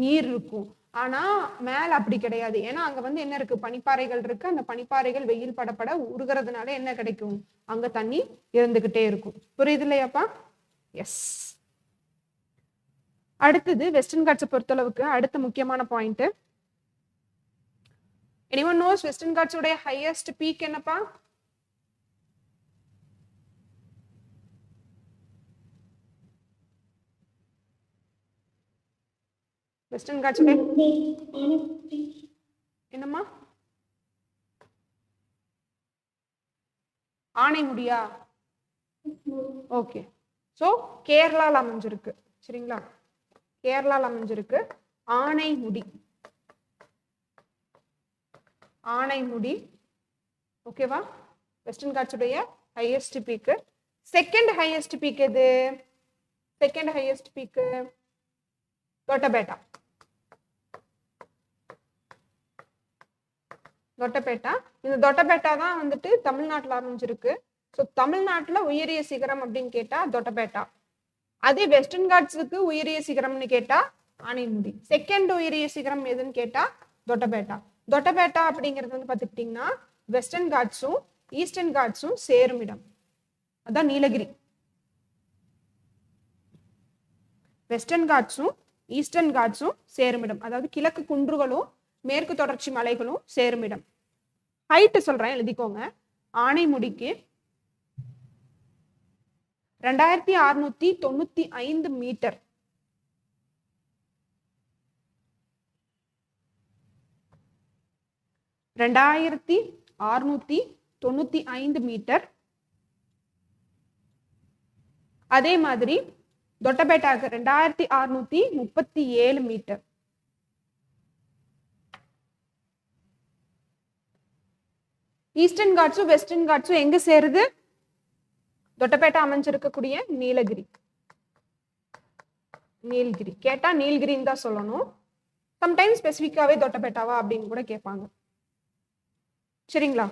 நீர் இருக்கும். ஆனா மேல அப்படி கிடையாது. ஏன்னா அங்க வந்து என்ன இருக்கு, பனிப்பாறைகள் இருக்கு. அந்த பனிப்பாறைகள் வெயில் படப்பட உருகிறதுனால என்ன கிடைக்கும், அங்க தண்ணி இருந்துகிட்டே இருக்கும். புரியுது இல்லையாப்பா? எஸ். அடுத்தது வெஸ்டர்ன் காட்ஸை பொறுத்தளவுக்கு அடுத்த முக்கியமான point, anyone knows western God's உடைய ஹையஸ்ட் பீக் என்னப்பா? வெஸ்டர்ன் காட்ஸ் என்னம்மா? ஆனைமுடியா? ஓகே. ஸோ கேரளால அமைஞ்சிருக்கு. சரிங்களா? கேரளால அமைஞ்சிருக்கு ஆனைமுடி. ஆனைமுடி. ஓகேவா? வெஸ்டர்ன் காட்ஸ் உடைய highest peak. Second highest peak எது? Second highest peak Doddabetta. Doddabetta. இந்த தொட்டபேட்டா தான் வந்துட்டு தமிழ்நாட்டில் அமைஞ்சிருக்கு. ஸோ தமிழ்நாட்டில் உயரிய சிகரம் அப்படின்னு கேட்டா தொட்டபேட்டா. அதே வெஸ்டர்ன் காட்ஸுக்கு உயரிய சிகரம்னு கேட்டா ஆனைமுடி. செகண்ட் உயரிய சிகரம் எதுன்னு கேட்டா தொட்டபேட்டா. தொட்டபேட்டா அப்படிங்கிறது வந்து பார்த்துக்கிட்டிங்கன்னா வெஸ்டர்ன் காட்ஸும் ஈஸ்டர்ன் காட்ஸும் சேரும் இடம். அதான் நீலகிரி. வெஸ்டர்ன் காட்ஸும் ஈஸ்டர்ன் காட்ஸும் சேருமிடம். அதாவது கிழக்கு குன்றுகளும் மேற்கு தொடர்ச்சி மலைகளும் சேருமிடம். ஹைட் சொல்றேன், எழுதிக்கோங்க. ஆனைமுடிக்கு 2695 மீட்டர். மீட்டர். அதே மாதிரி தொட்டபேட்டாக்கு 2637 மீட்டர். ஈஸ்டர்ன் காட்ஸும் வெஸ்டர்ன் காட்ஸும் எங்க சேருது? தொட்டபேட்டா அமைஞ்சிருக்கக்கூடிய நீலகிரி. நீலகிரி கேட்டா நீலகிரின்னு தான் சொல்லணும். சம்டைம்ஸ் ஸ்பெசிஃபிக்காவே தொட்டபேட்டாவா அப்படின்னு கூட கேட்பாங்க. சரிங்களா?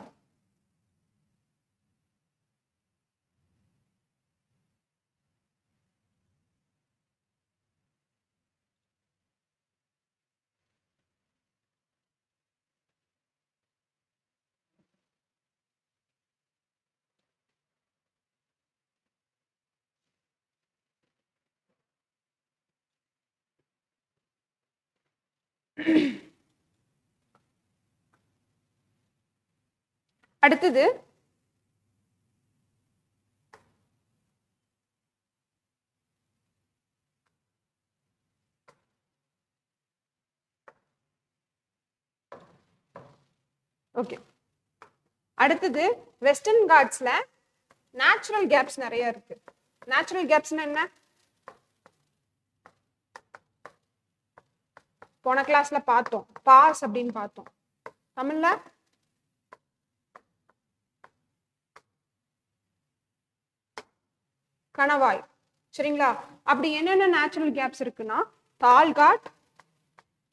அடுத்தது ஓகே. அடுத்தது வெஸ்டர்ன் காட்ஸ்ல நேச்சுரல் கேப்ஸ் நிறைய இருக்கு. நேச்சுரல் கேப்ஸ்னா என்ன? போன கிளாஸ்ல பார்த்தோம், பாஸ் அப்படின்னு பார்த்தோம். தமிழ்ல கணவாய். சரிங்களா? அப்படி என்னென்ன நேச்சுரல் கேப்ஸ் இருக்குன்னா தால்காட்,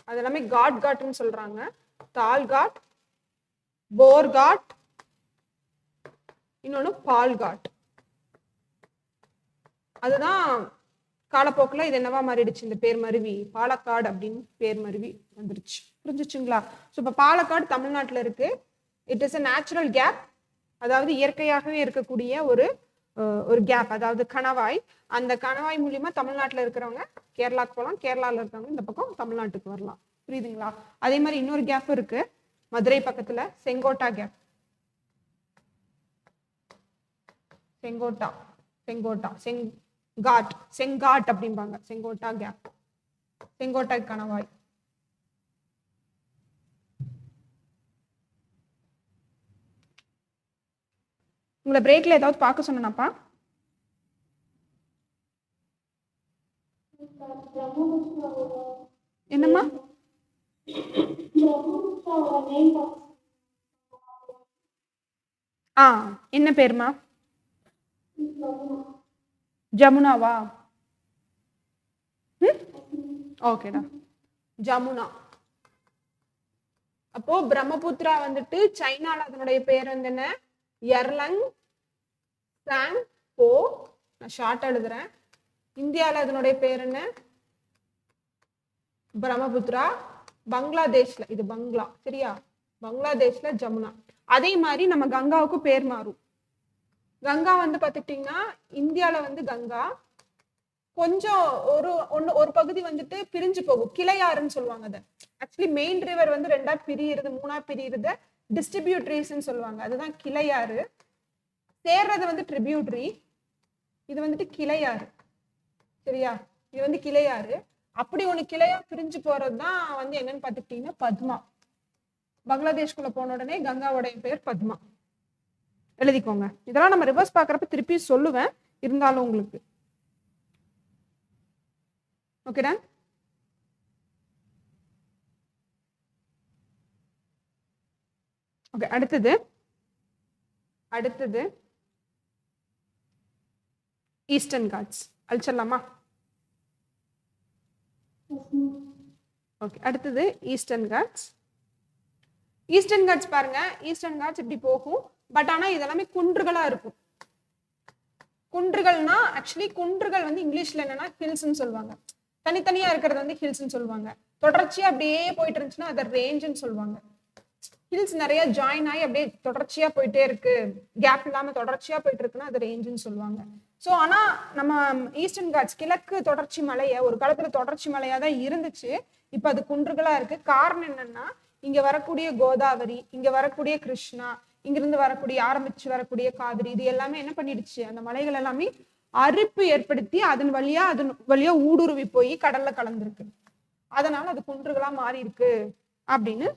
அது எல்லாமே காட் காட்னு சொல்றாங்க. தால்காட், போர்காட், இன்னொன்னு பால்காட். அதுதான் காலப்போக்கில் இது என்னவா மாறிடுச்சு, இந்த பேர் மருவி பாலக்காடு அப்படின்னு பேர் மருவி வந்துருச்சு. புரிஞ்சிச்சுங்களா? ஸோ இப்போ பாலக்காடு தமிழ்நாட்டில் இருக்கு. It is a natural gap, அதாவது இயற்கையாகவே இருக்கக்கூடிய ஒரு கேப், அதாவது கணவாய். அந்த கணவாய் மூலியமா தமிழ்நாட்டில் இருக்கிறவங்க கேரளாக்கு போகலாம், கேரளாவில் இருக்கிறவங்க இந்த பக்கம் தமிழ்நாட்டுக்கு வரலாம். புரியுதுங்களா? அதே மாதிரி இன்னொரு கேப் இருக்கு மதுரை பக்கத்துல, செங்கோட்டா கேப். செங்கோட்டா செங்கோட்டா செங்காட் செங்காட் அப்படிம்பாங்க. செங்கோட்டா கேப், செங்கோட்டா கணவாய். உங்களை பிரேக்ல ஏதாவது பார்க்க சொன்னாப்பா? என்னம்மா? என்ன பேருமா? ஜமுனாவா? ஓகேடா, ஜமுனா. அப்போ பிரம்மபுத்திரா வந்துட்டு சைனால அதனுடைய பேர் வந்து என்ன? எர்லங் சாங் போ. நான் ஷார்ட் எழுதுறேன். இந்தியாவில் அதனுடைய பேர் என்ன? பிரம்மபுத்திரா. பங்களாதேஷ்ல இது பங்களா, சரியா? பங்களாதேஷ்ல ஜமுனா. அதே மாதிரி நம்ம கங்காவுக்கு பேர் மாறும். கங்கா வந்து பாத்துக்கிட்டீங்கன்னா இந்தியால வந்து கங்கா கொஞ்சம் ஒரு பகுதி வந்துட்டு பிரிஞ்சு போகும், கிளையாறுன்னு சொல்லுவாங்க. அதை ஆக்சுவலி மெயின் ரிவர் வந்து ரெண்டா பிரியுறது, மூணா பிரியுறத டிஸ்ட்ரிபியூட்ரிஸ்ன்னு சொல்லுவாங்க. அதுதான் கிளையாறு. சேர்றது வந்து ட்ரிபியூட்ரி. இது வந்துட்டு கிளையாறு, சரியா? இது வந்து கிளையாறு. அப்படி ஒண்ணு கிளையா பிரிஞ்சு போறதுதான் வந்து என்னன்னு பாத்துக்கிட்டீங்கன்னா பத்மா. பங்களாதேஷ்குள்ள போன உடனே கங்காவோடைய பேர் பத்மா. எழுதிக்கோங்க. இதெல்லாம் நம்ம ரிவர்ஸ் பாக்குறப்ப திருப்பி சொல்லுவேன், இருந்தாலும் உங்களுக்கு ஓகேடா? ஓகே, அடுத்தது ஈஸ்டர்ன் காட்ஸ் அழிச்சிடலாமா? ஓகே, அடுத்தது ஈஸ்டர்ன் காட்ஸ். ஈஸ்டர்ன் காட்ஸ் பாருங்க, ஈஸ்டர்ன் காட்ஸ் இப்படி போகும். பட் ஆனா இதெல்லாமே குன்றுகளா இருக்கும். குன்றுகள்னா ஆக்சுவலி குன்றுகள் வந்து இங்கிலீஷ்ல என்னன்னா ஹில்ஸ்ன்னு சொல்லுவாங்க. தனித்தனியா இருக்கிறது வந்து ஹில்ஸ்ன்னு சொல்லுவாங்க. தொடர்ச்சியா அப்படியே போயிட்டு இருந்துச்சுன்னா அதை ரேஞ்சுன்னு சொல்லுவாங்க. ஹில்ஸ் நிறைய ஜாயின் ஆகி அப்படியே தொடர்ச்சியா போயிட்டே இருக்கு, கேப் இல்லாம தொடர்ச்சியா போயிட்டு இருக்குன்னா அது ரேஞ்சுன்னு சொல்லுவாங்க. ஸோ ஆனா நம்ம ஈஸ்டர்ன் காட்ஸ் கிழக்கு தொடர்ச்சி மலையை ஒரு காலத்துல தொடர்ச்சி மலையா தான் இருந்துச்சு, இப்ப அது குன்றுகளா இருக்கு. காரணம் என்னன்னா இங்க வரக்கூடிய கோதாவரி, இங்க வரக்கூடிய கிருஷ்ணா, இங்கிருந்து வரக்கூடிய ஆரம்பிச்சு வரக்கூடிய காவிரி, இது எல்லாமே என்ன பண்ணிடுச்சு, அந்த மலைகள் எல்லாமே அரிப்பு ஏற்படுத்தி அதன் வழியா ஊடுருவி போய் கடல்ல கலந்துருக்கு. அதனால அது குன்றுகளா மாறி இருக்கு அப்படின்னு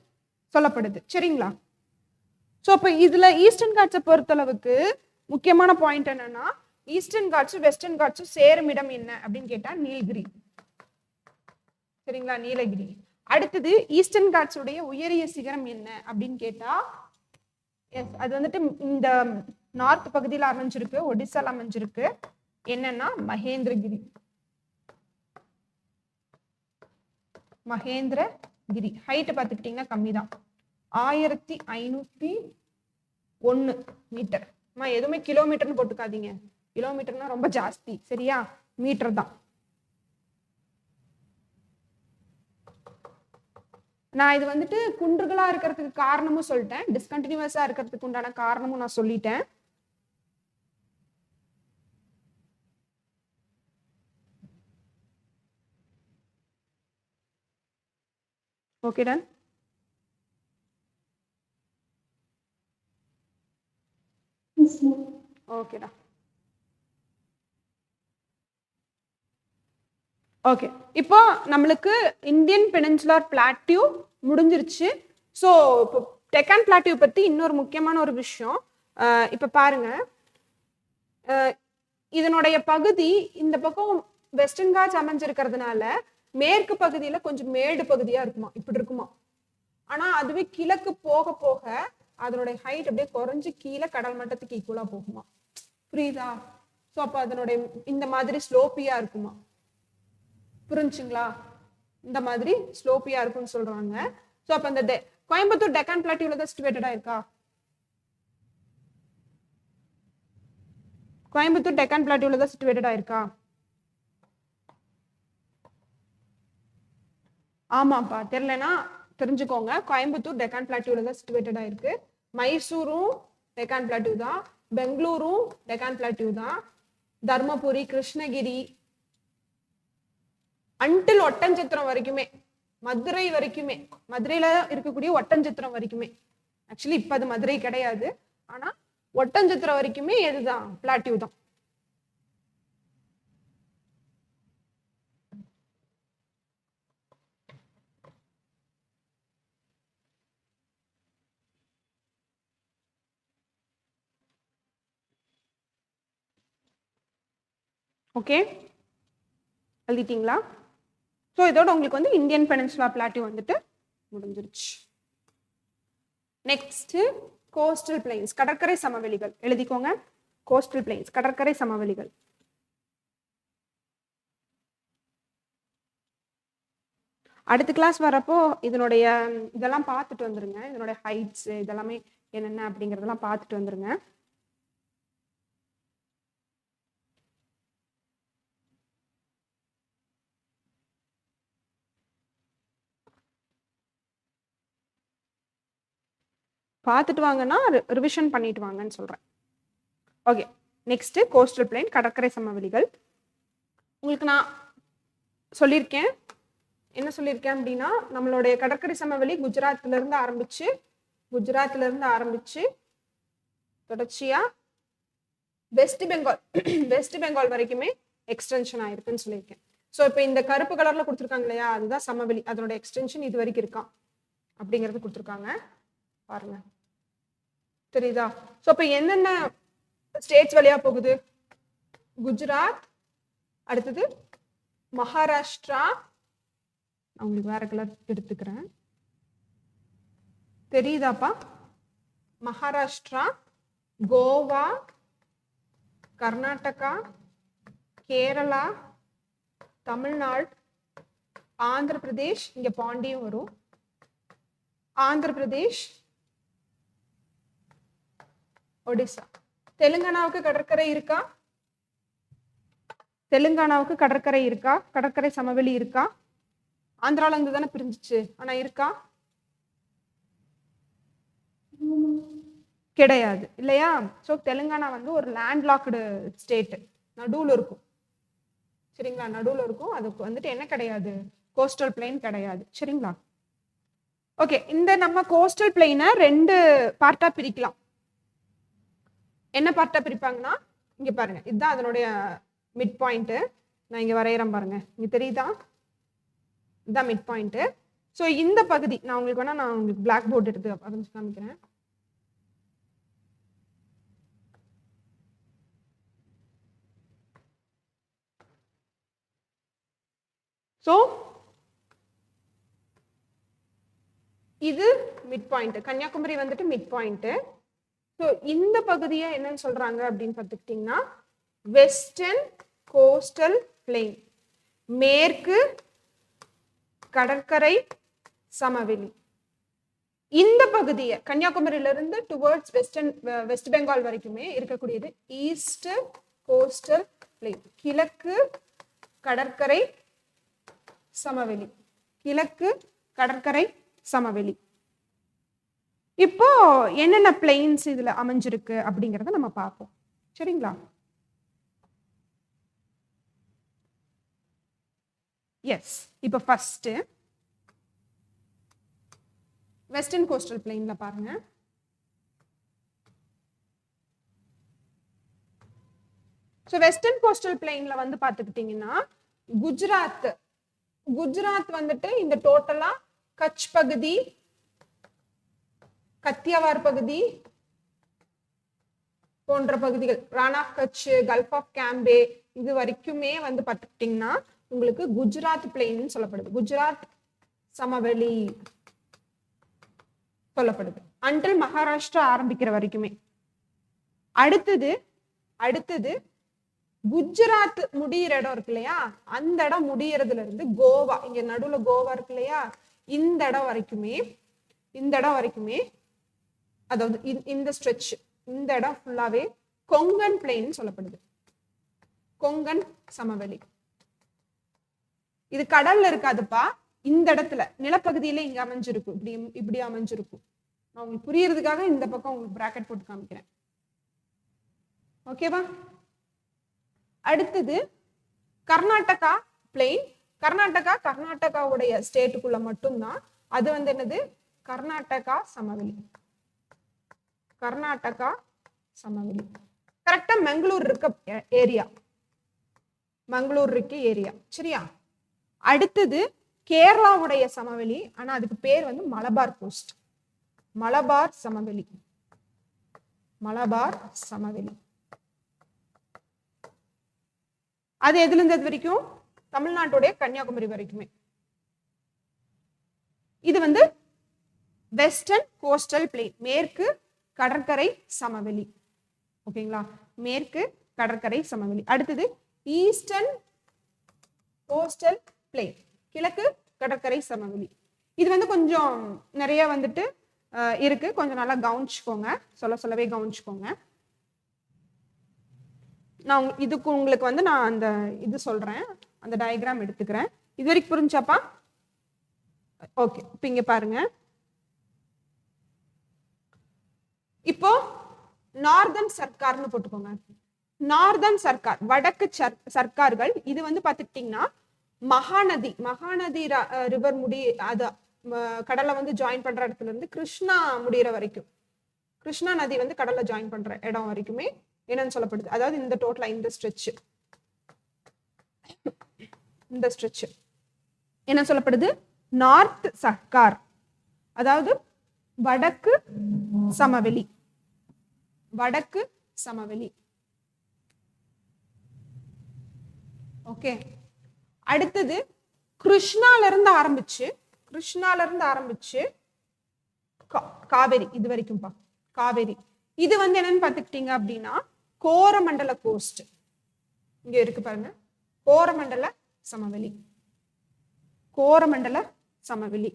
சொல்லப்படுது, சரிங்களா? ஸோ அப்ப இதுல ஈஸ்டர்ன் காட்ஸை பொறுத்தளவுக்கு முக்கியமான பாயிண்ட் என்னன்னா, ஈஸ்டர்ன் காட்ஸும் வெஸ்டர்ன் காட்ஸும் சேரும் இடம் என்ன அப்படின்னு கேட்டா நீலகிரி, சரிங்களா? நீலகிரி. அடுத்தது ஈஸ்டர்ன் காட்ஸுடைய உயரிய சிகரம் என்ன அப்படின்னு கேட்டா, எஸ், அது வந்துட்டு இந்த நார்த் பகுதியில் அமைஞ்சிருக்கு, ஒடிசால அமைஞ்சிருக்கு. என்னன்னா மகேந்திரகிரி. மகேந்திரகிரி ஹைட் பார்த்துக்கிட்டீங்கன்னா கம்மி தான், 1501 மீட்டர். எதுவுமே கிலோமீட்டர்னு போட்டுக்காதீங்க, கிலோமீட்டர்னா ரொம்ப ஜாஸ்தி, சரியா? மீட்டர் தான். நான் இது வந்துட்டு குன்றுகளா இருக்கிறதுக்கு காரணமும் சொல்லிட்டேன், டிஸ்கண்டினியூஸா இருக்கிறதுக்கு உண்டான காரணமும் நான் சொல்லிட்டேன். Okay done. ஓகேடா. ஓகே, இப்போ நம்மளுக்கு இந்தியன் பெனின்சுலர் பிளாட்டியூ முடிஞ்சிருச்சு. ஸோ இப்போ டெக்கான் பிளாட்டியூ பத்தி இன்னொரு முக்கியமான ஒரு விஷயம். இப்ப பாருங்க, இதனுடைய பகுதி இந்த பக்கம் வெஸ்டர்ன் காட்ஸ் அமைஞ்சிருக்கிறதுனால மேற்கு பகுதியில கொஞ்சம் மேடு பகுதியா இருக்குமா, இப்படி இருக்குமா. ஆனா அதுவே கிழக்கு போக போக அதனுடைய ஹைட் அப்படியே குறைஞ்சு கீழே கடல் மட்டத்துக்கு ஈக்குவலா போகுமா, புரியுதா? ஸோ அப்ப அதனுடைய இந்த மாதிரி ஸ்லோப்பியா இருக்குமா, புரிஞ்சுங்களா? இந்த மாதிரி ஸ்லோப்பியா இருக்கும்னு சொல்றாங்க. ஸோ அப்ப இந்த கோயம்புத்தூர் டெக்கான் பிளாட்டியூல தான் சிச்சுவேட்டடா இருக்கா? கோயம்புத்தூர் டெக்கான் பிளாட்டியூல தான் சிச்சுவேட்டடா இருக்கா? ஆமாப்பா, தெரியலனா தெரிஞ்சுக்கோங்க. கோயம்புத்தூர் டெக்கான் பிளாட்டியூல தான் சிச்சுவேட்டடா இருக்கு. மைசூரும் டெக்கான் பிளாட்டியூ தான், பெங்களூரும் டெக்கான் பிளாட்டியூ தான், தர்மபுரி, கிருஷ்ணகிரி அன்டில் ஒட்டஞ்சத்திரம் வரைக்குமே, மதுரை வரைக்குமே, மதுரையில இருக்கக்கூடிய ஒட்டஞ்சத்திரம் வரைக்குமே, ஆக்சுவலி இப்ப அது மதுரை கிடையாது, ஆனா ஒட்டஞ்சத்திரம் வரைக்குமே எதுதான், பிளாட்டியூ தான். ஓகே, எழுதிட்டீங்களா? ஸோ இதோட உங்களுக்கு வந்து இந்தியன் பெனின்சுலா பிளாட்டியூ வந்துட்டு முடிஞ்சிருச்சு. நெக்ஸ்ட் கோஸ்டல் பிளைன்ஸ், கடற்கரை சமவெளிகள் எழுதிக்கோங்க. கோஸ்டல் பிளைன்ஸ், கடற்கரை சமவெளிகள். அடுத்த கிளாஸ் வரப்போ இதனுடைய இதெல்லாம் பார்த்துட்டு வந்துருங்க, இதனுடைய ஹைட்ஸ் இதெல்லாமே என்னென்ன அப்படிங்கிறதெல்லாம் பார்த்துட்டு வந்துருங்க. பார்த்துட்டு வாங்கன்னா ரிவிஷன் பண்ணிட்டு வாங்கன்னு சொல்கிறேன். ஓகே, நெக்ஸ்ட்டு கோஸ்டல் பிளைன், கடற்கரை சமவெளிகள். உங்களுக்கு நான் சொல்லியிருக்கேன், என்ன சொல்லியிருக்கேன் அப்படின்னா, நம்மளுடைய கடற்கரை சமவெளி குஜராத்லேருந்து ஆரம்பிச்சு தொடர்ச்சியாக வெஸ்ட் பெங்கால் வரைக்குமே எக்ஸ்டென்ஷன் ஆயிருக்குன்னு சொல்லியிருக்கேன். ஸோ இப்போ இந்த கருப்பு கலரில் கொடுத்துருக்காங்க இல்லையா, அதுதான் சமவெளி, அதனோட எக்ஸ்டென்ஷன் இது வரைக்கும் இருக்கான் அப்படிங்கிறது கொடுத்துருக்காங்க பாருங்க, தெரியுதா? ஸோ இப்போ என்னென்ன ஸ்டேட்ஸ் வழியா போகுது? குஜராத், அடுத்தது மகாராஷ்டிரா, நான் உங்களுக்கு வேற கலர் எடுத்துக்கிறேன், தெரியுதாப்பா? மகாராஷ்டிரா, கோவா, கர்நாடகா, கேரளா, தமிழ்நாடு, ஆந்திர பிரதேஷ், இங்க பாண்டியும் வரும், ஆந்திர பிரதேஷ், ஒடிசா. தெலுங்கானாவுக்கு கடற்கரை இருக்கா? தெலுங்கானாவுக்கு கடற்கரை இருக்கா? கடற்கரை சமவெளி இருக்கா? ஆந்திரால இருந்து தானே பிரிஞ்சிச்சு, ஆனா இருக்கா? கிடையாது இல்லையா? ஸோ தெலுங்கானா வந்து ஒரு லேண்ட்லாக்டு ஸ்டேட், நடுவில் இருக்கும், சரிங்களா? நடுவில் இருக்கும், அதுக்கு வந்துட்டு என்ன கிடையாது, கோஸ்டல் பிளைன் கிடையாது, சரிங்களா? ஓகே, இந்த நம்ம கோஸ்டல் பிளைனை 2 பார்ட்டா பிரிக்கலாம். என்ன பார்ட்டா பிரிப்பாங்கன்னா, இங்க பாருங்க, இதுதான் அதனுடைய மிட் பாயிண்ட், நான் இங்க வரைகிறேன் பாருங்க, இங்க தெரியுதா? இதுதான் மிட் பாயிண்ட். ஸோ இந்த பகுதி நான் உங்களுக்கு வேணா நான் உங்களுக்கு பிளாக் போர்டு எடுத்து வரைஞ்சு காமிக்கிறேன். ஸோ இது மிட் பாயிண்ட், கன்னியாகுமரி வந்துட்டு மிட் பாயிண்ட். ஸோ இந்த பகுதியை என்னன்னு சொல்றாங்க அப்படின்னு பார்த்துக்கிட்டிங்கன்னா வெஸ்டர்ன் கோஸ்டல் பிளெயின், மேற்கு கடற்கரை சமவெளி. இந்த பகுதியை கன்னியாகுமரியிலிருந்து டுவர்ட்ஸ் வெஸ்ட் பெங்கால் வரைக்குமே இருக்கக்கூடியது ஈஸ்ட் கோஸ்டல் பிளெயின், கிழக்கு கடற்கரை சமவெளி, கிழக்கு கடற்கரை சமவெளி. இப்போ என்னென்ன பிளெயின்ஸ் இதுல அமைஞ்சிருக்கு அப்படிங்கறத நம்ம பார்ப்போம், சரிங்களா? எஸ், இப்போ ஃபர்ஸ்ட் வெஸ்டர்ன் கோஸ்டல் பிளெயின்ல பாருங்க. ஸோ வெஸ்டர்ன் கோஸ்டல் பிளெயின்ல வந்து பார்த்துக்கிட்டிங்கன்னா குஜராத் வந்துட்டு இந்த டோட்டலா கட்ச் பகுதி, கத்தியாவார் பகுதி போன்ற பகுதிகள், Rann of Kutch, gulf of Cambay, இது வரைக்குமே வந்து பார்த்துக்கிட்டிங்கன்னா உங்களுக்கு குஜராத் பிளெயின் சொல்லப்படுது, குஜராத் சமவெளி சொல்லப்படுது, அன்டில் மகாராஷ்டிரா ஆரம்பிக்கிற வரைக்குமே. அடுத்தது குஜராத் முடியிற இடம் இருக்கு இல்லையா, அந்த இடம் முடியறதுல இருந்து கோவா, இங்க நடுவுல கோவா இருக்கு இல்லையா, இந்த இடம் வரைக்குமே அதாவது இந்த ஸ்ட்ரெச், இந்த இடம் ஃபுல்லாவே கொங்கன் பிளெயின் சொல்லப்படுது, கொங்கன் சமவெளி. இது கடல்ல இருக்காதுப்பா, இந்த இடத்துல நிலப்பகுதியில இங்க அமைஞ்சிருக்கும், இப்படி அமைஞ்சிருக்கும். நான் உங்களுக்கு புரியறதுக்காக இந்த பக்கம் உங்களுக்கு பிராக்கெட் போட்டு காமிக்கிறேன், ஓகேவா? அடுத்தது கர்நாடகா பிளெயின். கர்நாடகாவுடைய ஸ்டேட்டுக்குள்ள மட்டும்தான், அது வந்து என்னது, கர்நாடகா சமவெளி. கரெக்டா மங்களூர் இருக்க ஏரியா, சரியா? அடுத்தது கேரளாவுடைய சமவெளி, ஆனா அதுக்கு பேர் வந்து மலபார் கோஸ்ட், மலபார் சமவெளி. அது எதுல இருந்து அது வரைக்கும், தமிழ்நாட்டுடைய கன்னியாகுமரி வரைக்குமே. இது வந்து வெஸ்டர்ன் கோஸ்டல் பிளெயின், மேற்கு கடற்கரை சமவெளி, ஓகேங்களா? மேற்கு கடற்கரை சமவெளி. அடுத்தது ஈஸ்டர்ன் கோஸ்டல் பிளெயின், கிழக்கு கடற்கரை சமவெளி. இது வந்து கொஞ்சம் நிறைய வந்துட்டு இருக்கு, கொஞ்சம் நல்லா கவனிச்சுக்கோங்க, சொல்லவே கவனிச்சுக்கோங்க. நான் இதுக்கு உங்களுக்கு வந்து நான் அந்த இது சொல்றேன், அந்த டயக்ராம் எடுத்துக்கிறேன். இது வரைக்கும் புரிஞ்சாப்பா? ஓகே, இப்போ இங்க பாருங்க, இப்போ நார்தன் சர்க்கார்னு போட்டுக்கோங்க. நார்தன் சர்க்கார், வடக்கு சர்க்கார்கள். இது வந்து பாத்துக்கிட்டீங்கன்னா மகாநதி ரிவர் அது கடலை வந்து ஜாயின் பண்ற இடத்துல இருந்து கிருஷ்ணா முடிகிற வரைக்கும், கிருஷ்ணா நதி வந்து கடலை ஜாயின் பண்ற இடம் வரைக்குமே என்னன்னு சொல்லப்படுது. அதாவது இந்த டோட்டலா இந்த ஸ்ட்ரெச் என்ன சொல்லப்படுது? நார்த் சர்க்கார், அதாவது வடக்கு சமவெளி. வடக்கு சமவெளி. ஓகே. அடுத்தது கிருஷ்ணால இருந்து ஆரம்பிச்சு காவேரி இது வரைக்கும்பா. காவேரி இது வந்து என்னன்னு பாத்துக்கிட்டீங்க அப்படின்னா கோரமண்டல கோஸ்ட். இங்க இருக்கு பாருங்க, கோரமண்டல சமவெளி. கோரமண்டல சமவெளி.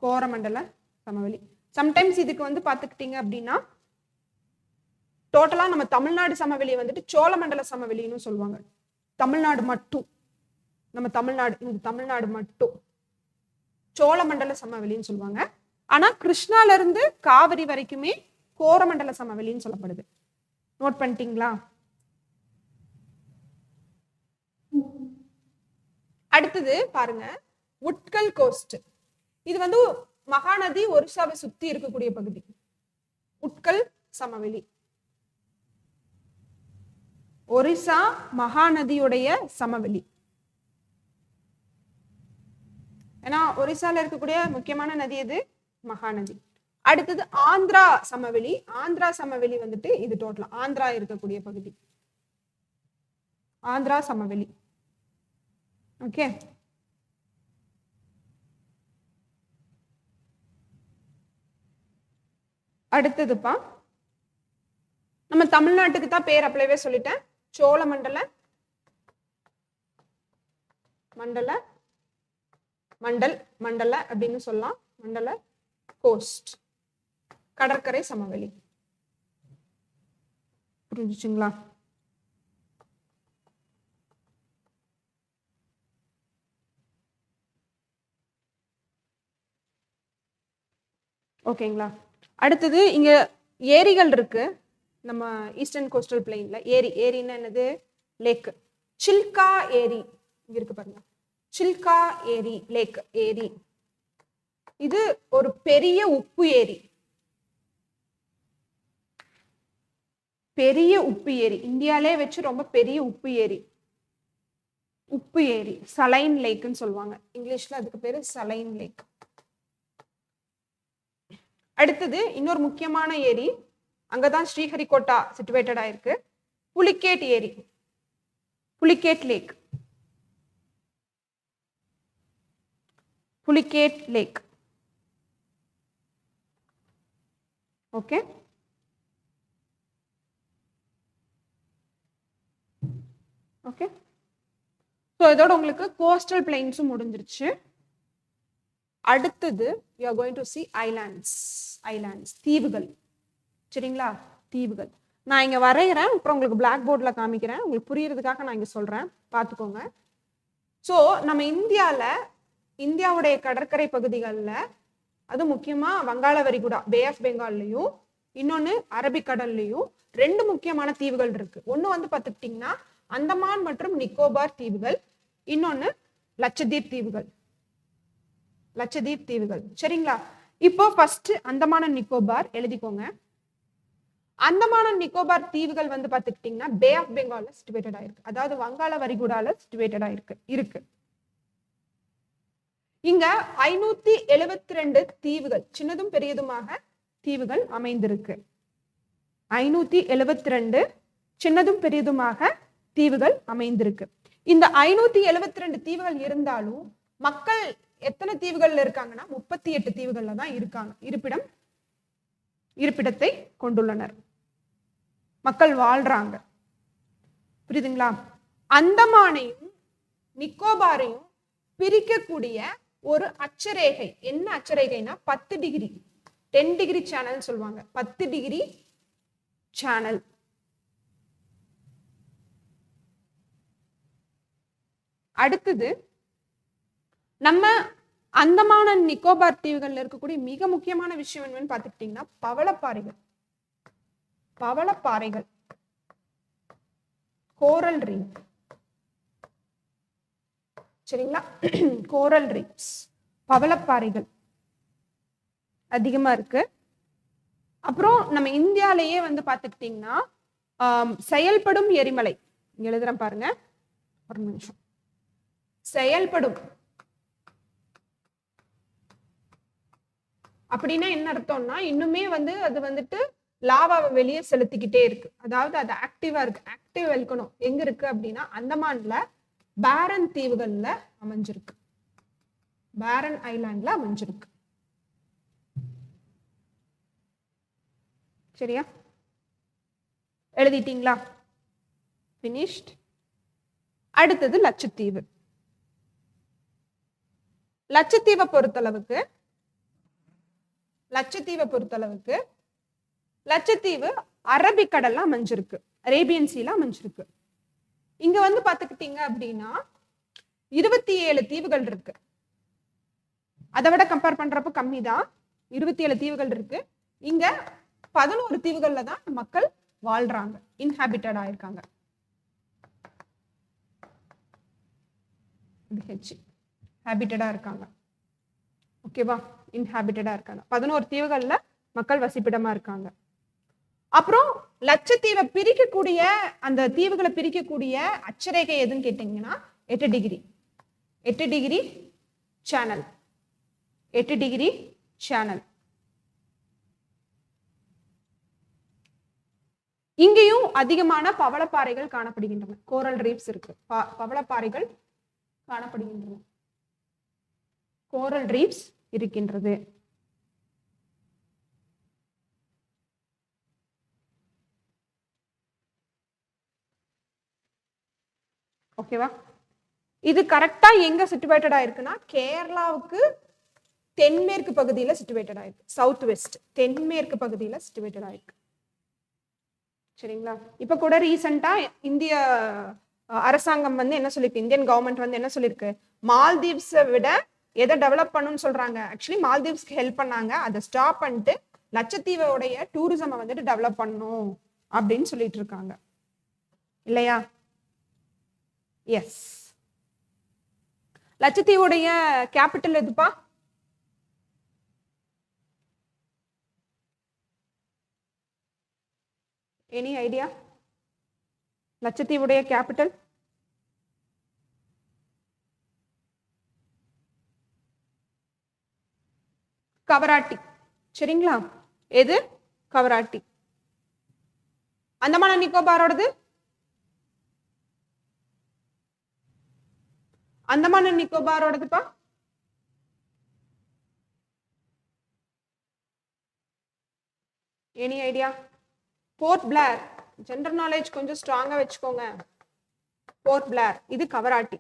கோரமண்டல சமவெளி. சம்டைம்ஸ் இதுக்கு வந்து பாத்துக்கிட்டீங்க அப்படின்னா டோட்டலா நம்ம தமிழ்நாடு சமவெளியை வந்துட்டு சோழமண்டல சமவெளின்னு சொல்லுவாங்க. தமிழ்நாடு மட்டும், நம்ம தமிழ்நாடு மட்டும் சோழமண்டல சமவெளின்னு சொல்லுவாங்க. ஆனா கிருஷ்ணால இருந்து காவிரி வரைக்குமே கோரமண்டல சமவெளின்னு சொல்லப்படுது. நோட் பண்ணிட்டீங்களா? அடுத்தது பாருங்க, உட்கல் கோஸ்ட். இது வந்து மகாநதி ஒரிசாவை சுத்தி இருக்கக்கூடிய பகுதி. உட்கல் சமவெளி. ஒரிசா மகாநதியுடைய சமவெளி. ஏன்னா ஒரிசால இருக்கக்கூடிய முக்கியமான நதி எது? மகாநதி. அடுத்தது ஆந்திரா சமவெளி. ஆந்திரா சமவெளி வந்துட்டு இது டோட்டலா ஆந்திரா இருக்கக்கூடிய பகுதி. ஆந்திரா சமவெளி. ஓகே. அடுத்ததுப்பா, நம்ம தமிழ்நாட்டுக்கு தான் பேர் அப்பளவே சொல்லிட்டேன். சோழமண்டல மண்டல அப்படின்னு சொல்லலாம். மண்டல கோஸ்ட், கடற்கரை சமவெளி. புரிஞ்சுச்சுங்களா? ஓகேங்களா? அடுத்தது இங்க ஏரிகள் இருக்கு. நம்ம ஈஸ்டர்ன் கோஸ்டல் பிளெயின்ல ஏரின்னா என்னது? லேக். சில்கா ஏரி இங்க இருக்கு பாருங்க. சில்கா ஏரி, லேக் ஏரி. இது ஒரு பெரிய உப்பு ஏரி. பெரிய உப்பு ஏரி, இந்தியாலே வச்சு ரொம்ப பெரிய உப்பு ஏரி. உப்பு ஏரி சலைன் லேக்னு சொல்லுவாங்க. இங்கிலீஷ்ல அதுக்கு பேரு சலைன் லேக். அடுத்தது இன்னொரு முக்கியமான ஏரி, அங்கதான் ஸ்ரீஹரிகோட்டா சிச்சுவேட்டட் ஆயிருக்கு. புலிகேட் ஏரி, Pulicat lake. Pulicat lake. Okay. Okay. So இதோட உங்களுக்கு கோஸ்டல் பிளெயின்ஸும் முடிஞ்சிருச்சு. அடுத்தது you are going to see islands. தீவுகள். சரிங்களா? தீவுகள் நான் இங்க வரைகிறேன், அப்புறம் உங்களுக்கு பிளாக் போர்டில் காமிக்கிறேன். உங்களுக்கு புரியறதுக்காக நான் இங்க சொல்றேன், பார்த்துக்கோங்க. ஸோ நம்ம இந்தியாவுடைய கடற்கரை பகுதிகளில், அது முக்கியமா வங்காள விரிகுடா, பே ஆஃப் பெங்கால்லையும் இன்னொன்னு அரபிக்கடல்லையும் 2 முக்கியமான தீவுகள் இருக்கு. ஒண்ணு வந்து பார்த்துக்கிட்டீங்கன்னா அந்தமான் மற்றும் நிக்கோபார் தீவுகள், இன்னொன்னு லட்சத்தீப் தீவுகள். லட்சத்தீப் தீவுகள். சரிங்களா? இப்போ ஃபர்ஸ்ட் அந்தமான நிக்கோபார் எழுதிக்கோங்க. அந்தமான நிக்கோபார் தீவுகள் வந்து பார்த்துக்கிட்டீங்கன்னா பே ஆஃப் பெங்கால்ல சிச்சுவேட்டட் ஆயிருக்கு. அதாவது வங்காள விரிகுடால சிச்சுவேட்டட் ஆயிருக்கு. இங்க 572 தீவுகள், சின்னதும் பெரியதுமாக தீவுகள் அமைந்திருக்கு. 572 சின்னதும் பெரியதுமாக தீவுகள் அமைந்திருக்கு. இந்த 572 தீவுகள் இருந்தாலும் மக்கள் எத்தனை தீவுகள்ல இருக்காங்கன்னா 38 தீவுகள்ல தான் இருக்காங்க. இருப்பிடத்தை கொண்டுள்ளனர், மக்கள் வாழ்றாங்க. புரியுதுங்களா? அந்தமானையும் நிக்கோபாரையும் பிரிக்கக்கூடிய ஒரு அச்சரேகை, என்ன அச்சரேகைனா 10 டிகிரி, 10 டிகிரி சேனல் சொல்லுவாங்க. 10 டிகிரி சேனல். அடுத்தது நம்ம அந்தமான நிக்கோபார் தீவுகள்ல இருக்கக்கூடிய மிக முக்கியமான விஷயம் என்னன்னு பார்த்துக்கிட்டீங்கன்னா பவளப்பாறைகள். பவளப்பாறைகள், கோரல் ரீஃப். சரிங்களா? கோரல் ரீஃப்ஸ், பவளப்பாறைகள் அதிகமா இருக்கு. அப்புறம் நம்ம இந்தியாலேயே வந்து பார்த்துக்கிட்டிங்கன்னா செயல்படும் எரிமலை, இங்க எழுதுறேன் பாருங்க, ஒரு நிமிஷம். செயல்படும் அப்படின்னா என்ன அர்த்தம்னா, இன்னுமே வந்து அது வந்துட்டு லாவாவை வெளியே செலுத்திக்கிட்டே இருக்கு. அதாவது அது ஆக்டிவா இருக்கு. ஆக்டிவ் இருக்கணும். எங்க இருக்கு அப்படின்னா அந்தமான்ல பேரன் தீவுகள்ல அமைஞ்சிருக்கு. பேரன் ஐலாண்ட்ல அமைஞ்சிருக்கு. சரியா? எழுதிட்டீங்களா? finished. அடுத்தது லட்சத்தீவு. லட்சத்தீவை பொறுத்தளவுக்கு லட்சத்தீவு அரபிக்கடல்ல அமைஞ்சிருக்கு, அரேபியன் சீல அமைஞ்சிருக்கு. இங்க வந்து பாத்துக்கிட்டீங்க அப்படின்னா 27 தீவுகள் இருக்கு. அதை விட கம்பேர் பண்றப்ப கம்மி தான். 27 தீவுகள் இருக்கு. இங்க 11 தீவுகள்ல தான் மக்கள் வாழ்றாங்க, இன்ஹாபிட்டட் ஆயிருக்காங்க. ஹாபிட்டடா இருக்காங்க. ஓகேவா? இன்ஹாபிட்டடா இருக்காங்க. 11 தீவுகள்ல மக்கள் வசிப்பிடமா இருக்காங்க. அப்புறம் லட்சத்தீவை பிரிக்கக்கூடிய, அந்த தீவுகளை பிரிக்கக்கூடிய அட்சரேகை எதுன்னு கேட்டீங்கன்னா 8 degree. 8 degree channel. 8 degree channel. இங்கேயும் அதிகமான பவளப்பாறைகள் காணப்படுகின்றன. கோரல் ரீஃப்ஸ் இருக்கு, பவளப்பாறைகள் காணப்படுகின்றன, கோரல் ரீஃப்ஸ் இருக்கின்றது. ஓகேவா? இது கரெக்டா எங்க சிச்சுவேட்டட் ஆயிருக்குன்னா கேரளாவுக்கு தென்மேற்கு பகுதியில சிச்சுவேட்டட் ஆயிருக்கு. சவுத் வெஸ்ட் தென்மேற்கு பகுதியில சிச்சுவேட்டட் ஆயிருக்கு. சரிங்களா? இப்ப கூட ரீசெண்டா இந்திய அரசாங்கம் வந்து என்ன சொல்லிருக்கு, இந்தியன் கவர்மெண்ட் வந்து என்ன சொல்லிருக்கு, மால்தீவ்ஸை விட எதை டெவலப் பண்ணுன்னு சொல்றாங்க. ஆக்சுவலி மால்தீவ்ஸ்க்கு ஹெல்ப் பண்ணாங்க, அதை ஸ்டாப் பண்ணிட்டு லட்சத்தீவோடைய டூரிசமை வந்துட்டு டெவலப் பண்ணணும் அப்படின்னு சொல்லிட்டு இருக்காங்க இல்லையா? எஸ். லட்சத்தீவுடைய கேபிட்டல் எதுப்பா? Any idea? லட்சத்தீவுடைய கேபிட்டல்? கவராட்டி. சரிங்களா? எது? கவராட்டி. அந்தமான நிக்கோபாரோடது? அந்தமான நிக்கோபாரோடதுப்பா? Any idea? Port Blair. General knowledge கொஞ்சம் ஸ்ட்ராங்கா வச்சுக்கோங்க. போர்ட் பிளேர். இது கவராட்டி.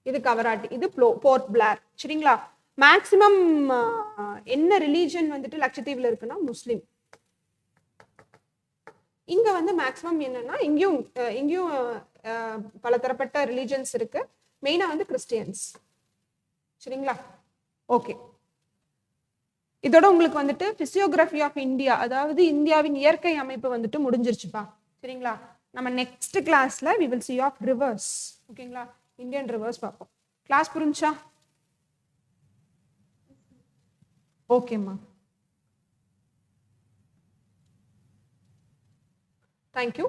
இது கவராட்டி. இது போர்ட் பிளேர். சரிங்களா? மேக்சிமம் என்ன ரிலீஜன் வந்துட்டு லட்சத்தீவுல இருக்குன்னா முஸ்லிம். இங்க வந்து மேக்சிமம் என்னன்னா இங்கேயும் பலதரப்பட்ட ரிலீஜன்ஸ் இருக்கு. மெயினா வந்து கிறிஸ்டியன்ஸ். சரிங்களா? ஓகே. இதோட உங்களுக்கு வந்துட்டு பிசியோகிராஃபி ஆஃப் இந்தியா, அதாவது இந்தியாவின் இயற்கை அமைப்பு வந்துட்டு முடிஞ்சிருச்சுப்பா. சரிங்களா? நம்ம நெக்ஸ்ட் கிளாஸ்ல we will see of rivers. ஓகேங்களா? இந்தியன் ரிவர்ஸ் பார்ப்போம். கிளாஸ் புரிஞ்சா? ஓகேம்மா. தேங்க்யூ.